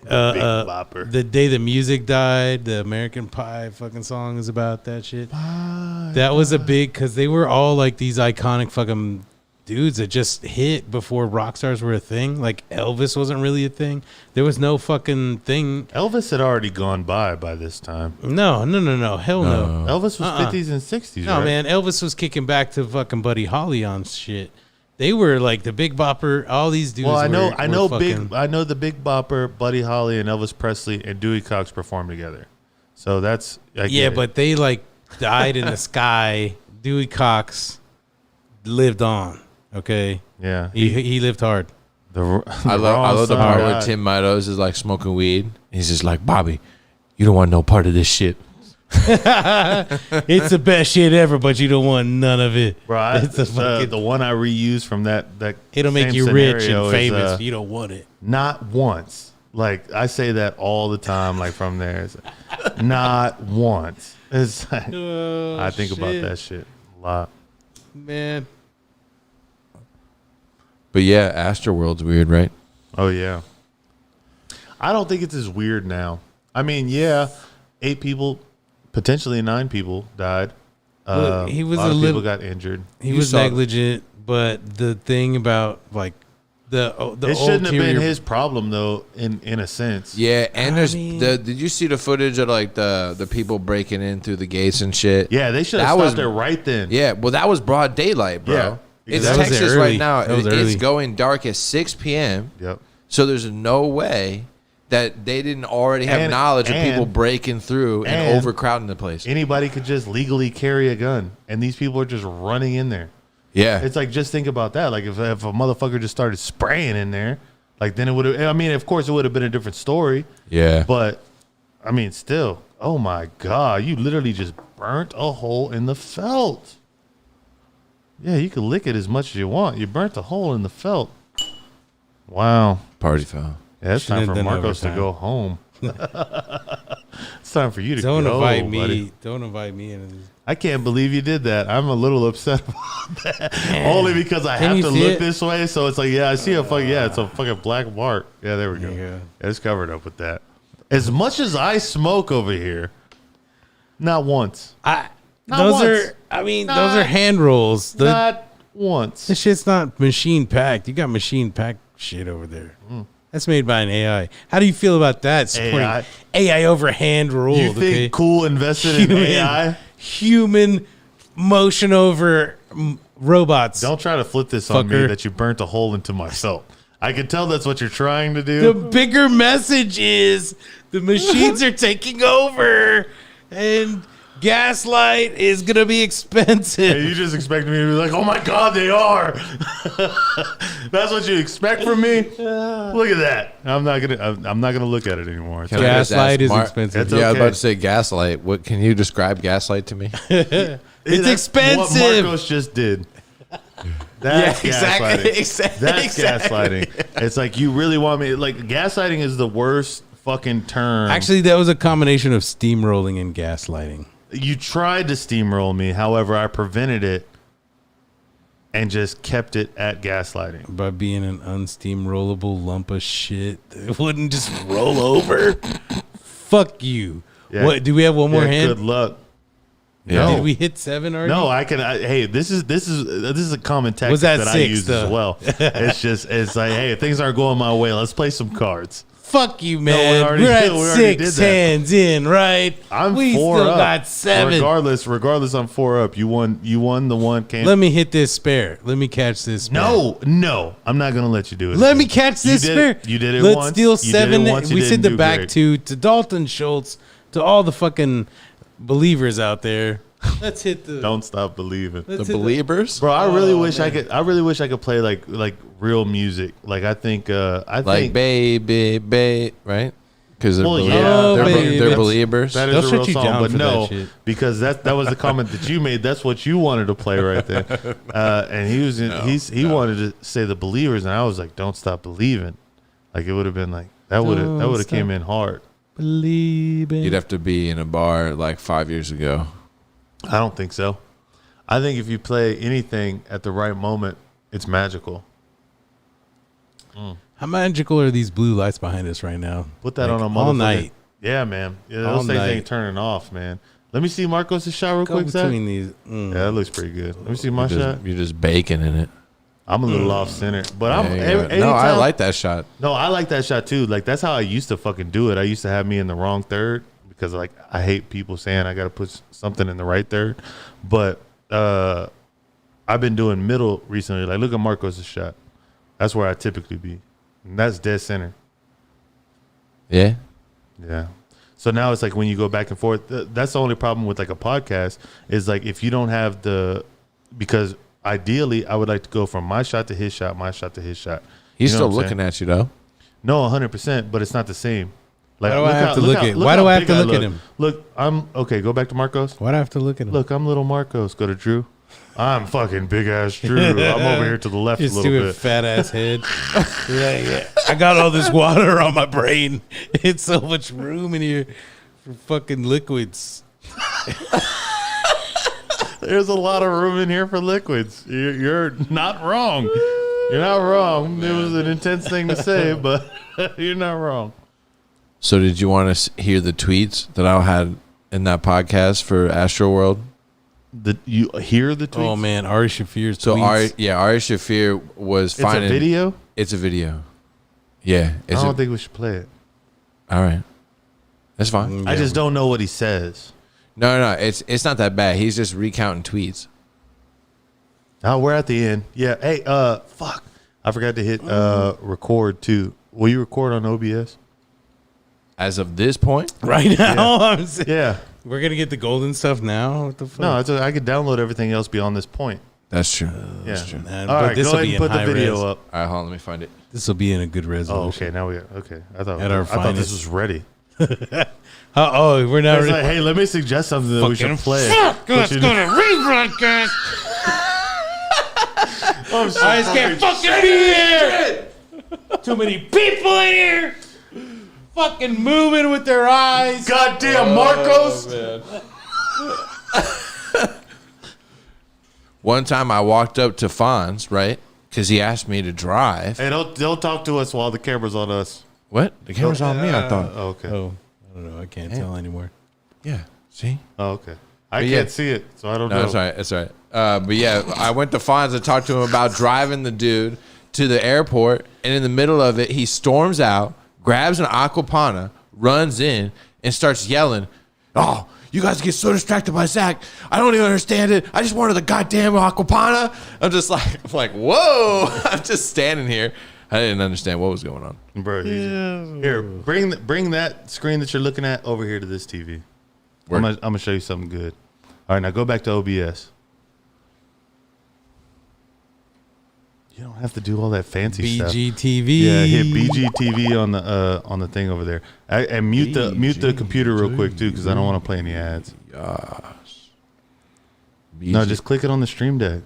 Big Bopper. The Day the Music Died, the American Pie fucking song is about that shit. That was a big because they were all like these iconic fucking dudes that just hit before rock stars were a thing. Like Elvis wasn't really a thing. There was no fucking thing. Elvis had already gone by this time. No. Hell no. Elvis was 50s and 60s, No, right? man. Elvis was kicking back to fucking Buddy Holly on shit. They were like the Big Bopper. All these dudes. Well, I know fucking, the Big Bopper, Buddy Holly, and Elvis Presley and Dewey Cox performed together. So that's but they like died in the sky. Dewey Cox lived on. Okay. Yeah. He lived hard. I love the part where Tim Meadows is like smoking weed. He's just like, Bobby, you don't want no part of this shit. It's the best shit ever, but you don't want none of it. Right. It's The one I reused from that it'll make same you rich scenario and is, famous. You don't want it. Not once. Like I say that all the time. Like from there, it's like, not once. It's like, I think about that shit a lot. Man. But yeah, Astroworld's weird, right? Oh yeah. I don't think it's as weird now. I mean, yeah, 8 people, potentially 9 people died. Look, he was a lot a of little. people got injured. He was negligent, but the thing about like the It shouldn't have been his problem though, in a sense. Yeah, and I there's mean- did you see the footage of like the people breaking in through the gates and shit? Yeah, they should have That was- stopped there right then. Yeah, well, that was broad daylight, bro. Yeah, It's that was Texas early. right now. That was It's early. going dark at 6 p.m. Yep. So there's no way that they didn't already have knowledge of people breaking through and overcrowding the place. Anybody could just legally carry a gun, and these people are just running in there. Yeah. It's like, just think about that. Like if a motherfucker just started spraying in there, like then it would have. I mean, of course, it would have been a different story. Yeah. But I mean, still, oh my god, you literally just burnt a hole in the felt. Yeah, you can lick it as much as you want. You burnt a hole in the felt. Wow. Party foul. Yeah, it's time Should've for done Marcos to overtime. go home. It's time for you to Don't go, invite me. buddy. Don't invite me into this. I can't believe you did that. I'm a little upset about that. Only because I Can have you to see look it? this way. So it's like, yeah, I see a fucking, it's a fucking black mark. Yeah, there we go. Yeah. It's covered up with that. As much as I smoke over here, not once. Not Those once. are. I mean, those are hand rolls. Not once. This shit's not machine packed. You got machine packed shit over there. That's made by an AI. How do you feel about that? Supporting AI over hand rolled. You think okay? Cool invested in AI? Human motion over robots. Don't try to flip this on me Fucker. that you burnt a hole into my felt. I can tell that's what you're trying to The do. bigger message is the machines are taking over, and gaslight is gonna be expensive. And you just expect me to be like, oh my God, they are. That's what you expect from me? Look at that. I'm not gonna look at it anymore. It's Can I just Gaslight ask is Mark- expensive. It's Yeah, I was okay. about to say gaslight. What can you describe gaslight to me? It's That's expensive. What Marcos just did. That's gaslighting. Exactly. That's gaslighting. It's like, you really want me, like, gaslighting is the worst fucking term. Actually, that was a combination of steamrolling and gaslighting. You tried to steamroll me, however, I prevented it and just kept it at gaslighting. By being an unsteamrollable lump of shit that wouldn't just roll over. Fuck you. Yeah. What? Do we have one more Yeah, hand? good luck. Yeah. Did we hit 7 already? No, hey, this is a common tactic Was that that I 6 use though? as well. It's like, hey, if things aren't going my way, let's play some cards. Fuck you, we man. already We're did- at we already 6 did that. hands in, right? I'm we 4 still up. got 7. Regardless, I'm 4 up. You won the one came. Let me hit this spare. Let me catch this spare. No, I'm not gonna let you do it. Let again. me catch this You spare. did it- you did it Let's once. steal You did it 7. once, you We didn't said the do back great. to Dalton Schultz, to all the fucking believers out there. Let's hit the. Don't stop believing. The believers? Bro, I really wish I could play like real music. Like I think Like baby, right? Because they're, Well, belie- yeah, they're, baby. they're That's- believers. that They'll is a shut real you song, down but for that no, shit. because that was the comment that you made. That's what you wanted to play right there, and he wanted to say the believers, and I was like, don't stop believing. Like it would have been like that would have came in hard. Believing. You'd have to be in a bar like 5 years ago. I don't think so. I think if you play anything at the right moment, it's magical. How magical are these blue lights behind us right now? Put that Like, on a motherfucker. all night. Yeah, man. Yeah, All those things night. ain't turning off, man. Let me see Marcos' shot real Go quick, Zach. between these. Yeah, that looks pretty good. Let me see my You're shot. just, you're just baking in it. I'm a little off center, but I'm. No, I like that shot. No, I like that shot too. Like that's how I used to fucking do it. I used to have me in the wrong third because like I hate people saying I got to put something in the right third. But I've been doing middle recently. Like look at Marcos' shot. That's where I typically be, and that's dead center. Yeah. Yeah. So now it's like when you go back and forth. That's the only problem with like a podcast is like if you don't have because ideally I would like to go from my shot to his shot, my shot to his shot. He's You know still what I'm looking saying? at you though. No, 100%, but it's not the same. Like, Why do I have to look at? Why do I have to look at him? Look, I'm okay. Go back to Marcos. Why do I have to look at him? Look, I'm little Marcos. Go to Drew. I'm fucking big ass Drew. I'm over here to the left Your a little stupid bit. fat ass head. Yeah. I got all this water on my brain. It's so much room in here for fucking liquids. There's a lot of room in here for liquids. You're not wrong. You're not wrong. It was an intense thing to say, but you're not wrong. So did you want to hear the tweets that I had in that podcast for Astro World? You hear the tweets? Oh man, Ari Shafir's So tweets. Ari Shafir was It's finding a video? It's a video. Yeah. I don't think we should play it. All right. That's fine. I just don't know what he says. No, it's not that bad. He's just recounting tweets. Oh, we're at the end. Yeah. Hey, fuck. I forgot to hit record too. Will you record on OBS? As of this point, Right now, I'm saying, Yeah. we're gonna get the golden stuff now. What the fuck? No, I could download everything else beyond this point. that's true. Yeah. Man, All but right, this go will ahead be and in put the high video res. up. All right, hold on, let me find it. This will be in a good Oh, resolution. okay. Now we got okay. I thought At our I thought this finest. was ready. We're not. It's like, hey, let me suggest something that we should Fucking play. Let's go to rebroadcast. I'm so I just can't fucking be here. Too many people in here. Fucking moving with their eyes. Goddamn Marcos. One time I walked up to Fonz, right? Because he asked me to drive. Hey, don't talk to us while the camera's on us. What? The camera's on me, I thought. Oh, okay. Oh, I don't know. I can't tell anymore. Yeah. See? Oh, okay. I yeah. can't see it, so I don't No, know. that's all right. That's all right. But yeah, I went to Fonz and talked to him about driving the dude to the airport. And in the middle of it, he storms out, grabs an Aquapana, runs in, and starts yelling, "Oh, you guys get so distracted by Zach. I don't even understand it. I just wanted the goddamn Aquapana." I'm like, whoa. I'm just standing here. I didn't understand what was going on. Bro, here, bring that screen that you're looking at over here to this TV. I'm Word. gonna show you something good. All right, now go back to OBS. You don't have to do all that fancy stuff. BGTV. Yeah, hit BGTV on the thing over there, and mute the computer real quick too, because I don't want to play any ads. Yes. No, just click it on the Stream Deck.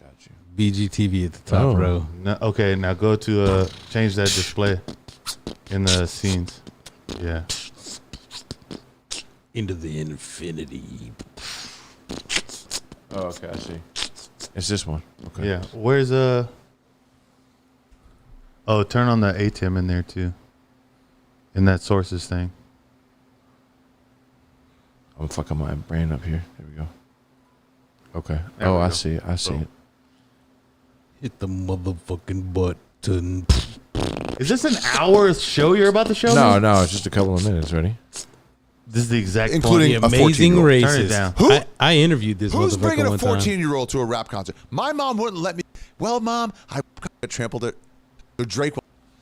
Got you. BGTV at the top row. No, okay, now go to change that display in the scenes. Yeah. Into the infinity. Oh, okay, I see. It's this one. Okay. Yeah. Where's Oh, turn on the ATEM in there too. In that sources thing. I'm fucking my brain up here. There we go. Okay. There we I go. see it. I see Boom. it. Hit the motherfucking button. Is this an hour show you're about to show me? No, it's just a couple of minutes. Ready? This is the exact Including point. The a amazing 14-year-old. Turn it racist. down. Who- I interviewed this Who's motherfucker bringing a one time. 14-year-old to a rap concert? My mom wouldn't let me. Well, Mom, I got trampled it. Drake.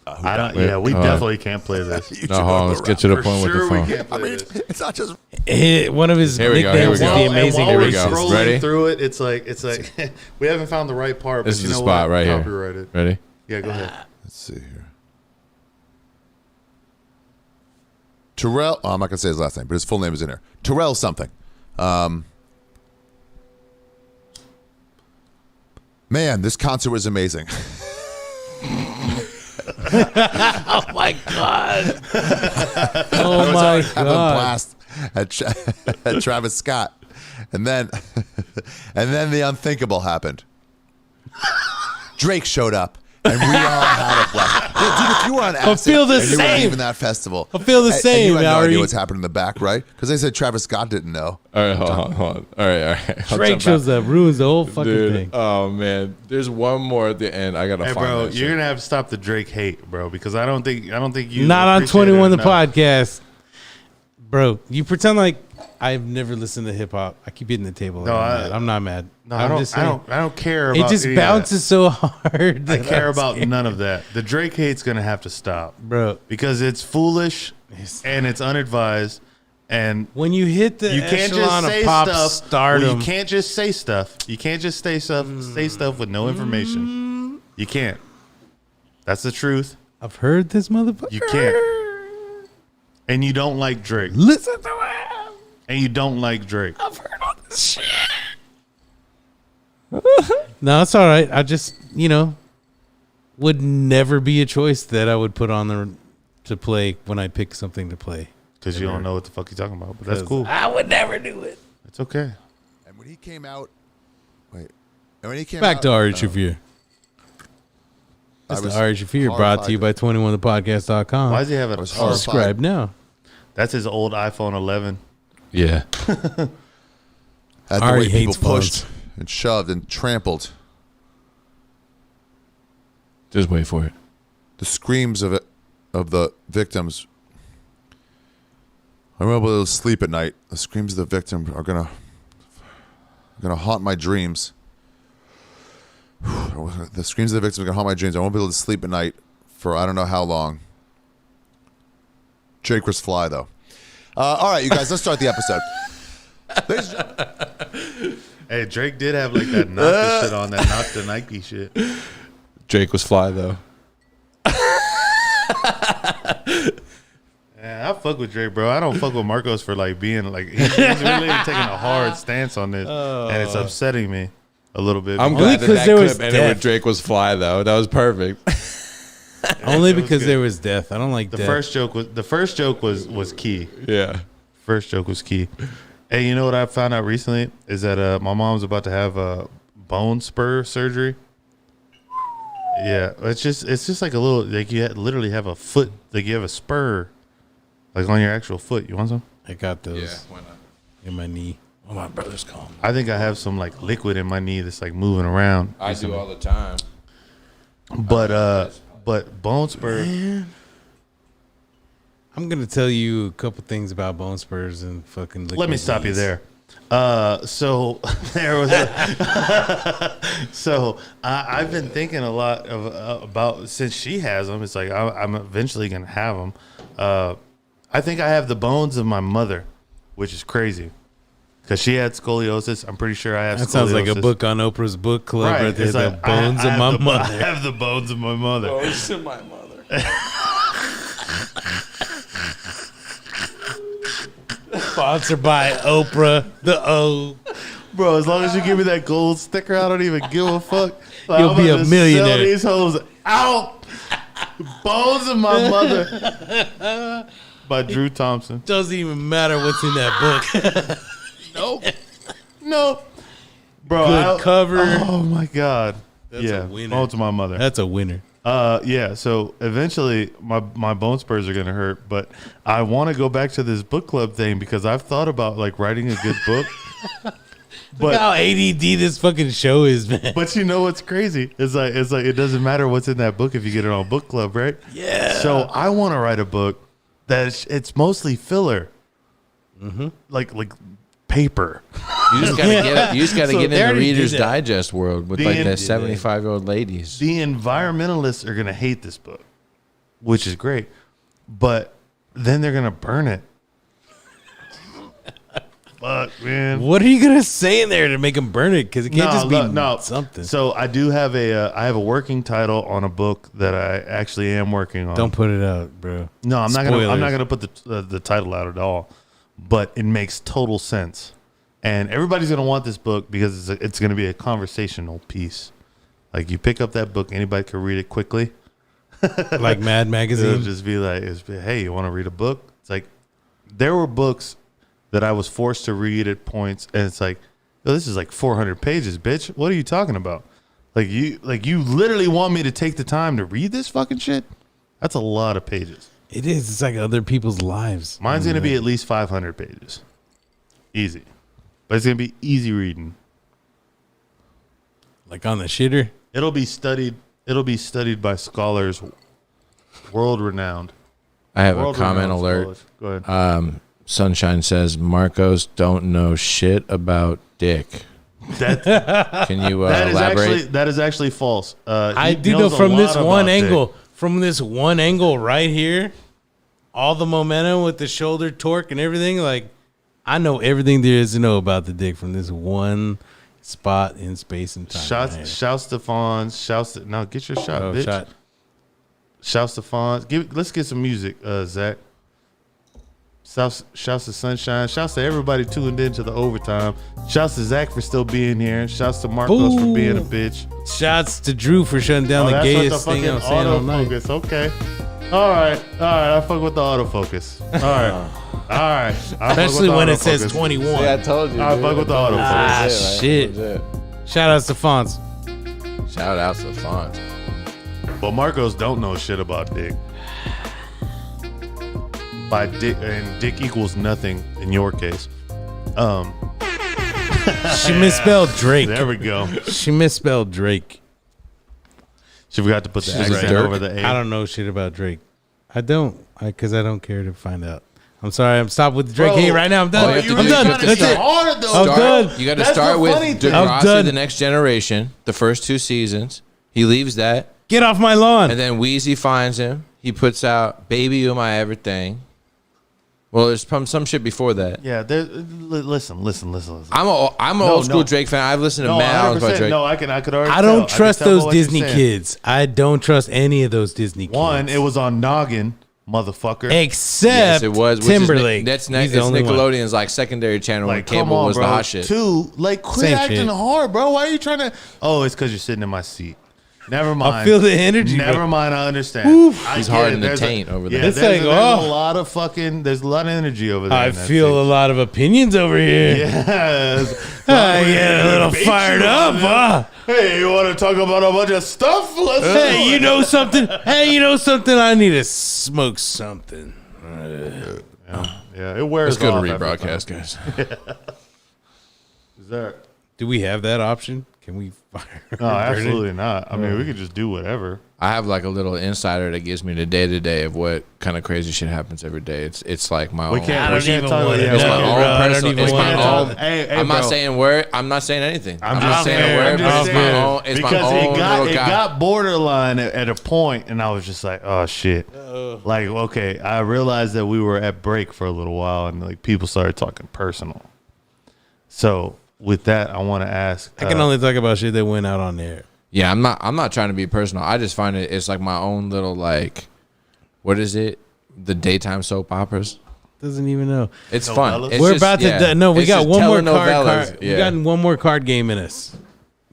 I don't. Yeah, we definitely can't play this. You No, should hold on. go Let's to get to the rap. point with the phone. can't I mean, it's not just. One of his Here we go, nicknames here we is go. the amazing and while we're go. racist. scrolling Ready? through it, it's like we haven't found the right part. This but is you the know spot what? right here. Copyrighted. Ready? Yeah, go ahead. Let's see here. Terrell. Oh, I'm not gonna say his last name, but his full name is in there. Terrell something. Man, this concert was amazing. Oh my god! Oh I my was having a god! blast at Travis Scott, and then the unthinkable happened. Drake showed up And we all had a blast. Dude, if you were on acid feel the and you were same. leaving that festival. I feel the and same, you had no Mallory. idea what's happening in the back, right? Because they said Travis Scott didn't know. All right, hold on. All right. I'll Drake jump shows up, ruins the whole fucking Dude, thing. oh man, there's one more at the end. I gotta Hey, find bro, that you're shit. gonna have to stop the Drake hate, bro, because I don't think you. Not on appreciate 21 it the enough. podcast. Bro, you pretend like I've never listened to hip hop. I keep hitting the table. No, I'm not mad. No, I'm I just don't. saying. I don't care. It About just any of that. bounces so hard. I that care I'm about scared. none of that. The Drake hate's gonna have to stop, Bro. because it's foolish and it's unadvised, and When you hit the you can't just echelon say of pop stuff. stardom, Well, you can't just say stuff. You can't just say stuff. Say stuff with no information. You can't. That's the truth. I've heard this motherfucker. You can't. And you don't like Drake. Listen to him. And you don't like Drake. I've heard all this shit. No, it's all right. I just, would never be a choice that I would put on the to play when I pick something to play. Because you don't know what the fuck you're talking about. But that's cool. I would never do it. It's okay. And when he came out, and when he came Back out, to Ari Shafir. I That's the was Ari Shafir brought to you by 21thepodcast.com. Why does he have it? I was horrified. Subscribe now. That's his old iPhone 11. Yeah. At the Ari way people hates pushed phones. and shoved and trampled. Just wait for it. The screams of the victims. I'm able to sleep at night. The screams of the victim are gonna haunt my dreams. The screams of the victim are gonna haunt my dreams. I won't be able to sleep at night for I don't know how long. Drake was fly though. All right, you guys, let's start the episode. Ladies and gentlemen, Hey, Drake did have like that knock the shit on, that knock the Nike shit. Drake was fly though. Yeah, I fuck with Drake, bro. I don't fuck with Marcos for like being like he's really taking a hard stance on this, and it's upsetting me a little bit. I'm Only glad that 'cause that there clip was ended death. with Drake was fly though. That was perfect. Only it was because good. there was death. I don't like the death. first joke was key. Yeah. First joke was key. Hey, you know what I found out recently is that my mom's about to have a bone spur surgery. Yeah, it's just like a little like you literally have a foot, like you have a spur, like on your actual foot. You want some? I got those Yeah. Why not? in my knee. Oh, my brother's calling me. I think I have some like liquid in my knee that's like moving around. I do all the time. But bone spur. I'm going to tell you a couple things about bone spurs and fucking liquid Let me stop you knees. there. So there was so I've been thinking a lot about since she has them. It's like I'm eventually gonna have them. I think I have the bones of my mother, which is crazy because she had scoliosis. I'm pretty sure I have. That scoliosis. sounds like a book on Oprah's book club right, there. It's The like, bones I of have my the- mother. I have the bones of my mother. Bones of my mother. Sponsored by Oprah. The O. Bro, as long as you give me that gold sticker, I don't even give a fuck. Like, You'll I'm be about a to millionaire. Sell these hoes out. Bones of my mother. By Drew Thompson. Doesn't even matter what's in that book. Nope. Bro, Good cover. Oh my god. That's yeah, a winner. bones of my mother. That's a winner. Yeah. So eventually, my bone spurs are gonna hurt, but I want to go back to this book club thing because I've thought about like writing a good book. Look how ADD this fucking show is, man. But you know what's crazy? It's like it doesn't matter what's in that book if you get it on book club, right? Yeah. So I want to write a book that it's mostly filler, like paper. You just gotta get. You just gotta So get they in the already Reader's did that. Digest world with The like end- the 75-year-old ladies. The environmentalists are gonna hate this book, which is great, but then they're gonna burn it. Fuck, man. What are you gonna say in there to make them burn it? Because it can't just be something. So I do have I have a working title on a book that I actually am working on. Don't put it out, bro. No, I'm not Spoilers. gonna put the title out at all. But it makes total sense, and everybody's gonna want this book because it's gonna be a conversational piece. Like you pick up that book, anybody can read it quickly. Like Mad It'll Magazine. just be like, hey, you want to read a book? It's like there were books that I was forced to read at points, and it's like, oh, this is like 400 pages, bitch. What are you talking about? Like you literally want me to take the time to read this fucking shit? That's a lot of pages. It is. It's like other people's lives. Mine's going to be at least 500 pages. Easy. But it's going to be easy reading. Like on the shitter. It'll be studied by scholars world renowned. I have a comment alert. Scholars. Go ahead. Sunshine says Marcos don't know shit about dick. Can you elaborate? That is actually false. I do know from this one angle. From this one angle right here, all the momentum with the shoulder torque and everything, like I know everything there is to know about the dick from this one spot in space and time. Shouts to Fonz. Now get your shot, bitch. Shot. Shouts to Fonz. Let's get some music, Zach. Shouts to Sunshine. Shouts to everybody tuned in to the overtime. Shouts to Zach for still being here. Shouts to Marcos for being a bitch. Shouts to Drew for shutting down the gayest thing I'm saying all night. Okay. All right. I fuck with the autofocus. All right. Especially when it says 21. See, I told you. I fuck with the autofocus. Shit. Shout outs to Fonz. Shout outs to Fonz. But Marcos don't know shit about dick. By dick, and dick equals nothing in your case. She misspelled Drake. There we go. She misspelled Drake. She forgot to put the accent Dirk. over the A. I don't know shit about Drake. I don't, because I don't care to find out. I'm sorry. I'm stopped with the Drake hate right now. I'm done. you I'm really done. got to That's it. Hard, though. I'm done. You got to That's start the with funny thing. I'm Degrassi, done. The Next Generation, the first 2 seasons. He leaves that, Get off my lawn. and then Wheezy finds him. He puts out "Baby You My Everything." Well, there's some shit before that. Yeah, listen. I'm an old school Drake fan. I've listened to mad albums by 100%. Drake. No, I could already I don't tell. trust I can tell those by what you're Disney saying. kids. I don't trust any of those Disney kids. One, it was on Noggin, motherfucker. Except Yes, it was. Which Timberlake. Is, He's the only one. Nickelodeon's like secondary channel when Like, come cable on, was bro. the hot shit. Two, like, quit Same acting shit. hard, bro. Why are you trying to? Oh, it's because you're sitting in my seat. Never mind. I feel the energy. Never bro. mind. I understand. He's I get hard it. in the There's taint over there. Yeah, It's there's like, a oh. lot of fucking. There's a lot of energy over there. I in that feel seat. a lot of opinions over here. Yes. I get a little Debate fired you up. on Huh? Hey, you want to talk about a bunch of stuff? Let's do Hey, it. you know something? Hey, you know something? I need to smoke something. Yeah, it wears Let's go to off after rebroadcast, guys. Is there? Do we have that option? Can we fire? No, absolutely not. I mean, we could just do whatever. I have like a little insider that gives me the day to day of what kind of crazy shit happens every day. It's like my We own. can't. I don't we can't even talk wanna about It's know, my bro. own I don't personal. even It's my wanna own. Hey, I'm not bro. saying word. I'm not saying anything. I'm not just saying saying. a word. I'm But just it's my saying. own. It's my Because own it little guy. got borderline at a point, and I was just like, oh shit. Like, okay, I realized that we were at break for a little while, and like people started talking personal. So with that, I want to ask. I can only talk about shit that went out on there. Yeah, I'm not trying to be personal. I just find it's like my own little like, what is it? The daytime soap operas. Doesn't even know. It's fun. Novellas? It's We're just- about to. yeah. No, we It's got just one more telenovelas. We got one more card game in us.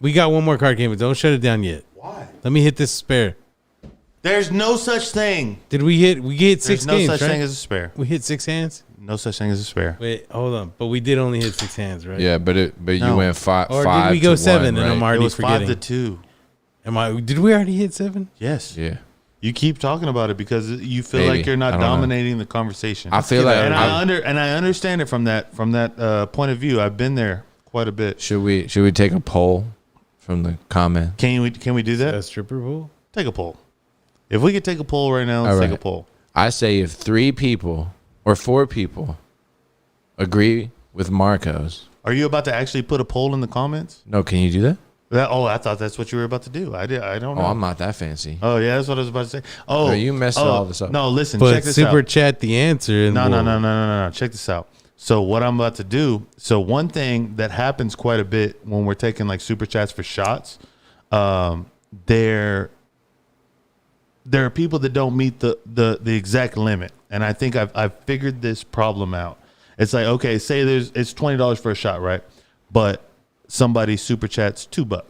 We got one more card game. Don't shut it down yet. Why? Let me hit this spare. There's no such thing. Did we hit? We hit There's six no games, such right? thing as a spare. We hit 6 hands. No such thing as a spare. Wait, hold on. But we did only hit 6 hands, right? Yeah, but you No. went five. Or five did we go to 7? one, And I'm right? It already was forgetting. 5-2. Did we already hit 7? Yes. Yeah. You keep talking about it because you feel Maybe. like you're I not don't know. dominating the conversation. I feel like and I understand it from that point of view. I've been there quite a bit. should we take a poll from the comment? Can we do that? A stripper pool? Take a poll. If we could take a poll right now, let's All take right. a poll. I say if 3 people or 4 people agree with Marcos. Are you about to actually put a poll in the comments? No, can you do that? I thought that's what you were about to do. I don't know. Oh, I'm not that fancy. Oh yeah, that's what I was about to say. Oh, Bro, you messed all this up. No, listen, But check this super out. chat the answer. And No. Check this out. So what I'm about to do. So one thing that happens quite a bit when we're taking like super chats for shots, there are people that don't meet the exact limit, and I think I've figured this problem out. It's like, okay, say it's $20 for a shot, right? But somebody super chats $2.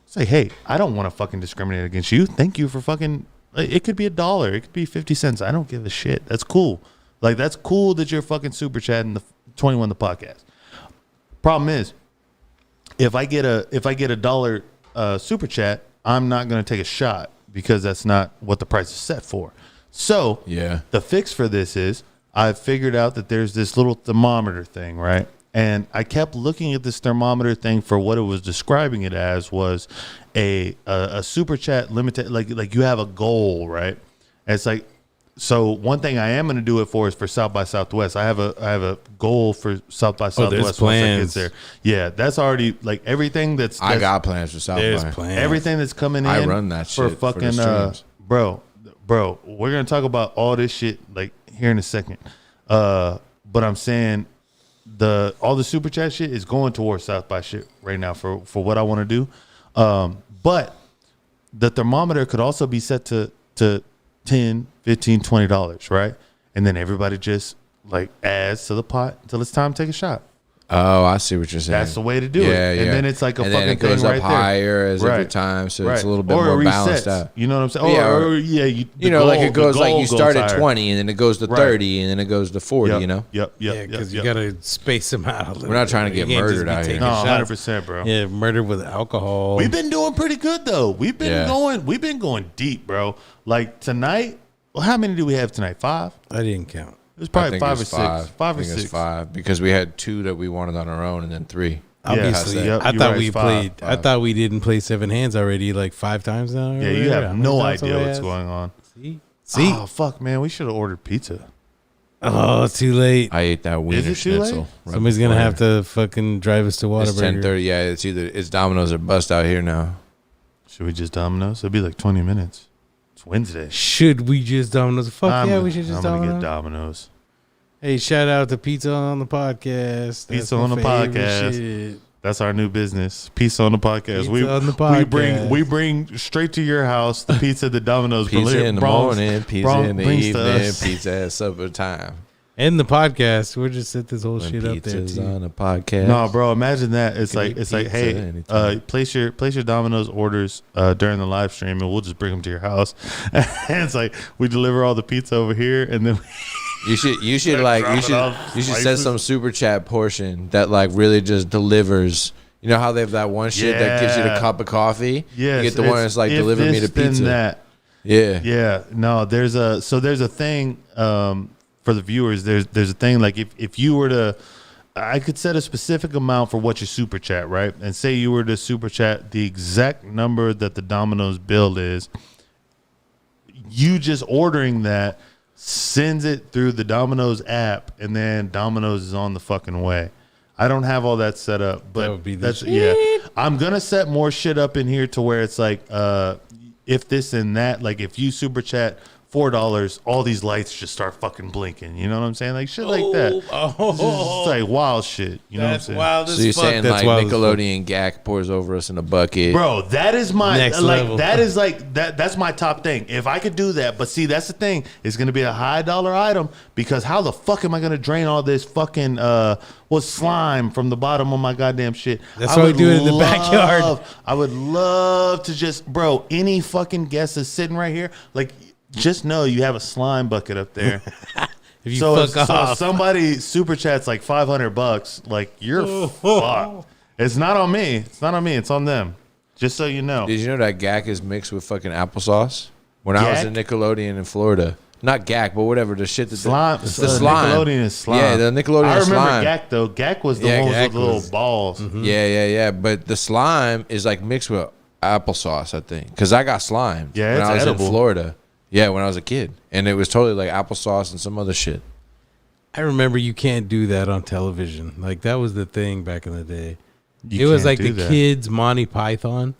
Say, hey, I don't want to fucking discriminate against you. Thank you for fucking. It could be $1. It could be 50 cents. I don't give a shit. That's cool. Like, that's cool that you're fucking super chatting the 21 the podcast. Problem is, if I get a dollar super chat, I'm not going to take a shot because that's not what the price is set for. So the fix for this is I figured out that there's this little thermometer thing, right? And I kept looking at this thermometer thing for what it was describing it as was a super chat limited, like you have a goal, right? And it's like, so one thing I am going to do it for is for South by Southwest. I have a goal for South by Southwest once I get there. Yeah, that's already like everything that's I got plans for South by. Plans. Everything that's coming in. I run that for shit fucking for bro. We're gonna talk about all this shit like here in a second. But I'm saying all the super chat shit is going towards South by shit right now for what I want to do. But the thermometer could also be set to $10, $15, $20, right? And then everybody just like adds to the pot until it's time to take a shot. Oh, I see what you're saying. That's the way to do it. And then it's like a and fucking then it goes thing up right higher there. as every time, so it's a little bit or more it balanced resets. out. You know what I'm saying? Yeah, or like it goes like you start at higher. 20 and then it goes to 30 and then it goes to 40. Yep, You know? Yep. Yeah, because you got to space them out a little. We're not trying to bit. get You can't just murdered be out here. taking No, shots. 100%, bro. Yeah, murder with alcohol. We've been doing pretty good though. We've been going deep, bro. Like tonight. Well, how many do we have tonight? 5? I didn't count. It was probably I think 5 it's or 6. 5 or 6. 5 because we had 2 that we wanted on our own and then 3. Obviously, Yep, I you're thought right, we it's played. 5. I thought we didn't play 7 hands already, like 5 times now. Yeah, you have no idea what's on. going on. See? Oh fuck, man, we should have ordered pizza. Oh, it's too late. I ate that wiener it too late? schnitzel. right Somebody's gonna before have to fucking drive us to It's Whataburger. 10:30. Yeah, it's Domino's or bust out here now. Should we just Domino's? It'll be like 20 minutes. It's Wednesday. Should we just Domino's? Fuck yeah, we should just I'm gonna Domino's. get Domino's. Hey, shout out to Pizza on the Podcast. That's Pizza my on the favorite Podcast. shit. That's our new business. Pizza on the podcast. Pizza on the podcast. We bring straight to your house the pizza that Domino's Pizza in the morning, pizza in the brings to evening, us. pizza at supper time. And the podcast. We'll just set this whole When shit up there pizza's too. on a podcast. No, bro. Imagine that. It's Can like eat it's like, pizza hey, anytime. place your Domino's orders during the live stream, and we'll just bring them to your house. And it's like we deliver all the pizza over here, and then You should drop it off set slices. some super chat portion that like really just delivers. You know how they have that one shit that gives you the Yeah. cup of coffee? yes, You get the one that's like if deliver me this, the pizza. then that. Yeah. Yeah, no, there's a thing for the viewers. There's a thing like if you were to, I could set a specific amount for what you super chat, right? And say you were to super chat the exact number that the Domino's bill is. You just ordering that sends it through the Domino's app, and then Domino's is on the fucking way. I don't have all that set up, but That would be the that's yeah. I'm gonna set more shit up in here to where it's like if this and that, like if you super chat $4, all these lights just start fucking blinking. You know what I'm saying? Like shit like that. It's like wild shit. You know what I'm That's saying? wild as So you're fuck. saying That's like wild as fuck. Nickelodeon Gak pours over us in a bucket? Bro, that is my Next like level. that is like that's my top thing. If I could do that, but see that's the thing. It's gonna be a high dollar item because how the fuck am I gonna drain all this fucking slime from the bottom of my goddamn shit? That's I why we would do it in the backyard. I would love to just any fucking guest is sitting right here, like just know you have a slime bucket up there. If you so fuck if off. somebody super chats like $500, like you're fucked. It's not on me. It's not on me. It's on them. Just so you know. Did you know that Gak is mixed with fucking applesauce? When I was in Nickelodeon in Florida. Not Gak, but whatever, the shit that Slime. the slime. Nickelodeon is slime. Yeah, the Nickelodeon I remember slime. Gak though. Gak was the Yeah, one with Gak the little was- balls. Yeah. But the slime is like mixed with applesauce, I think. Because I got slimed Yeah, when it's I was edible. in Florida. Yeah, when I was a kid. And it was totally like applesauce and some other shit. I remember you can't do that on television. Like that was the thing back in the day. You It was can't like do the that. kids Monty Python.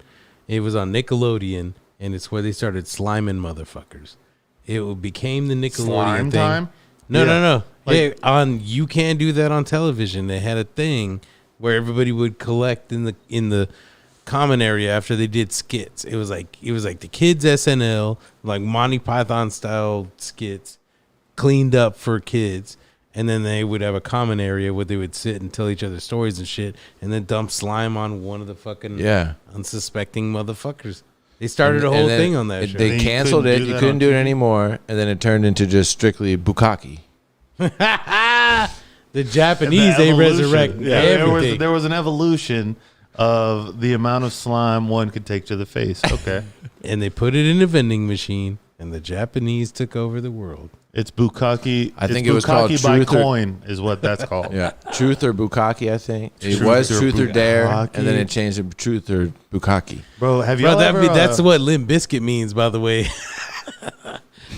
It was on Nickelodeon, and it's where they started sliming motherfuckers. It became the Nickelodeon Slime thing. time? No, Yeah. no. Like- Yeah, on you can't do that on television. They had a thing where everybody would collect in the common area after they did skits. It was like the kids SNL, like Monty Python style skits, cleaned up for kids. And then they would have a common area where they would sit and tell each other stories and shit, and then dump slime on one of the fucking unsuspecting motherfuckers. They started a whole then thing on that show. They Then you canceled couldn't it. do You that couldn't on do it TV? anymore. And then it turned into just strictly bukkake. The Japanese, The they evolution. resurrect Yeah, everything. there was an evolution of the amount of slime one could take to the face. Okay. And they put it in a vending machine, and the Japanese took over the world. It's bukkake. I think it's it was called bukkake by Truth or- coin is what that's called. Yeah, Truth or Bukkake, I think. It Truth was or Truth or Dare, Bukkake. and then it changed to Truth or Bukkake. Bro, have you Bro, ever... that's what Limp Biscuit means, by the way.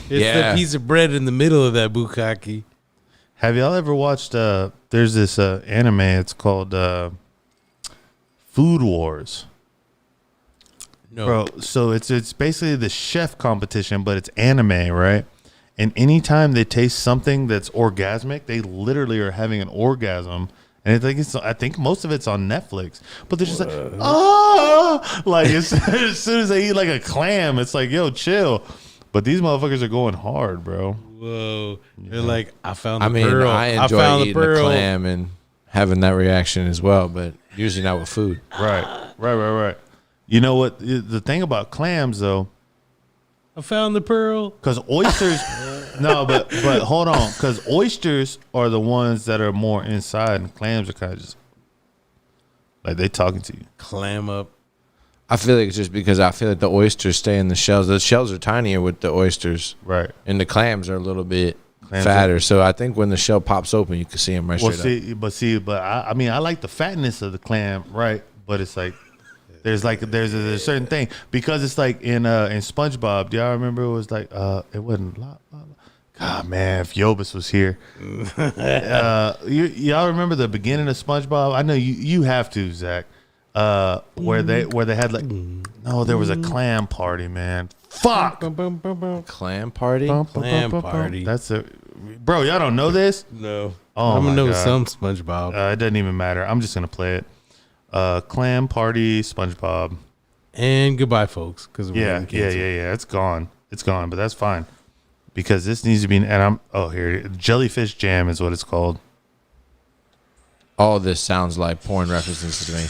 It's Yeah. the piece of bread in the middle of that bukkake. Have y'all ever watched... there's this anime. It's called Food Wars. No. Bro, so it's basically the chef competition, but it's anime, right? And anytime they taste something that's orgasmic, they literally are having an orgasm. And I think most of it's on Netflix. But they're just like, oh, like as soon as they eat like a clam, it's like, yo, chill. But these motherfuckers are going hard, bro. Whoa. They're like, I found the I mean, pearl. I enjoy found eating the a pearl. clam and having that reaction as well, but usually not with food. Right. You know what? The thing about clams, though, I found the pearl. because oysters, no, but hold on, because oysters are the ones that are more inside, and clams are kind of just like they talking to you. Clam up. I feel like it's just because I feel like the oysters stay in the shells. The shells are tinier with the oysters, Right. and the clams are a little bit Clams fatter. So I think when the shell pops open, you can see them right Well, straight up. but I mean, I like the fatness of the clam, right? But it's like there's a certain thing because it's like in SpongeBob. Do y'all remember? It was like it wasn't. God, man, if Yobus was here, y'all remember the beginning of SpongeBob? I know you have to, Zach. Where they had like no, there was a clam party, man. Fuck. Clam party? Clam party. That's it, bro. Y'all don't know this? No. Oh, I'm my gonna know God. some SpongeBob. It doesn't even matter. I'm just gonna play it. Clam party, SpongeBob. And goodbye, folks. Because Yeah. It's gone. But that's fine because this needs to be. And here. Jellyfish jam is what it's called. All this sounds like porn references to me.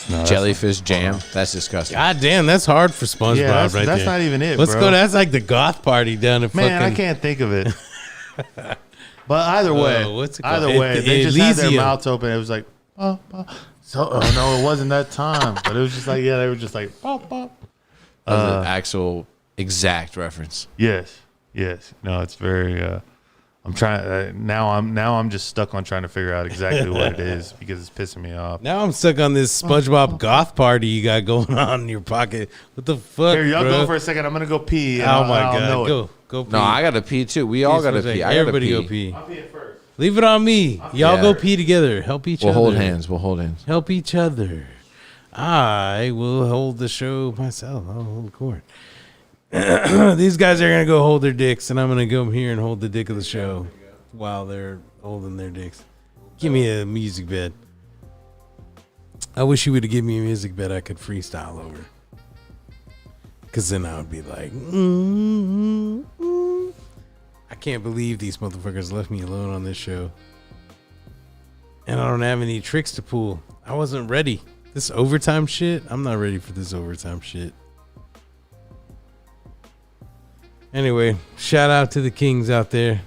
No, that's Jellyfish jam? That's disgusting. God damn, that's hard for SpongeBob Yeah, that's right there. not even it. Let's bro. go. That's like the goth party down at Man, fucking. I can't think of it. But either way, what's it called? either way, they just had their Elysium. mouths open. It was like, oh, no, it wasn't that time. But it was just like, they were just like, pop. That was an actual exact reference. Yes. No, it's very. I'm trying now. I'm just stuck on trying to figure out exactly what it is because it's pissing me off. Now I'm stuck on this SpongeBob goth party you got going on in your pocket. What the fuck, Here, y'all bro? go for a second. I'm gonna go pee. And Oh my I'll god, know it. go pee. No, I got to pee too. We all got to pee. I got to Everybody pee. go pee. I'll pee it first. Leave it on me. Y'all Yeah. go pee together. Help each We'll other. hold hands. We'll hold hands. Help each other. I will hold the show myself. I'll hold the court. These guys are gonna go hold their dicks, and I'm gonna go here and hold the dick of the show while they're holding their dicks. Give me a music bed. I wish you would have given me a music bed I could freestyle over. Cause then I would be like, I can't believe these motherfuckers left me alone on this show. And I don't have any tricks to pull. I wasn't ready. This overtime shit, I'm not ready for this overtime shit. Anyway, shout out to the kings out there.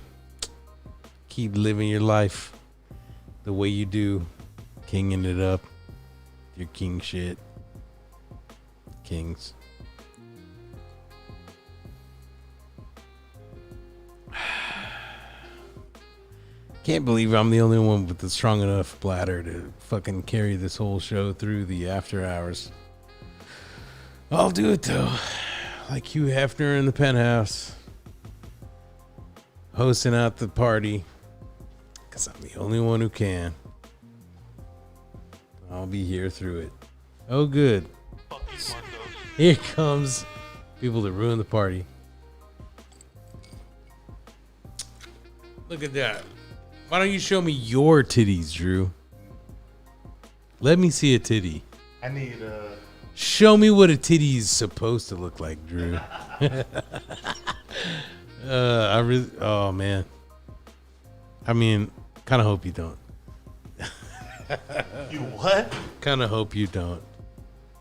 Keep living your life the way you do. Kinging it up. Your king shit. Kings. Can't believe I'm the only one with the strong enough bladder to fucking carry this whole show through the after hours. I'll do it though. Like Hugh Hefner in the penthouse. Hosting out the party. Because I'm the only one who can. I'll be here through it. Oh, good. Fuck you, Marcos. Here comes people to ruin the party. Look at that. Why don't you show me your titties, Drew? Let me see a titty. I need Show me what a titty is supposed to look like, Drew. Oh man. I mean, kind of hope you don't. you what? Kind of hope you don't.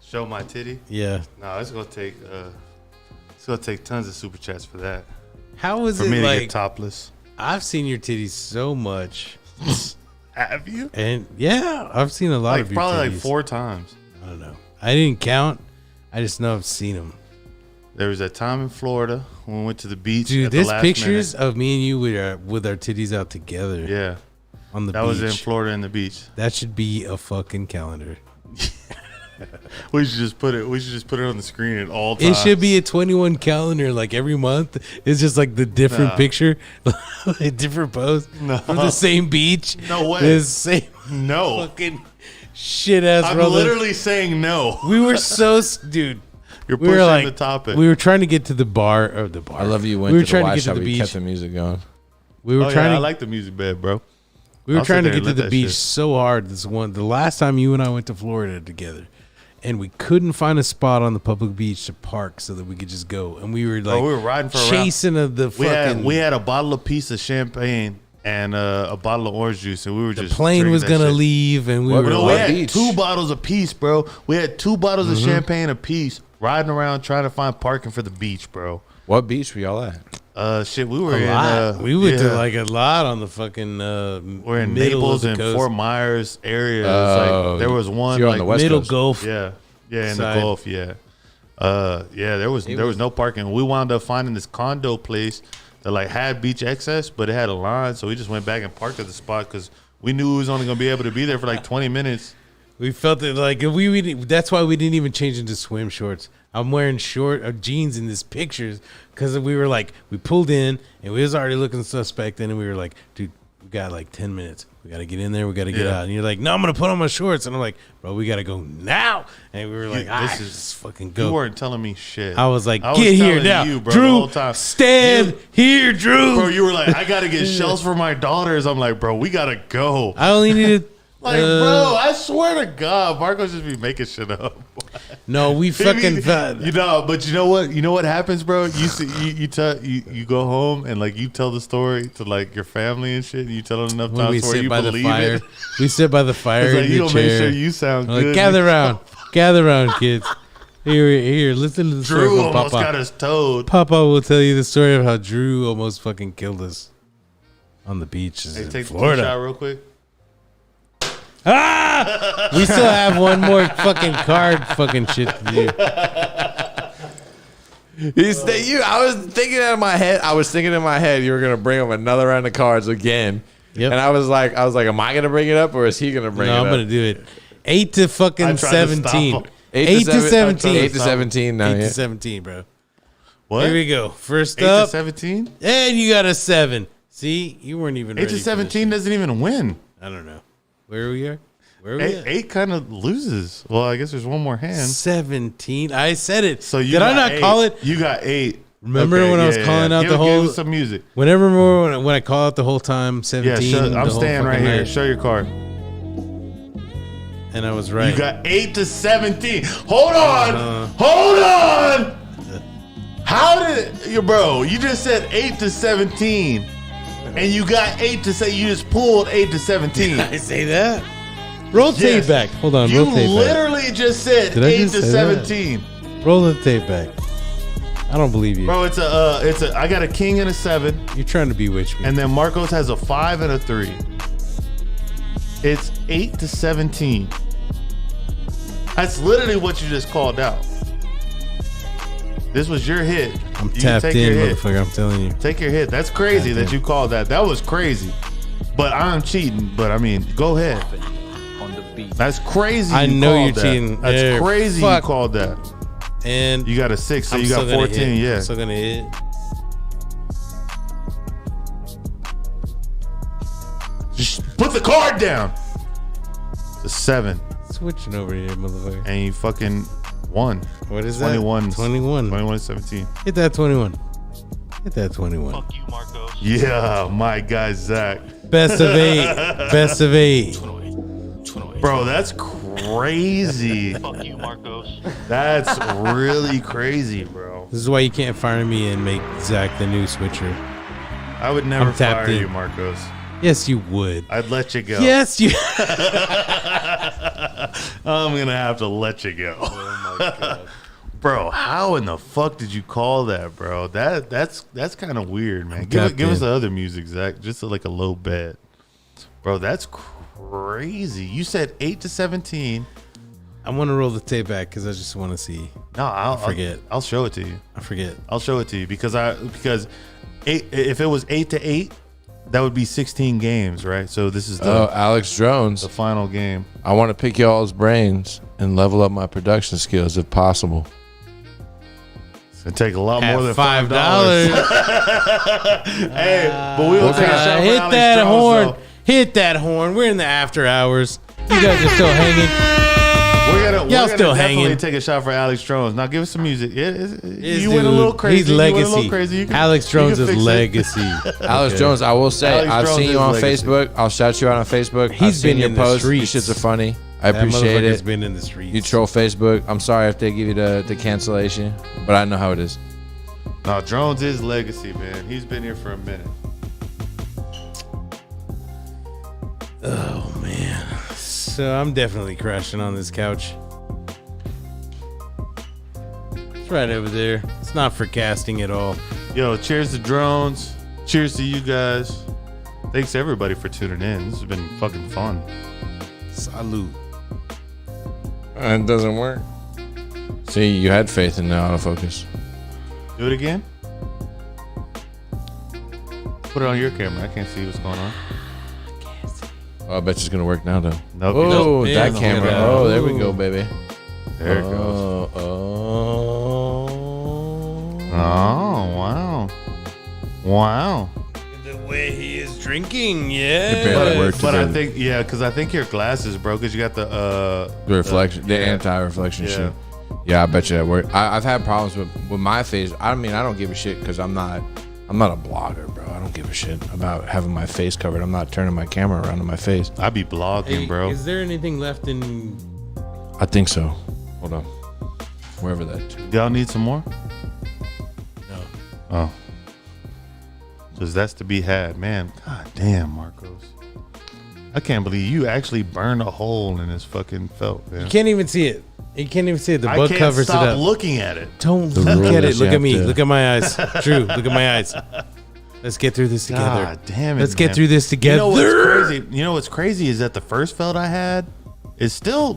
Show my titty? Yeah. No, it's gonna take tons of super chats for that. How is For it me to like? get topless. I've seen your titties so much. Have you? And yeah, I've seen a lot Like of your probably like titties. 4 times. I don't know. I didn't count. I just know I've seen them. There was that time in Florida when we went to the beach. Dude, at the there's last pictures minute. of me and you with our titties out together. Yeah, on the that beach. was in Florida in the beach. That should be a fucking calendar. We should just put it. We should just put it on the screen at all times. It should be a 21 calendar. Like every month, it's just like the different Nah. picture, a different pose No. from the same beach. No way. The same no. fucking shit ass. I'm brother. literally saying no. We were so dude. You're We pushing were like the topic. we were trying to get to the bar or the bar. I love you. Went We were to the trying to wine get to shop. the We beach. kept the music going. We were oh, trying yeah, to I like the music bed, bro. We were I'll trying sit to there get and to let the that beach shit. so hard. The last time you and I went to Florida together, and we couldn't find a spot on the public beach to park so that we could just go. And we were like, we were riding for a round. chasing of the fucking. We had a bottle of piece of champagne and a bottle of orange juice, and we were the just plane drinking was that gonna shit. leave, and we What- were No, we What like, had beach? 2 bottles apiece, bro. We had 2 bottles Mm-hmm. of champagne apiece, riding around trying to find parking for the beach, bro. What beach were y'all at? Shit, we were a in. lot. We went to yeah. like a lot on the fucking. We're in middle Naples of and the coast. Fort Myers area. Oh, Like, there was one you're on like the West middle Coast. Gulf. yeah, in side. the Gulf, yeah. Yeah, there was no parking. We wound up finding this condo place that like had beach access, but it had a line, so we just went back and parked at the spot because we knew we was only gonna be able to be there for like 20 minutes. We felt it like we that's why we didn't even change into swim shorts. I'm wearing jeans in this pictures because we were like, we pulled in and we was already looking suspect, and we were like, dude, we got like 10 minutes. We got to get in there. We got to get Yeah. out. And you're like, no, I'm going to put on my shorts. And I'm like, bro, we got to go now. And we were like, this just fucking go. You weren't telling me shit. I was like, I was get here telling now. you, bro, the Drew, whole time. stand here, Drew. Bro, you were like, I gotta get shells for my daughters. I'm like, bro, we gotta go. I only needed. Like, bro, I swear to God, Marco's just be making shit up. No, we fucking. But you know what? You know what happens, bro? You see, you go home and like you tell the story to like your family and shit. And you tell it enough when we times where sit you by the believe fire, it. we sit by the fire It's like in you the gonna chair. make sure you sound I'm like, good. gather around, kids. Here, listen to the story Drew from almost Papa. got us towed. Papa will tell you the story of how Drew almost fucking killed us on the beaches Hey, in take the Florida. shot real quick. Ah! We still have one more fucking card fucking shit to do. I was thinking in my head you were gonna bring up another round of cards again. Yep. And I was like, am I gonna bring it up or is he gonna bring it No, up? I'm gonna do it. 8 to I fucking tried to stop 17. him. 8 to 17. 8 to 17 now. 8 Yeah. to 17, bro. What? Here we go. First 8 to up, 17? and you got a 7. See, you weren't even 8 ready to for this 17 shit. doesn't even win. I don't know. Where are we at? Where are we at? 8 kind of loses. Well, I guess there's one more hand. 17. I said it. So you Did I got not 8. call it? You got 8. Remember when I was calling out the whole- Give us some music. Whenever when I call out the whole time, Yeah, 17. I'm the whole staying right fucking here. night, Show your card. and I was right. You got 8 to 17. Hold on. Uh-huh. Hold on. How did you, bro? You just said 8 to 17, and you got 8 to say. You just pulled 8 to 17. I say that? Roll Yes. tape back. Hold on. You Roll tape back. literally just said Did I 8 just to say that? 17, Roll the tape back. I don't believe you. bro. It's a. I got a king and a 7, You're trying to bewitch me. and then Marcos has a 5 and a 3. It's 8 to 17. That's literally what you just called out. This was your hit. I'm You tapped take in, your hit. motherfucker. I'm telling you. Take your hit. That's crazy Tapped that in. you called that. That was crazy. But I'm cheating. But I mean, go ahead. On the beat. That's crazy. I you know called you're that. cheating. That's Yeah, crazy. fuck. You called that. And You got a 6, so I'm you got still gonna 14. hit. Yeah. I'm still gonna hit. Just put the card down. It's a 7, Switching over here, motherfucker. and you fucking won. What is 21. that? 21. 21 to 17. Hit that 21. Hit that 21. Fuck you, Marcos. Yeah, my guy Zach. Best of 8. Best of 8. Bro, that's crazy. Fuck you, Marcos. That's really crazy, bro. This is why you can't fire me and make Zach the new switcher. I would never I'm tapped fire in. you, Marcos. Yes, you would. I'd let you go. Yes, you. I'm gonna have to let you go. Oh my god, bro! How in the fuck did you call that, bro? That's kind of weird, man. Give tapped us in. the other music, Zach. Just like a low bet, bro. That's crazy. You said 8-17. I want to roll the tape back because I just want to see. No, I'll forget. I'll show it to you. I forget. I'll show it to you because if it was 8-8, that would be 16 games, right? So this is Alex Drones. the final game. I want to pick y'all's brains and level up my production skills if possible. It's gonna take a lot more than $5. Hey, but we will take a shot for Hit Alex that Jones, horn. though. Hit that horn. We're in the after hours. You guys are still hanging. We're Y'all gonna still definitely hanging. take a shot for Alex Jones. Now give us some music. This You went a little dude, crazy. He's You went a legacy. little crazy. You can- Alex you can Jones is fix it. legacy. Alex Okay. Jones, I will say, Alex I've Jones seen is you on legacy. Facebook. I'll shout you out on Facebook. He's I've seen been your in the posts. These streets. shits are funny. I That appreciate motherfucker's it. been in the streets. You troll Facebook. I'm sorry if they give you the cancellation, but I know how it is. No, Jones is legacy, man. He's been here for a minute. Oh man. So I'm definitely crashing on this couch. It's right over there. It's not for casting at all. Yo, cheers to Drones. Cheers to you guys. Thanks to everybody for tuning in. This has been fucking fun. Salute. It doesn't work. See, you had faith in the autofocus. Do it again. Put it on your camera. I can't see what's going on. Oh, I bet it's gonna work now, though. Nope. Oh, Nope. that Yeah, camera. yeah. Oh, there we go, baby. There it goes. Oh. Oh, wow. Wow. The way he is drinking, yeah. It barely worked. But I together. think, yeah, because I think your glasses, bro, because you got the The yeah. anti-reflection Yeah. shit. Yeah, I bet you that worked. I've had problems with my face. I mean, I don't give a shit because I'm not a blogger, bro. I don't give a shit about having my face covered. I'm not turning my camera around to my face. I be blogging, Hey, bro. is there anything left in? I think so. Hold on. Wherever that. Y'all need some more? No. Oh. Because that's to be had. Man, god damn, Marcos. I can't believe you actually burned a hole in this fucking felt, man. You can't even see it. You can't even see it. The I book can't covers stop it up. looking at it. Don't The look rule at it. is Look you at me. have to- Look at my eyes. Drew, look at my eyes. Let's get through this together. God damn it. Let's get man. through this together. You know what's crazy? You know what's crazy is that the first felt I had is still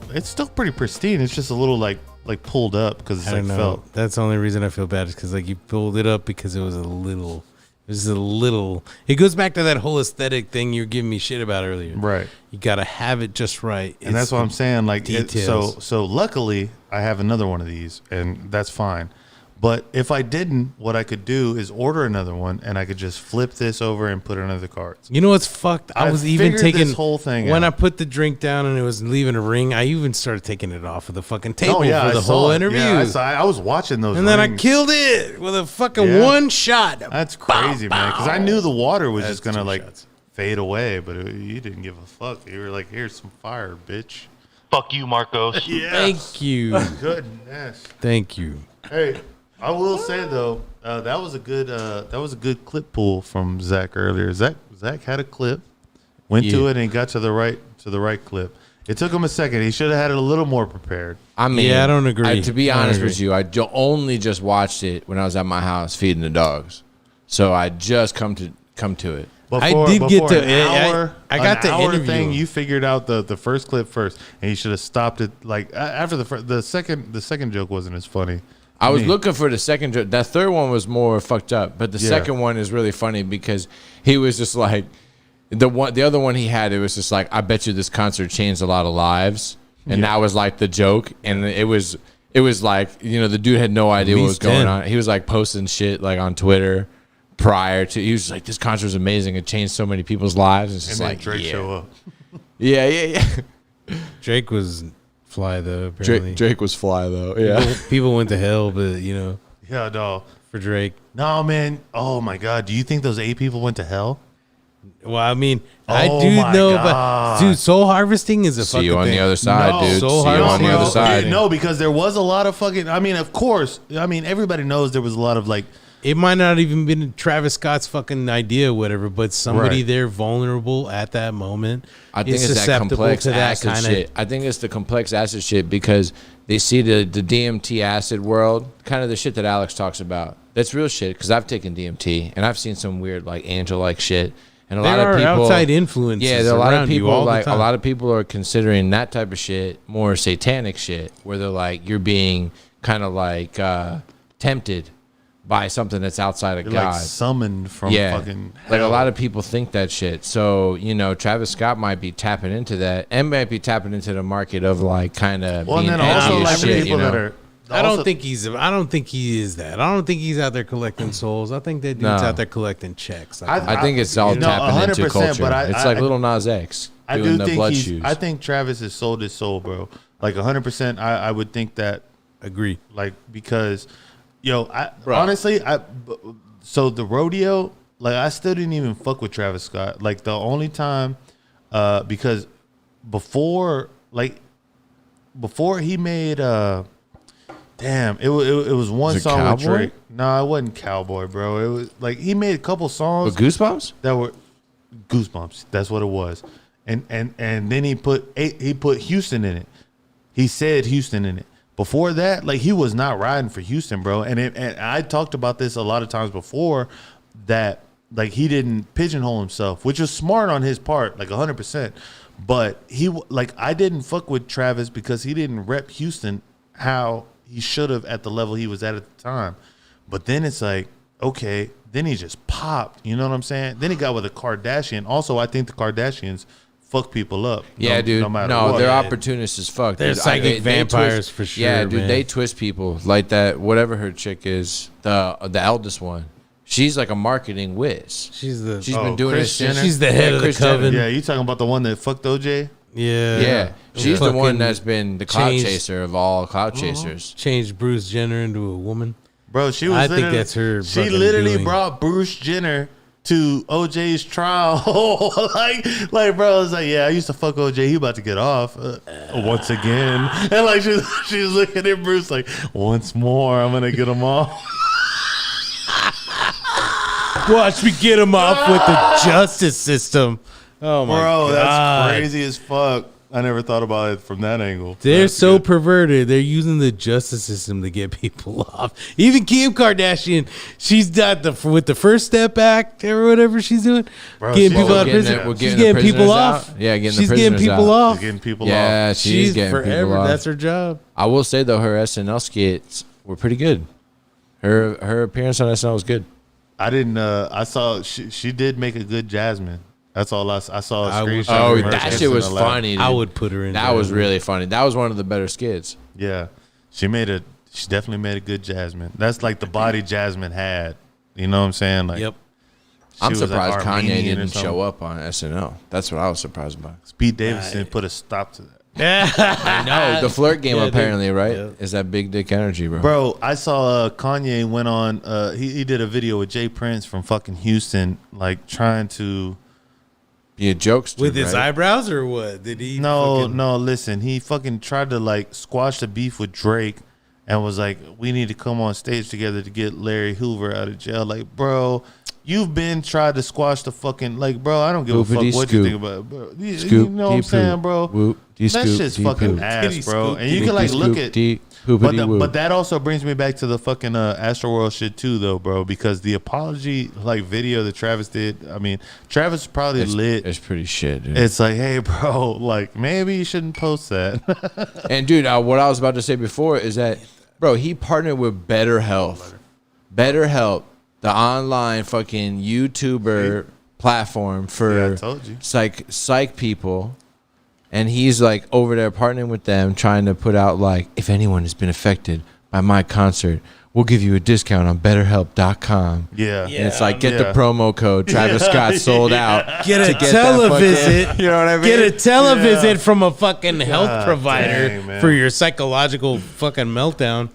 pretty pristine. It's just a little like pulled up because it's I like don't know. felt. That's the only reason I feel bad is because like you pulled it up because it was a little. It was a little. It goes back to that whole aesthetic thing you were giving me shit about earlier. Right. You gotta have it just right. And that's what I'm saying. Like, details. so luckily I have another one of these, and that's fine. But if I didn't, what I could do is order another one, and I could just flip this over and put another cards. You know what's fucked? I I've was even figured taking this whole thing when out. I put the drink down and it was leaving a ring. I even started taking it off of the fucking table for I the saw whole it. interview. Yeah, I was watching those, and then I rings. killed it with a fucking Yeah. one shot. That's crazy, man. Because I knew the water was That's just gonna two like shots. fade away, but you didn't give a fuck. You were like, "Here's some fire, bitch." Fuck you, Marcos. Yeah. Thank you. Goodness. Thank you. Hey, I will say though, that was a good clip pull from Zach earlier. Zach had a clip, went to Yeah. it and got to the right clip. It took him a second. He should have had it a little more prepared. I mean, Yeah, I don't agree. To be I don't honest agree. with you, only just watched it when I was at my house feeding the dogs. So I just come to it. I did get to- an hour, I got an to hour interview thing. him. You figured out the first clip first, and you should have stopped it like after the second joke wasn't as funny. I was Me. looking for the second joke. That third one was more fucked up, but the Yeah. second one is really funny because he was just like the other one he had. It was just like, I bet you this concert changed a lot of lives, and that was like the joke, and it was like, you know, the dude had no idea what was least going 10. on. He was like posting shit like on Twitter prior to. He was just like, this concert was amazing. It changed so many people's lives. It's just And then like Drake yeah. show up. Yeah. Drake was fly though. Apparently, Drake was fly though. Yeah. people went to hell, but you know, Yeah, no, for Drake. no, man. Oh my God, do you think those 8 people went to hell? Well, I mean, I Oh do my know, God. but dude, soul harvesting is a See fucking you on thing. the other side, No. dude. So See you hard. on the No, other side. No, because there was a lot of fucking. I mean, of course. I mean, everybody knows there was a lot of like. It might not even been Travis Scott's fucking idea, or whatever, but somebody Right. there vulnerable at that moment. I think is it's that susceptible complex to that acid kinda- shit. I think it's the complex acid shit because they see the DMT acid world, kind of the shit that Alex talks about. That's real shit because I've taken DMT and I've seen some weird like angel-like shit. And a There lot of are people outside influences. Yeah, there are a lot of around you people all the like a time. lot of people are considering that type of shit more satanic shit, where they're like you're being kind of like tempted by something that's outside of You're God. like summoned from fucking like a hell. lot of people think that shit. So Travis Scott might be tapping into that, and might be tapping into the market of like kind of Well, and being then also edgy as like the shit. people that are. I also- don't think he is that. I don't think he's out there collecting souls. I think that dude's No. out there collecting checks. I think it's all No, tapping into 100%, culture. but It's like Little Nas X I doing do the think blood he's. shoes. I think Travis has sold his soul, bro. Like 100%. I would think that. agree. Like because, Bro. honestly, so the rodeo, like I still didn't even fuck with Travis Scott. Like the only time, because before he made it was one Was it song with Cowboy? Drake. No, it wasn't Cowboy, bro. It was like he made a couple songs With Goosebumps? that were Goosebumps. That's what it was. And then he put Houston in it. He said Houston in it. Before that, like he was not riding for Houston, bro. And I talked about this a lot of times before that like he didn't pigeonhole himself, which was smart on his part, like 100%. But I didn't fuck with Travis because he didn't rep Houston how he should have at the level he was at the time. But then it's like, okay, then he just popped. You know what I'm saying? Then he got with a Kardashian. Also, I think the Kardashians fuck people up. Yeah, dude. No matter No, what. they're opportunists as fuck. They're dude. psychic they vampires twist- for sure, Yeah, dude. man. They twist people like that. Whatever her chick is, the eldest one. She's like a marketing whiz. She's the She's been doing Kris this. Jenner? she's the head of the Kris Jenner. coven. Yeah, you talking about the one that fucked OJ? Yeah. She's the one Fucking that's been the cloud changed- chaser of all cloud chasers. Changed Bruce Jenner into a woman. Bro, she was I think literally- that's her She fucking literally doing. brought Bruce Jenner to OJ's trial. like, bro, it's like, yeah, I used to fuck OJ. He about to get off once again. And like, she's looking at Bruce like, once more, I'm gonna get him off. Watch me get him off with the justice system. Oh my Bro, god, that's crazy as fuck. I never thought about it from that angle. They're That's so good. perverted. They're using the justice system to get people off. Even Kim Kardashian, she's got with the First Step Act or whatever she's doing, Bro, getting she's people out of getting prison. it- we're She's getting the getting people prisoners off. out. Yeah, getting the she's getting prisoners people out. off. Getting people Yeah, off. she's She's getting forever. people off. That's her job. I will say though, her SNL skits were pretty good. Her appearance on SNL was good. I didn't. I saw she did make a good Jasmine. That's all I saw. A I would- screenshot. Oh, of her that kissing shit was the lab. funny. Dude. I would put her in. That was Jasmine. really funny. That was one of the better skits. Yeah, she definitely made a good Jasmine. That's like the body Jasmine had. You know what I'm saying? Like, Yep. she I'm was, like, surprised Kanye Armenian or didn't something. show up on SNL. That's what I was surprised by. Pete Davidson put a stop to that. No, the flirt game Yeah, dude. apparently, right? Yeah. Is that big dick energy, bro? Bro, I saw Kanye went on. He did a video with Jay Prince from fucking Houston, like trying to. Be a jokester, With his right? eyebrows or what? Did he? No, fucking- no. Listen, he fucking tried to like squash the beef with Drake, and was like, "We need to come on stage together to get Larry Hoover out of jail." Like, bro, you've been tried to squash the fucking like, bro. I don't give a Hoopity fuck what you scoop. think about it, bro. You Scoop, know what I'm dee saying, poop. bro? Whoop, dee That scoop, shit's dee fucking poop. ass, Kitty bro. scoop, And you Dee can like scoop, look at. dee But, poopity woo. but that also brings me back to the fucking Astroworld shit too, though, bro. Because the apology like video that Travis did, I mean, Travis is probably lit. It's pretty shit, dude. It's like, hey, bro, like maybe you shouldn't post that. And dude, what I was about to say before is that, bro, he partnered with BetterHelp. BetterHelp, the online fucking YouTuber platform Yeah, for I told you. psych people. And he's like over there partnering with them, trying to put out like, if anyone has been affected by my concert, we'll give you a discount on BetterHelp.com. Yeah. And it's like, get the Yeah. promo code. Travis Scott sold out. Get a to get that televisit. fucking- you know what I mean? Get a televisit Yeah. from a fucking health God provider dang, man. for your psychological fucking meltdown.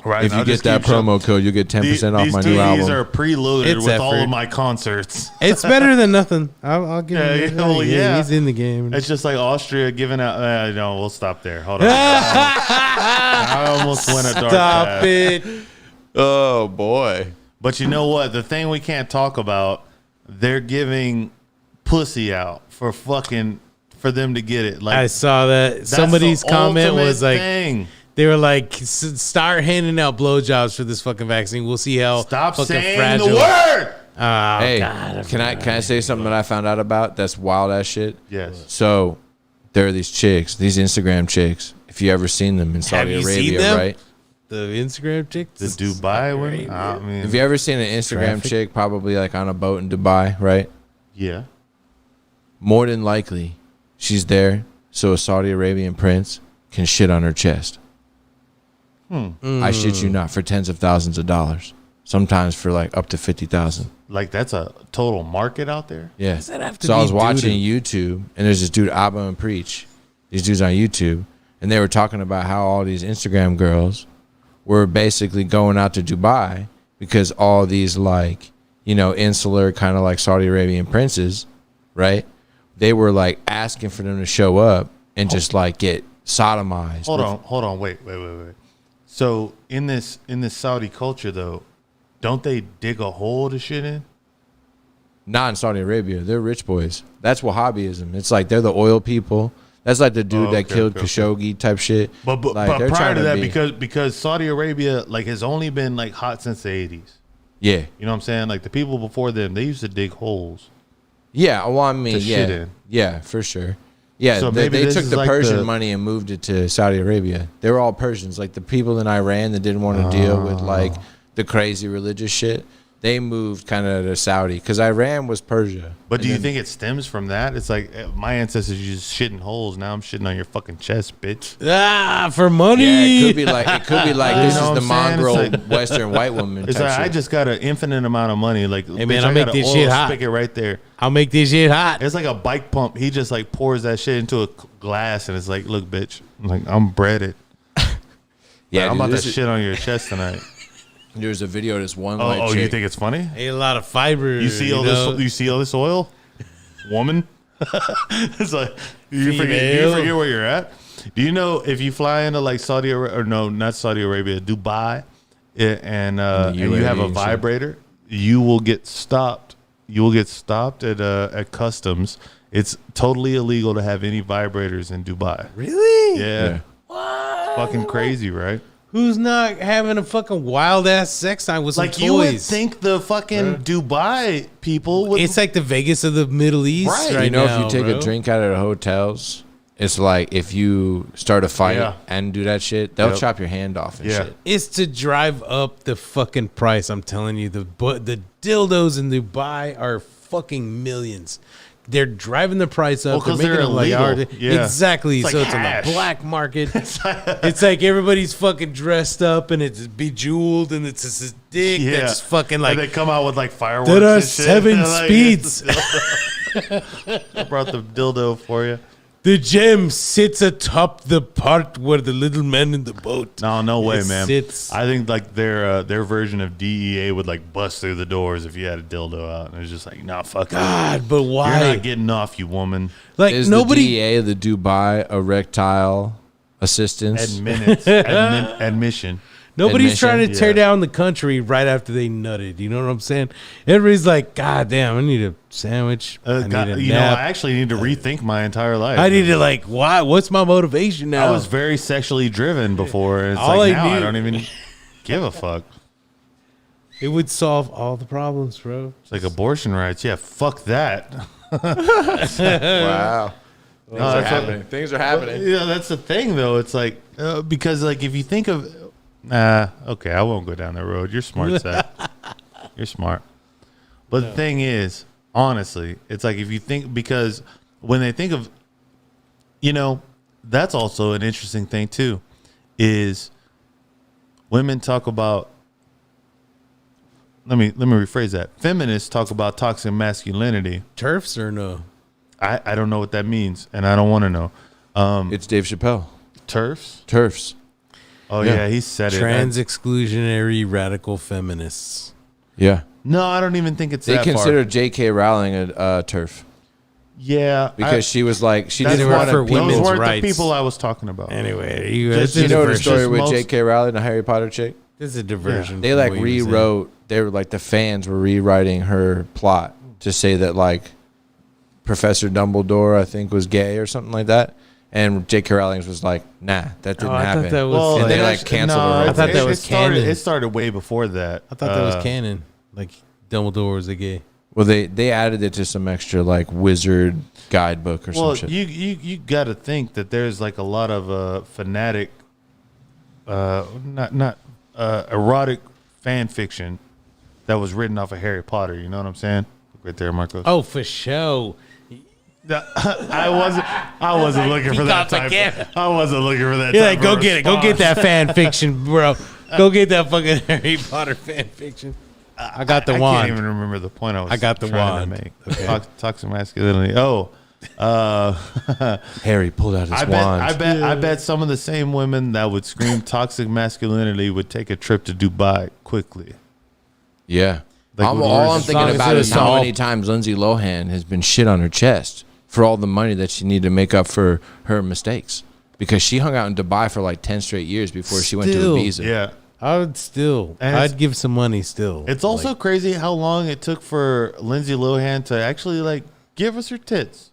Right. If you get that promo code, you'll get 10% off these my two new E's album. are preloaded It's with all effort. of my concerts. It's better than nothing. I'll give Yeah, him. well, yeah. He's in the game. It's just like Austria giving out. No, we'll stop there. Hold on. I almost went a dark Stop path. it. Oh, boy. But you know what? The thing we can't talk about, they're giving pussy out for them to get it. Like I saw that. that's Somebody's the comment ultimate was like, thing. they were like, start handing out blowjobs for this fucking vaccine. We'll see how Stop fucking saying fragile. the word. Oh, Hey, God, can I say something that I found out about that's wild ass shit? Yes. So there are these chicks, these Instagram chicks. If you ever seen them in Saudi you seen Arabia, them? right? The Instagram chick? The Dubai one? I mean, Have you ever seen an Instagram Traffic. chick probably like on a boat in Dubai, right? yeah. More than likely, she's there so a Saudi Arabian prince can shit on her chest. I shit you not, for tens of thousands of dollars. Sometimes for like up to 50,000. Like that's a total market out there. Yeah. that have to So I be was watching doo-doo? YouTube, and there's this dude Abba and Preach. These dudes on YouTube, and they were talking about how all these Instagram girls were basically going out to Dubai because all these like, you know, insular kind of like Saudi Arabian princes, right? They were like asking for them to show up and just like get sodomized. Hold on, wait. So in this Saudi culture though, don't they dig a hole to shit in? Not in Saudi Arabia. They're rich boys. That's Wahhabism. It's like they're the oil people. That's like the dude that killed Khashoggi type shit. But like, they're prior trying to that, be- because Saudi Arabia like has only been like hot since the 80s. Yeah. You know what I'm saying? Like the people before them, they used to dig holes. Yeah, well, I mean, To yeah, shit in. yeah, for sure. Yeah, So they maybe this took is the like Persian the- money and moved it to Saudi Arabia. They were all Persians, like the people in Iran that didn't want to deal with like the crazy religious shit. They moved kind of to Saudi because Iran was Persia. But do you think it stems from that? It's like my ancestors used shitting holes. Now I'm shitting on your fucking chest, bitch. For money. Yeah, it could be like this You is know the what I'm saying? mongrel It's like- Western white woman. It's type like I shit. just got an infinite amount of money. Like, man, bitch, I'll I make got this an shit oil hot. spigot right there. I'll make this shit hot. It's like a bike pump. He just like pours that shit into a glass, and it's like, look, bitch, I'm like I'm breaded. yeah, I'm dude, about to this is- shit on your chest tonight. There's a video of this one white Oh, chick. you think it's funny? Ain't a lot of fiber. You see all know? this? You see all this oil, woman? It's like you forget where you're at. Do you know if you fly into like Saudi Arabia, or no, not Saudi Arabia, Dubai, and you have a UAE and shit. vibrator, you will get stopped. You will get stopped at customs. It's totally illegal to have any vibrators in Dubai. Really? Yeah. What? Fucking crazy, right? Who's not having a fucking wild ass sex time with some Like toys? you would think the fucking Dubai people would. It's like the Vegas of the Middle East Right. right, You know, now, if you take bro. a drink out of the hotels, it's like if you start a fight Yeah. and do that shit, they'll Yep. chop your hand off and Yeah. shit. It's to drive up the fucking price. I'm telling you, the dildos in Dubai are fucking millions. They're driving the price up. Well, 'cause they're them like illegal. art. Yeah. Exactly. It's So like it's on hash. the black market. It's like everybody's fucking dressed up and it's bejeweled and it's just this dick Yeah. that's fucking and like they come out with like fireworks. there are and shit. 7 Like, speeds. I brought the dildo for you. The gem sits atop the part where the little man in the boat. No way, It man. sits- I think like their version of DEA would like bust through the doors if you had a dildo out, and it's just like, nah, fuck it. God, but why? You're not getting off, you woman. Like Is nobody. the DEA the Dubai erectile assistance? Admission. Nobody's admission? trying to tear Yeah. down the country right after they nutted. You know what I'm saying? Everybody's like, God damn, I need a sandwich. I need God, a you know, nap. I actually need to rethink my entire life. I need to like, why? What's my motivation now? I was very sexually driven before, and it's All like I now I need- don't even give a fuck. It would solve all the problems, bro. It's like abortion rights. Yeah, fuck that. Wow. Things are that's happening. Things are happening. Yeah, that's the thing, though. It's like because, like, if you think of, okay, I won't go down that road. You're smart, Zach. You're smart. But the thing is, honestly, it's like if you think because when they think of, you know, that's also an interesting thing too, is women talk about. Let me rephrase that. Feminists talk about toxic masculinity. Turfs or no? I don't know what that means, and I don't want to know. It's Dave Chappelle. Turfs? Turfs. Oh Yeah. yeah, he said it. Trans exclusionary radical feminists. Yeah. No, I don't even think it's They that consider far. J.K. Rowling a turf Yeah, because she was like she that's didn't work want for to women's those weren't rights. the people I was talking about. Anyway, Just- You it's a know the diversion. story with most- J.K. Rowling, the Harry Potter chick? This is a diversion. They from like what you were saying. rewrote. They were like the fans were rewriting her plot to say that like Professor Dumbledore I think was gay or something like that, and J.K. Rowling was like, nah, that didn't I happen. thought that was. Well, And they, it like, actually- canceled her. I thought that was it started, canon. It started way before that. I thought that was canon. Like Dumbledore was a gay. Well, they added it to some extra like wizard guidebook or Well, some shit. you got to think that there's like a lot of fanatic, not erotic fan fiction that was written off of Harry Potter. You know what I'm saying? Right there, Marcos. Oh, for sure. I wasn't looking for that type. I wasn't looking for that. Yeah, type go of get it. Go get response. that fan fiction, bro. Go get that fucking Harry Potter fan fiction. I got the I wand. can't even remember the point I was. I got the trying wand. to make. Toxic masculinity. Oh, Harry pulled out his wand. I bet some of the same women that would scream toxic masculinity would take a trip to Dubai quickly. Yeah. Like all I'm thinking as about it is is how all- many times Lindsay Lohan has been shit on her chest for all the money that she needed to make up for her mistakes. Because she hung out in Dubai for like 10 straight years before she went to Still. Ibiza. Yeah. I would still. And it's- I'd give some money still. It's also crazy how long it took for Lindsay Lohan to actually like give us her tits.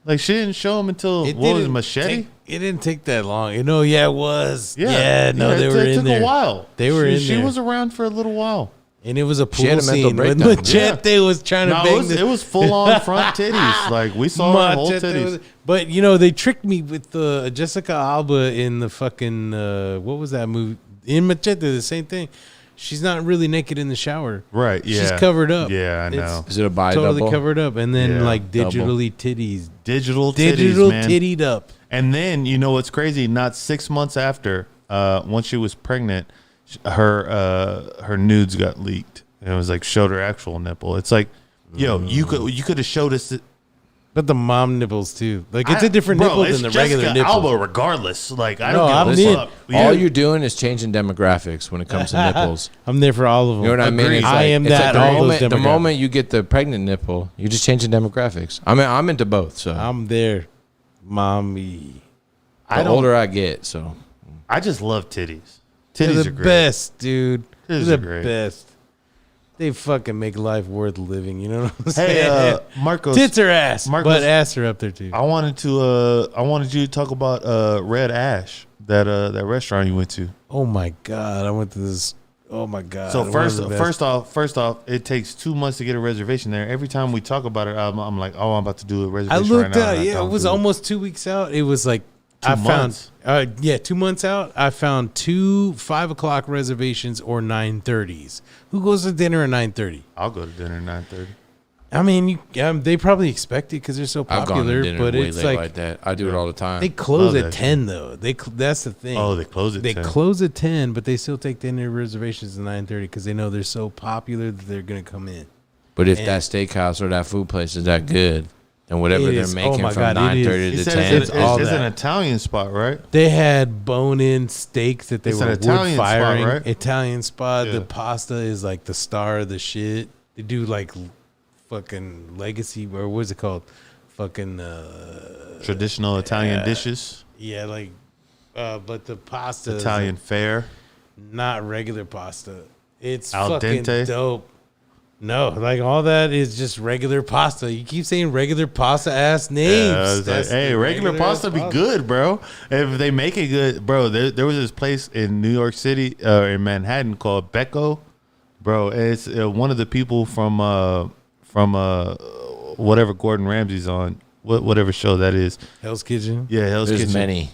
Like she didn't show them until what was it, Machete? It didn't take that long. You know, yeah, it was. They it were in took there. a while. They were in She there. was around for a little while. And it was a She had pool a mental scene when breakdown. Machete was trying to No, bang it was full on front titties. Like we saw her whole Machete titties. was- but you know, they tricked me with Jessica Alba in the fucking what was that movie? In Machete, the same thing. She's not really naked in the shower. Right, yeah. She's covered up. Yeah, I know. Is it a bi Totally double? covered up, and then Yeah, like double. digitally titties, Digital digital titties, man. tittied up. And then you know what's crazy? Not 6 months after, once she was pregnant, her nudes got leaked. And it was like showed her actual nipple. It's like, yo, you could have showed us. But the mom nipples too. Like it's a different nipple than the regular Jessica nipple. Alba, regardless. Like I No, don't I'm give a in. fuck. All you're doing is changing demographics when it comes to nipples. I'm there for all of them. You know what I mean? It's I am it's that. the all moment, those the demographics. moment you get the pregnant nipple, you're just changing demographics. I mean, I'm into both. So I'm there, mommy. the older I get, so I just love titties. They're Titties the are great. best, dude. They're Titties the are great. best. They fucking make life worth living. You know what I'm saying? Hey, Marcos. Tits or ass, Marcos- but ass are up there too. I wanted you to talk about Red Ash, that restaurant you went to. Oh my god, I went to this. Oh my god. So one of the best. first off, it takes 2 months to get a reservation there. Every time we talk about it, I'm like, oh, I'm about to do a I reservation. looked right now, out. and I Yeah, it don't was do almost 2 weeks out. It was like 2 I months. found. 2 months out. I found 2 5:00 reservations or 9:30s. Who goes to dinner at 9:30? I'll go to dinner at 9:30. I mean, they probably expect it because they're so I've gone popular. to dinner But way it's late like that. I do it all the time. they close Love at that 10 though. That's the thing. Oh, they close at 10. They close at 10, but they still take dinner reservations at 9:30 because they know they're so popular that they're gonna come in. But if And- that steakhouse or that food place is that good, then whatever It they're is. making Oh my from God, it 9:30 You to said 10, it's all an that. Italian spot, right? They had bone-in steaks that they It's were an wood Italian spot, firing. right? Italian spot. Yeah. The pasta is like the star of the shit. They do like fucking legacy or what's it called? Fucking Traditional Italian dishes, yeah, like but the pasta is Italian fare. not regular pasta. It's Al fucking dente? dope. No, like all that is just regular pasta. You keep saying regular pasta ass names. Yeah, it's like, That's hey, the regular pasta be good, bro. If they make it good, bro. There was this place in New York City, in Manhattan, called Becco, bro. It's one of the people from whatever Gordon Ramsay's on, whatever show that is. Hell's Kitchen. Yeah, Hell's there's Kitchen. many.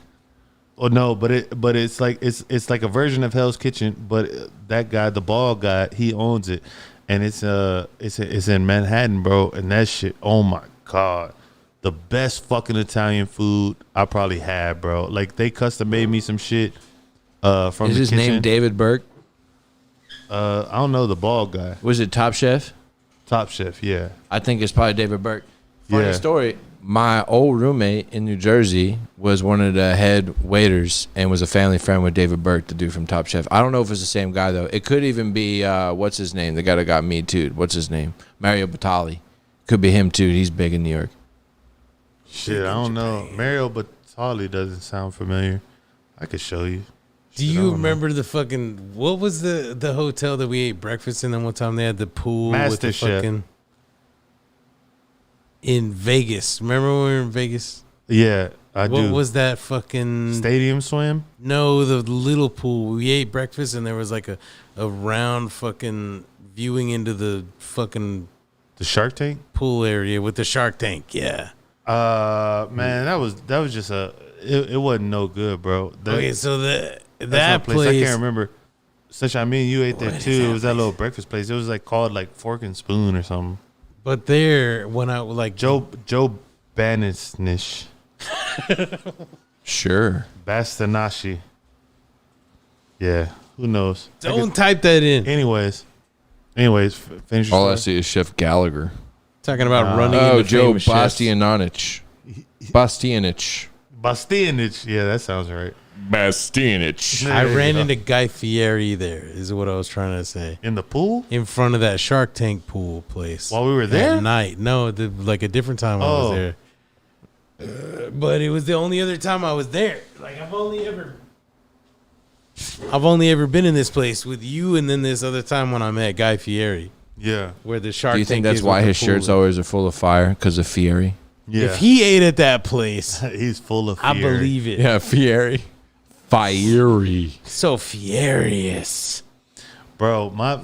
Oh no, but it's like it's like a version of Hell's Kitchen, but that guy, the bald guy, he owns it, and it's in Manhattan, bro. And that shit, oh my god, the best fucking Italian food I probably had, bro. Like they custom made me some shit from Is the his kitchen. name David Burke? I don't know, the bald guy, Was it Top Chef? Top Chef. Yeah, I think it's probably David Burke. Funny Yeah. story. My old roommate in New Jersey was one of the head waiters and was a family friend with David Burke, the dude from Top Chef. I don't know if it's the same guy, though. It could even be, what's his name? The guy that got Me Too. What's his name? Mario Batali. Could be him, too. He's big in New York. shit, I don't know. Mario Batali doesn't sound familiar. I could show you. Do Shit, I you don't know. remember the fucking what was the hotel that we ate breakfast in? And one time they had the pool with the MasterChef. fucking in Vegas. Remember when we were in Vegas? Yeah, I What do. was that fucking Stadium swim? No, the little pool. We ate breakfast and there was like a round fucking viewing into the fucking The Shark Tank. pool area with the Shark Tank. Yeah. Man, that was just it wasn't no good, bro. Okay, so That's that no place. I can't remember. Since I mean you ate there What is too. that It was that little breakfast place. It was like called like Fork and Spoon or something. But there, when I like Joe Banisnish. Sure. Bastanashi. Yeah, who knows? don't type that in. Anyways, finish your All I story. see is Chef Gallagher. Talking about running Oh, into Joe famous chefs. Bastianich. Bastianich. Bastianich. Yeah, that sounds right. Bastianich. I There you ran go. into Guy Fieri there, is what I was trying to say. In the pool In front of that Shark Tank pool place. while we were there. At night. No, like a different time I was there. But it was the only other time I was there. Like I've only ever been in this place with you, and then this other time when I met Guy Fieri, Yeah, where the Shark Do you Tank think that's is why with his the pool. shirts always are full of fire? Because of Fieri? yeah. If he ate at that place, He's full of fear. I believe it. Yeah, Fieri. Fiery. So furious. Bro, my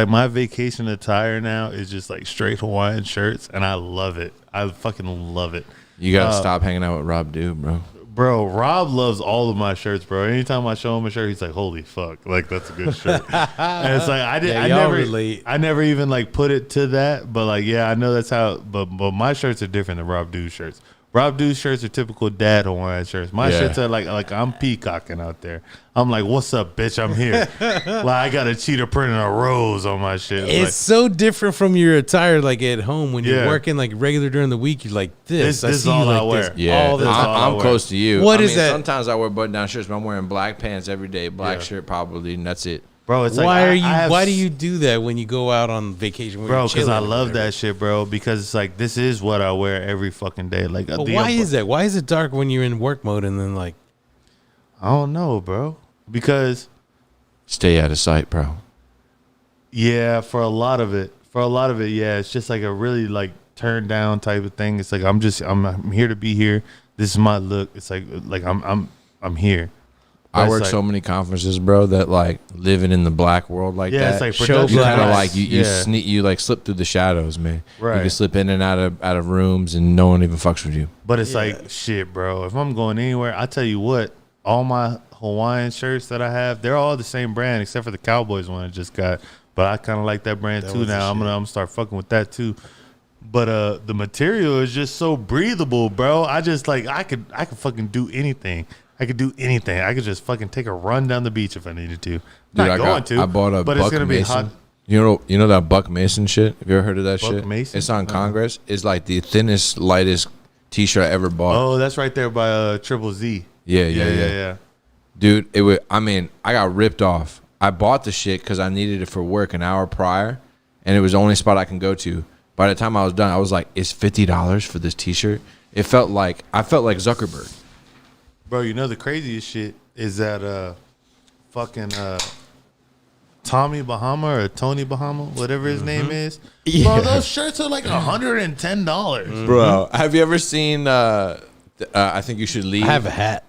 my vacation attire now is just like straight Hawaiian shirts, and I love it. I fucking love it. You got to stop hanging out with Rob Dude, bro. Bro, Rob loves all of my shirts, bro. Anytime I show him a shirt, he's like, "Holy fuck!" Like that's a good shirt. And it's like Yeah, y'all relate. I never even like put it to that, but like, yeah, I know that's how. But my shirts are different than Rob Dude's shirts. Rob Dude's shirts are typical dad Hawaiian shirts. My Yeah. shirts are like I'm peacocking out there. I'm like, "What's up, bitch? I'm here." Like I got a cheetah printing a rose on my shit. It's so different from your attire, like at home when you're Yeah. working like regular during the week. You're like this. This I is see you all I like wear. this Yeah, all the that's time. all I I'm wear. close to you. What I is mean, that? Sometimes I wear button-down shirts, but I'm wearing black pants every day, black Yeah. shirt probably, and that's it. bro. It's like Why are I you? have Why do you do that when you go out on vacation? When Bro, you're because chilling I or love whatever? that shit, bro. Because it's like this is what I wear every fucking day. Like, But why is that? Why is it dark when you're in work mode and then like? I don't know, bro. Because Stay out of sight, bro. yeah, for a lot of it, yeah, it's just like a really like turned down type of thing. It's like I'm here to be here. This is my look. It's like I'm here. I But work it's so like- many conferences, bro, that like living in the black world like Yeah, that. it's like show production you black. kind of class. like you Yeah. sneak, you like slip through the shadows, man. Right. You can slip in and out of rooms, and no one even fucks with you. But it's like shit, bro. If I'm going anywhere, I tell you what, all my Hawaiian shirts that I have, they're all the same brand except for the Cowboys one I just got. But I kind of like that brand too was the now. I'm shit. gonna start fucking with that too. But the material is just so breathable, bro. I just like I could fucking do anything. I could do anything. I could just fucking take a run down the beach if I needed to. Not I going to. I bought a but Buck it's gonna be Mason. hot. You know that Buck Mason shit? Have you ever heard of that Buck shit? Mason? It's on Congress. It's like the thinnest, lightest T-shirt I ever bought. Oh, that's right there by Triple Z. Yeah. Dude, I got ripped off. I bought the shit because I needed it for work an hour prior, and it was the only spot I can go to. By the time I was done, I was like, "It's $50 for this T-shirt." I felt like Zuckerberg. Bro, you know the craziest shit is that fucking Tommy Bahama or Tony Bahama, whatever his name is. Bro, those shirts are like $110. Bro, have you ever seen? I think you should leave. I have a hat.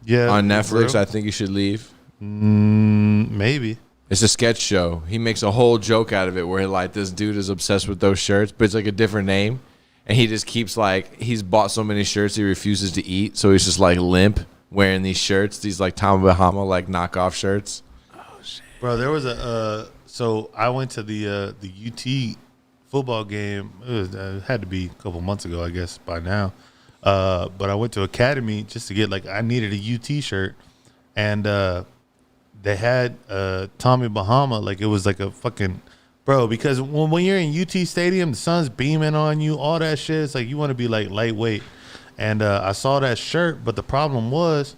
Yeah, on Netflix. bro. I think you should leave. Maybe. It's a sketch show. He makes a whole joke out of it where like this dude is obsessed with those shirts, but it's like a different name. And he just keeps like, he's bought so many shirts he refuses to eat. So he's just like limp wearing these shirts, these like Tommy Bahama like knockoff shirts. Bro, there was so I went to the UT football game. It had to be a couple months ago, I guess by now. But I went to Academy just to get I needed a UT shirt, and they had Tommy Bahama. Like it was like a fucking bro. Because when you're in UT Stadium, the sun's beaming on you, all that shit. It's like you want to be like lightweight. And I saw that shirt, but the problem was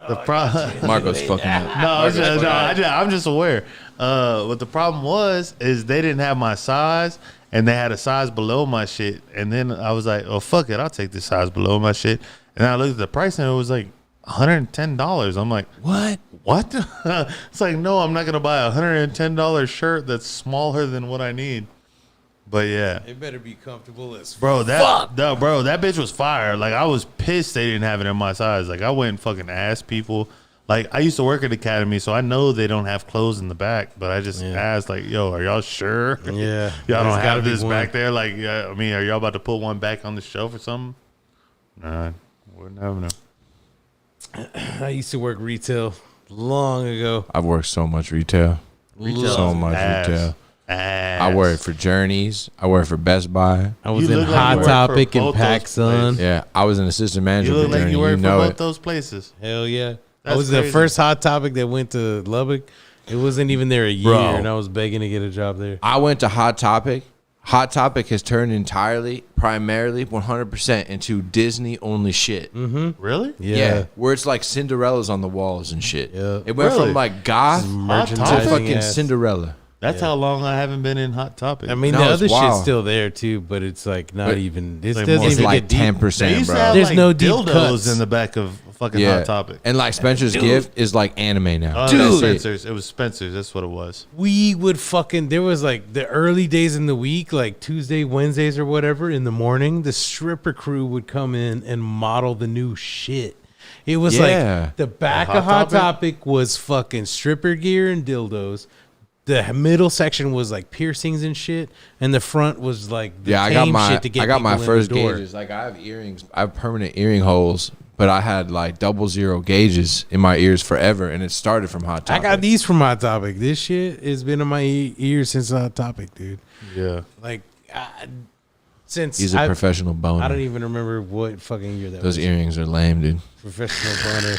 the problem. Marco's fucking up. I'm just aware. What the problem was is they didn't have my size, and they had a size below my shit. And then I was like, "Oh fuck it, I'll take this size below my shit." And I looked at the price, and it was like $110. I'm like, What? "What?" It's like, no, I'm not gonna buy a $110 shirt that's smaller than what I need. But yeah. It better be comfortable as Bro, that bitch was fire. Like I was pissed they didn't have it in my size. Like I went and fucking asked people. Like, I used to work at Academy, so I know they don't have clothes in the back, but I just asked, like, yo, are y'all sure? Yeah. Y'all don't have be this one. back there? Like, I mean, are y'all about to put one back on the shelf or something? Nah, wouldn't have no. I used to work retail long ago. I've worked so much retail. So much retail. I worked for Journeys. I worked for Best Buy. I was You in look like Hot you work for Topic and both those PacSun. places. Yeah, I was an assistant manager You for look like Journey. you work for know both it. those places. Hell yeah. I That's was the crazy. first Hot Topic that went to Lubbock. It wasn't even there a year, Bro. and I was begging to get a job there. I went to Hot Topic. Hot Topic has turned entirely, primarily, 100% into Disney only shit. Really? Yeah, where it's like Cinderella's on the walls and shit. Yeah. It went Really? from like goth to Merchandising fucking ass. Cinderella. That's how long I haven't been in Hot Topic. I mean, No, the it's other wild. shit's still there too, but it's like not But even. It like doesn't more- It's even like get deep. 10%, they used bro. to have There's like no deep dildos cuts. in the back of fucking Yeah, Hot Topic. and like Spencer's Gift is like anime now. Oh, Dude. no, Spencer's. It was Spencer's. That's what it was. We would fucking. There was like the early days in the week, like Tuesday, Wednesdays, or whatever. In the morning, the stripper crew would come in and model the new shit. It was Yeah. like the back Hot of Hot Topic? Topic was fucking stripper gear and dildos. The middle section was like piercings and shit, and the front was like the Yeah, I got tame my shit to get I got my people in the first door. gauges. Like I have earrings. I have permanent earring holes, but I had like 00 gauges in my ears forever, and it started from Hot I Topic. got these from Hot Topic. This shit has been in my ears since Hot Topic, dude. Yeah. Like since He's a professional boner. I don't even remember what fucking year that Those was. earrings are lame, dude. Professional boner.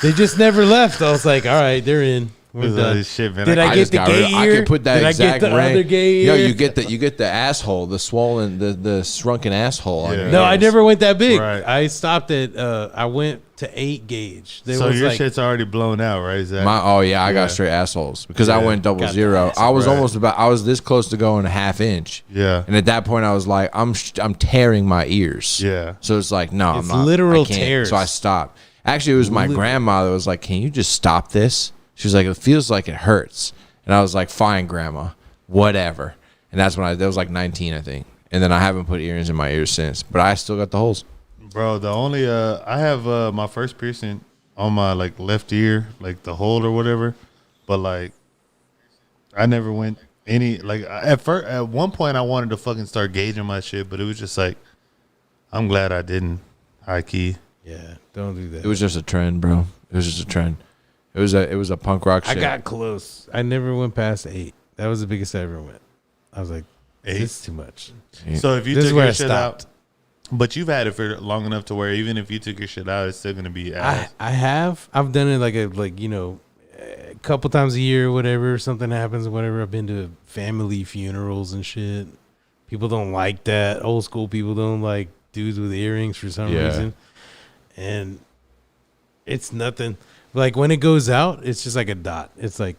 They just never left. I was like, all right, they're in. We're This is all done. this shit, man. Did I get just the got gay rid- I ear? could put that Did exact I get the ring. other gay Yo, ear? you get the asshole, the swollen, the shrunken asshole. On Yeah. your No, I ears. never went that big. Right. I stopped at. I went to 8 gauge. There So was your like, shit's already blown out, right, Zach? Oh yeah, I Yeah. got straight assholes because I Yeah. went Got the 00. I was Right. almost about. I was this close to going a half inch. Yeah. And at that point, I was like, I'm tearing my ears. Yeah. So it's like, no, It's I'm not. literal I can't. tears. So I stopped. Actually, it was my grandma that was like, can you just stop this? She was like, it feels like it hurts. And I was like, fine, grandma, whatever. And that's when that was like 19, I think. And then I haven't put earrings in my ears since, but I still got the holes. Bro, the only I have my first piercing on my like left ear, like the hole or whatever, but like I never went any like at one point I wanted to fucking start gauging my shit, but it was just like I'm glad I didn't. High key. yeah, don't do that. It was just a trend, bro. It was just a trend. It was a punk rock I shit. got close. I never went past 8. That was the biggest I ever went. I was like, 8? this is too much. So if you This is took where your I shit stopped. out, but you've had it for long enough to where even if you took your shit out, it's still gonna be ass. I've done it like a couple times a year or whatever. Something happens or whatever. I've been to family funerals and shit. People don't like that. Old school people don't like dudes with earrings for some Yeah. reason. And it's nothing. Like when it goes out, it's just like a dot. It's like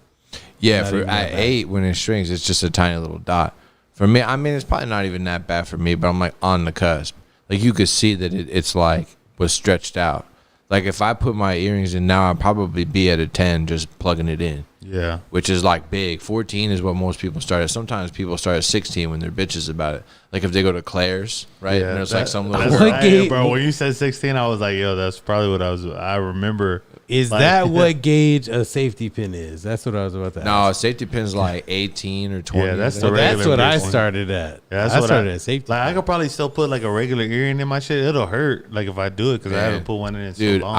Yeah, Not for even that at bad. 8 when it shrinks, it's just a tiny little dot. For me, I mean, it's probably not even that bad for me, but I'm like on the cusp. Like you could see that it's like was stretched out. Like if I put my earrings in now, I'd probably be at a 10 just plugging it in, Yeah. which is like big. 14 is what most people start at. Sometimes people start at 16 when they're bitches about it. Like if they go to Claire's, right? Yeah, and there's like some little that's What right, gauge- bro. When you said 16, I was like, yo, that's probably what I remember. is Like- that what gauge a safety pin is? That's what I was about to No, ask. a safety pin's like 18 or 20. Yeah, that's I the think. Well, that's regular what I piercing. started at. Yeah, that's I what started at safety. Like I could probably still put like a regular earring in my shit. It'll hurt like if I do it because I Man. haven't put one in Dude, so long.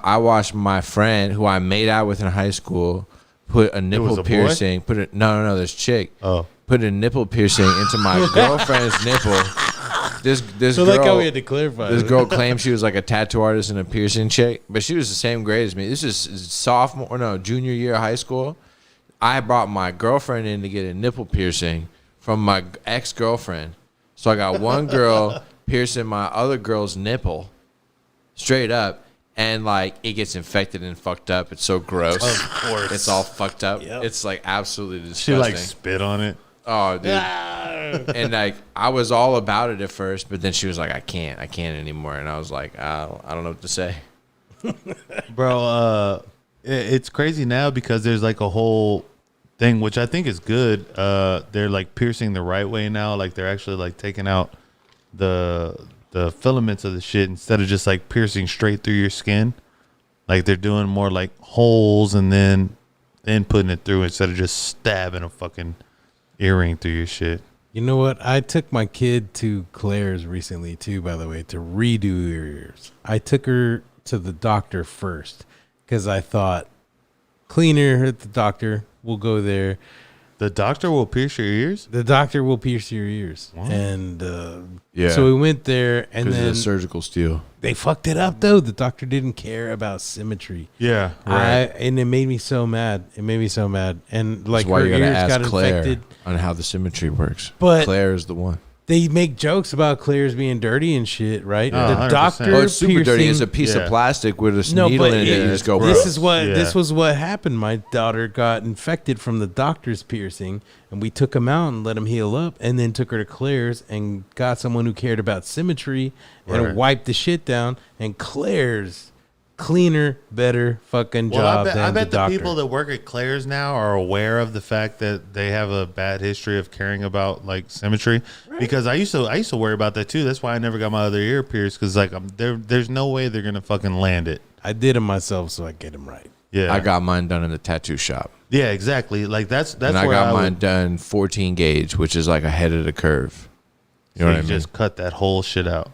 I watched my friend who I made out with in high school put a was nipple a boy? piercing. No, this chick. Oh. Put a nipple piercing into my girlfriend's nipple. This so girl, like how we had to clarify. this it. girl claimed she was like a tattoo artist and a piercing chick, but she was the same grade as me. This is junior year of high school. I brought my girlfriend in to get a nipple piercing from my ex-girlfriend. So I got one girl piercing my other girl's nipple straight up, and like it gets infected and fucked up. It's so gross. Of course. It's all fucked up. Yep. It's like absolutely She disgusting. like spit on it. Oh, dude. And like I was all about it at first, but then she was like, I can't anymore. And I was like, I don't know what to say. Bro, it's crazy now because there's like a whole thing, which I think is good. They're like piercing the right way now. Like they're actually like taking out the filaments of the shit instead of just like piercing straight through your skin. Like they're doing more like holes and then putting it through instead of just stabbing a fucking earring through your shit. You know what? I took my kid to Claire's recently too, by the way, to redo her ears. I took her to the doctor first because I thought cleaner at the doctor. We'll go there. The doctor will pierce your ears? The doctor will pierce your ears. Wow. And Yeah. so we went there, and Because of then the surgical steel. they fucked it up, though. The doctor didn't care about symmetry. Yeah, right. And it made me so mad. And like That's why her you gotta ears ask got Claire infected. on how the symmetry works. But- Claire is the one. They make jokes about Claire's being dirty and shit, right? Oh, The 100%. doctor Oh, it's super dirty. It's a piercing- piece Yeah. of plastic with a No, needle but in it. yeah, And you it's just go, gross. This bro. is what Yeah. this was what happened. My daughter got infected from the doctor's piercing, and we took him out and let him heal up, and then took her to Claire's and got someone who cared about symmetry and Right. wiped the shit down. And Claire's cleaner, better fucking Well, job I than bet the doctor. people that work at Claire's now are aware of the fact that they have a bad history of caring about like symmetry. Because I used to worry about that too. That's why I never got my other ear pierced. Because like there's no way they're gonna fucking land it. I did him myself, so I get him right. Yeah, I got mine done in the tattoo shop. yeah, exactly. Like that's And I where got I mine would, done 14 gauge, which is like ahead of the curve. You know so what I mean? just cut that whole shit out.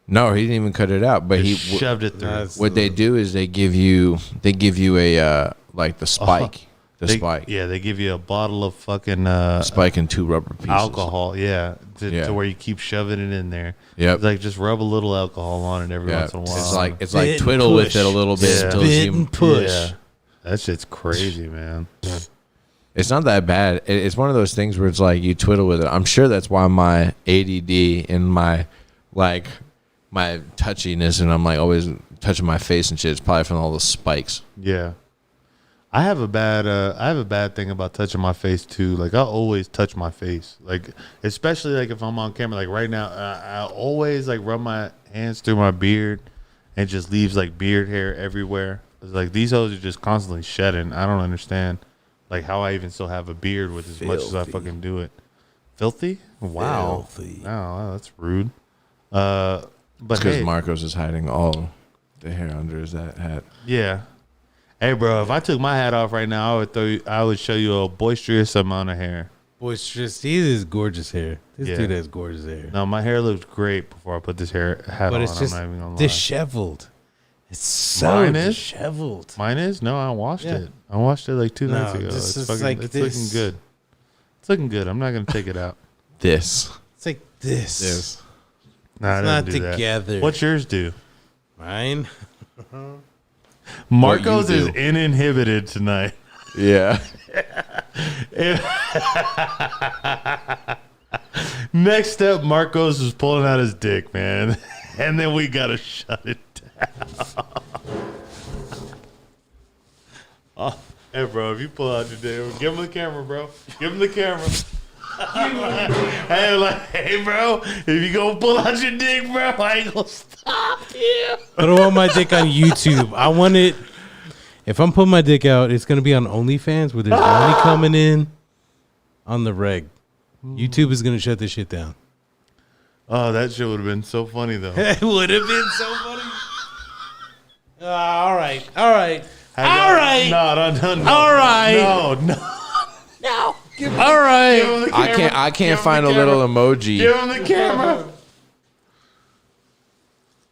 No, he didn't even cut it out. But he Just shoved it through. That's- what they do is they give you a like the spike, spike, Yeah, they give you a bottle of fucking spike and 2 rubber pieces. alcohol. Yeah, Yeah. to where you keep shoving it in there. Yep. It's like just rub a little alcohol on it every Yeah, once in a while. it's like Spit twiddle and with push. it a little bit Yeah. until Spit you. and push. Yeah. That shit's crazy, man. It's not that bad. It's one of those things where it's like you twiddle with it. I'm sure that's why my ADD and my my touchiness and I'm like always touching my face and shit. It's probably from all the spikes. Yeah. I have a bad thing about touching my face too. Like I always touch my face. Like especially like if I'm on camera. Like right now, I always like run my hands through my beard and it just leaves like beard hair everywhere. It's like these hoes are just constantly shedding. I don't understand like how I even still have a beard with as much as I Filthy. fucking do it. Filthy? Wow. Filthy. Wow, that's rude. But Because hey, Marcos is hiding all the hair under his hat. yeah. Hey, bro, if I took my hat off right now, I would show you a boisterous amount of hair. Boisterous. He has gorgeous hair. This Yeah. dude has gorgeous hair. No, my hair looked great before I put this hat But on. it's just I'm not even gonna lie. disheveled. It's so Mine is? disheveled. Mine is? No, I washed Yeah. it. I washed it like 2 No, nights ago. this It's is fucking, like it's this. looking good. It's looking good. I'm not gonna take it out. This. It's like this. Nah, I It's not didn't do that. together. What's yours do? Mine? Marcos you is do. uninhibited tonight. Yeah. Next up, Marcos is pulling out his dick, man, and then we gotta shut it down. Oh, hey, bro, if you pull out your dick, give him the camera, bro. Give him the camera. Hey, bro, if you gonna pull out your dick, bro, I ain't gonna stop you. I don't want my dick on YouTube. I want it. If I'm putting my dick out, it's gonna be on OnlyFans where there's money coming in on the reg. YouTube is gonna shut this shit down. Oh, that shit would have been so funny though. It would have been so funny. All right. All right. All right. No. All right. No. All right. Give him the camera. I Give can't him find the a little camera. emoji. Give him the camera.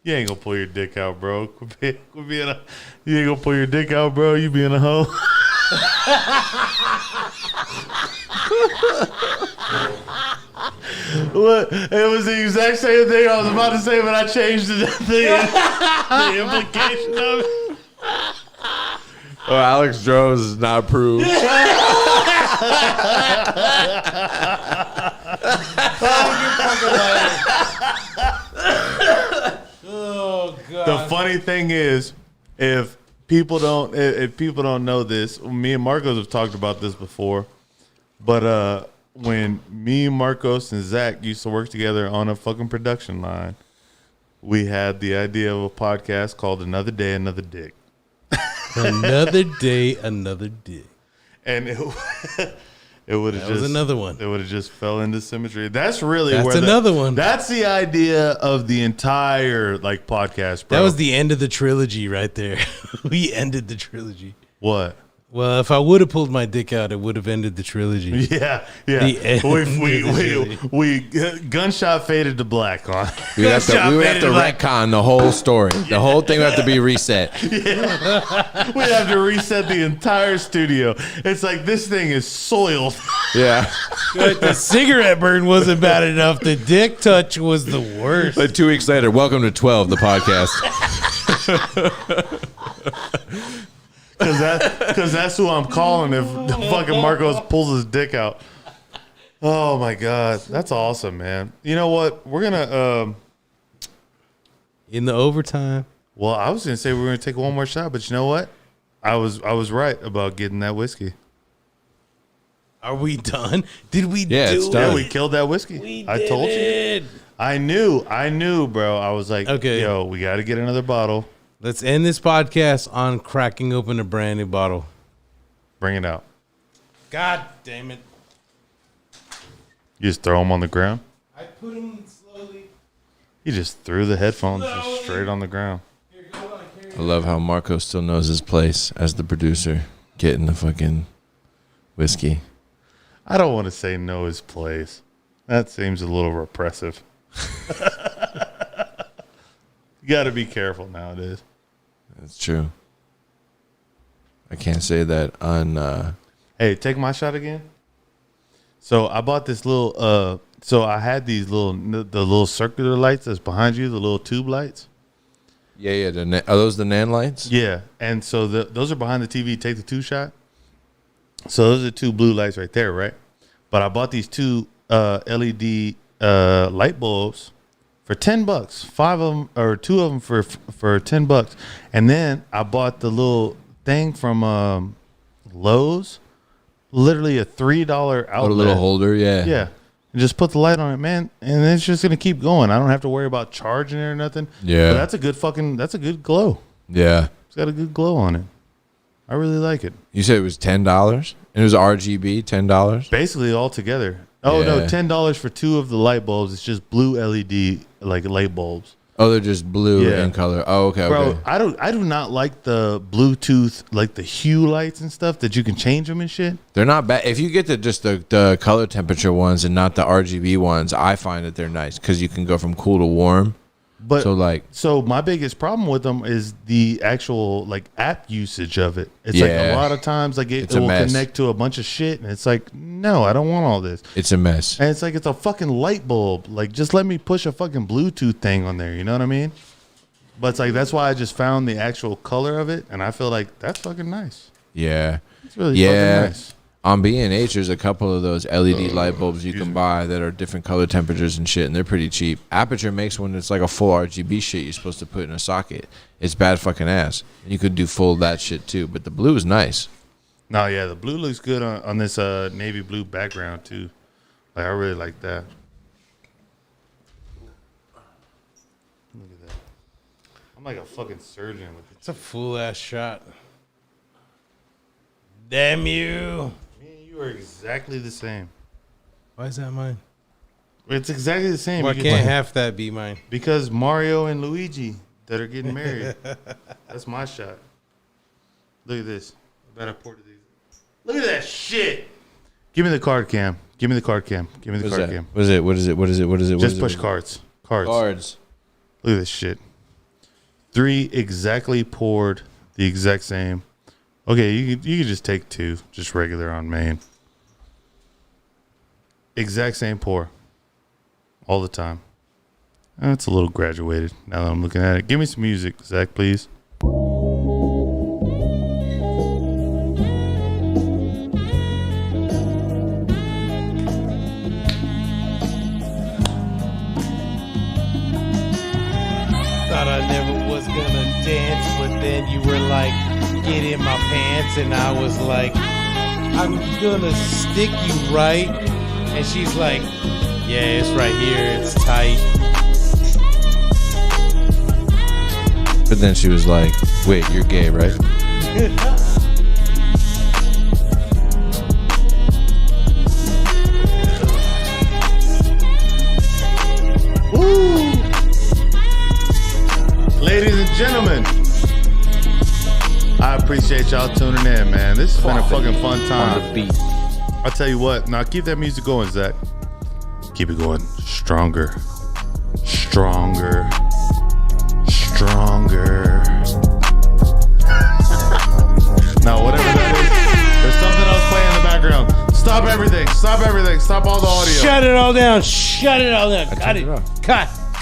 You ain't gonna pull your dick out, bro. You ain't gonna pull your dick out, bro. You being a hoe. Look, it was the exact same thing I was about to say, but I changed the implication of it. Oh, Alex Jones is not approved. Oh god. The funny thing is, if people don't know this, me and Marcos have talked about this before, but when me, Marcos, and Zach used to work together on a fucking production line, we had the idea of a podcast called Another Day, Another Dick. Another day, another dick. And it it would have That was just another one. It would have just fell into symmetry. That's really That's where another one. That's the idea of the entire like podcast, bro. That was the end of the trilogy right there. We ended the trilogy. what? Well, if I would have pulled my dick out, it would have ended the trilogy. Yeah. The end. We gunshot faded to black, huh? We would have to retcon the whole story. The whole thing would have to be reset. We have to reset the entire studio. It's like this thing is soiled. Yeah. But the cigarette burn wasn't bad enough. The dick touch was the worst. But 2 weeks later, welcome to 12, the podcast. Because that's who I'm calling if the fucking Marcos pulls his dick out. Oh my god, that's awesome, man. You know what? We're gonna In the overtime. well, I was gonna say we were gonna take one more shot, but you know what? I was right about getting that whiskey. Are we done? Did we Yeah, do it's it? done. Yeah, we killed that whiskey. We I did told you. it. I knew, bro. I was like, Okay. yo, we got to get another bottle. Let's end this podcast on cracking open a brand new bottle. Bring it out. God damn it. You just throw them on the ground. I put them slowly. You just threw the headphones just straight on the ground. Here, go on, carry I love how Marco still knows his place as the producer, getting the fucking whiskey. I don't want to say know his place. That seems a little repressive. You got to be careful nowadays. That's true. I can't say that on. Hey, take my shot again. So I bought this little. So I had these the little circular lights that's behind you, the little tube lights. Yeah. Are those the Nan lights? Yeah, and so those are behind the TV. Take the 2-shot. So those are 2 blue lights right there, right? But I bought these 2 LED light bulbs for $10. 5 of them or 2 of them for $10. And then I bought the little thing from Lowe's, literally a $3 outlet. Oh, the little holder, yeah. Yeah. And just put the light on it, man, and it's just gonna keep going. I don't have to worry about charging it or nothing. Yeah. But that's a good glow. Yeah. It's got a good glow on it. I really like it. You said it was $10? And it was RGB, $10? Basically all together. Oh no, Yeah. $10 for 2 of the light bulbs. It's just blue LED like light bulbs. Oh, they're just blue Yeah. in color. Oh, okay, Bro, okay. I do not like the Bluetooth, like the hue lights and stuff that you can change them and shit. They're not bad. If you get the color temperature ones and not the RGB ones, I find that they're nice because you can go from cool to warm. But So my biggest problem with them is the actual like app usage of it. It's Yeah. like a lot of times like it It's a will mess. connect to a bunch of shit and it's like, no, I don't want all this. it's a mess. And it's like it's a fucking light bulb. Like just let me push a fucking Bluetooth thing on there, you know what I mean? But it's like that's why I just found the actual color of it and I feel like that's fucking nice. Yeah. It's really Yeah. fucking nice. On B&H, there's a couple of those LED light bulbs you can buy that are different color temperatures and shit, and they're pretty cheap. Aperture makes one that's like a full RGB shit you're supposed to put in a socket. It's bad fucking ass. You could do full that shit too, but the blue is nice. No, yeah, the blue looks good on this navy blue background too. Like I really like that. Look at that. I'm like a fucking surgeon with It's a fool ass shot. Damn you. Me and you are exactly the same. Why is that mine? It's exactly the same. Why because, can't half that be mine? because Mario and Luigi that are getting married. That's my shot. Look at this. I bet I poured these. Look at that shit. Give me the card cam. Give me the card cam. Give me the card cam. What is it? What is it? What is it? What is it? Just push cards. Cards. Look at this shit. 3 exactly poured the exact same. Okay, you could just take 2, just regular on main. Exact same pour. All the time. And it's a little graduated now that I'm looking at it. Give me some music, Zach, please. Thought I never was gonna dance, but then you were like, get in my pants, and I was like, I'm gonna stick you right. And she's like, yeah, it's right here, it's tight. But then she was like, wait, you're gay, right? appreciate y'all tuning in, man. This has been a fucking fun On time. the beat. I'll tell you what. Now keep that music going, Zach. Keep it going. Stronger. Stronger. Stronger. Now, whatever that is, there's something else playing in the background. Stop everything. Stop everything. Stop all the audio. Shut it all down. Shut it all down. Cut turned it. it off.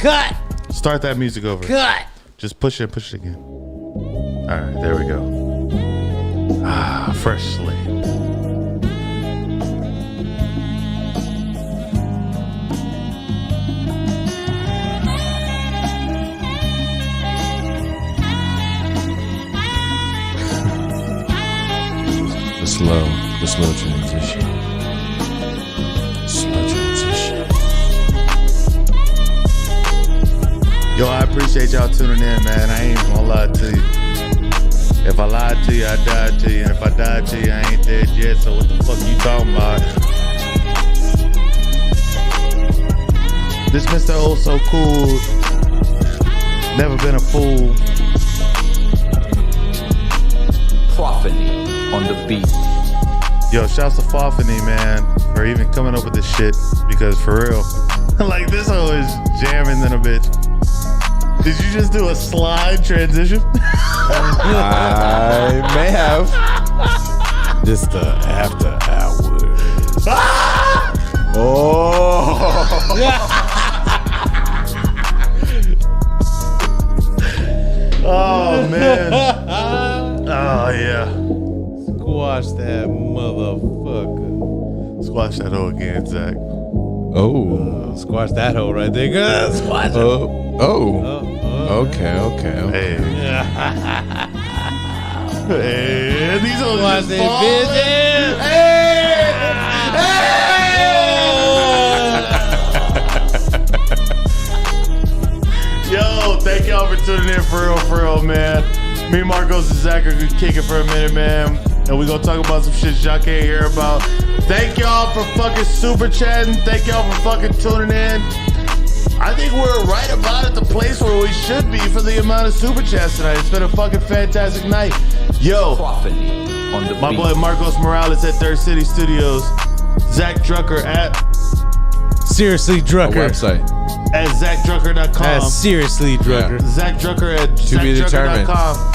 Cut. Start that music over. Cut. Just push it again. All right, there we go. Fresh slate. The slow transition. Slow transition. Yo, I appreciate y'all tuning in, man. I ain't gonna lie to you. If I lied to you, I died to you. And if I died to you, I ain't dead yet. So what the fuck you talking about? This Mr. Oh So Cool. Never been a fool. Profanity on the beat. Yo, shouts to Fawfany, man, for even coming up with this shit. Because for real, like this hoe is jamming than a bitch. Did you just do a slide transition? I may have. This the after hours. Oh man. Oh yeah. Squash that motherfucker. Squash that hoe again, Zach. Oh. Squash that hole right there. Good. Squash it. Oh. Okay. Hey. Hey, these hoes Squash just that falling. bitch. Yo, thank y'all for tuning in for real, man. Me, Marcos, and Zach are gonna kick it for a minute, man. And we gonna talk about some shit y'all can't hear about. Thank y'all for fucking super chatting. Thank y'all for fucking tuning in. I think we're right about at the place where we should be for the amount of super chats tonight. It's been a fucking fantastic night. Yo, Profanity on the my beat. boy Marcos Morales at Third City Studios. Zach Drucker at Seriously, A Drucker. website. at ZachDrucker.com. Seriously, Drucker. Zach Drucker at To be determined. ZachDrucker.com.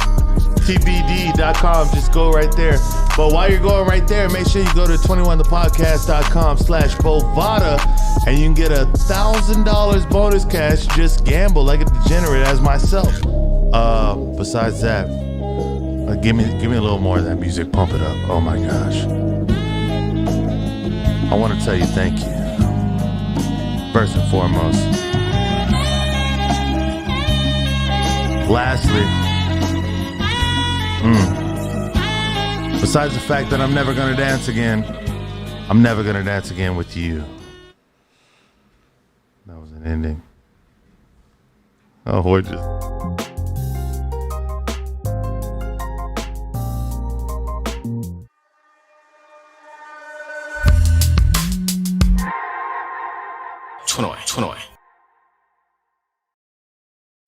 TBD.com. Just go right there. But while you're going right there, make sure you go to 21thepodcast.com/Bovada and you can get $1,000 bonus cash. Just gamble like a degenerate as myself. Besides that, give me a little more of that music. Pump it up. Oh my gosh. I want to tell you thank you. First and foremost. Lastly, besides the fact that I'm never gonna dance again, I'm never gonna dance again with you. That was an ending. Oh, we're just. Twenty-one.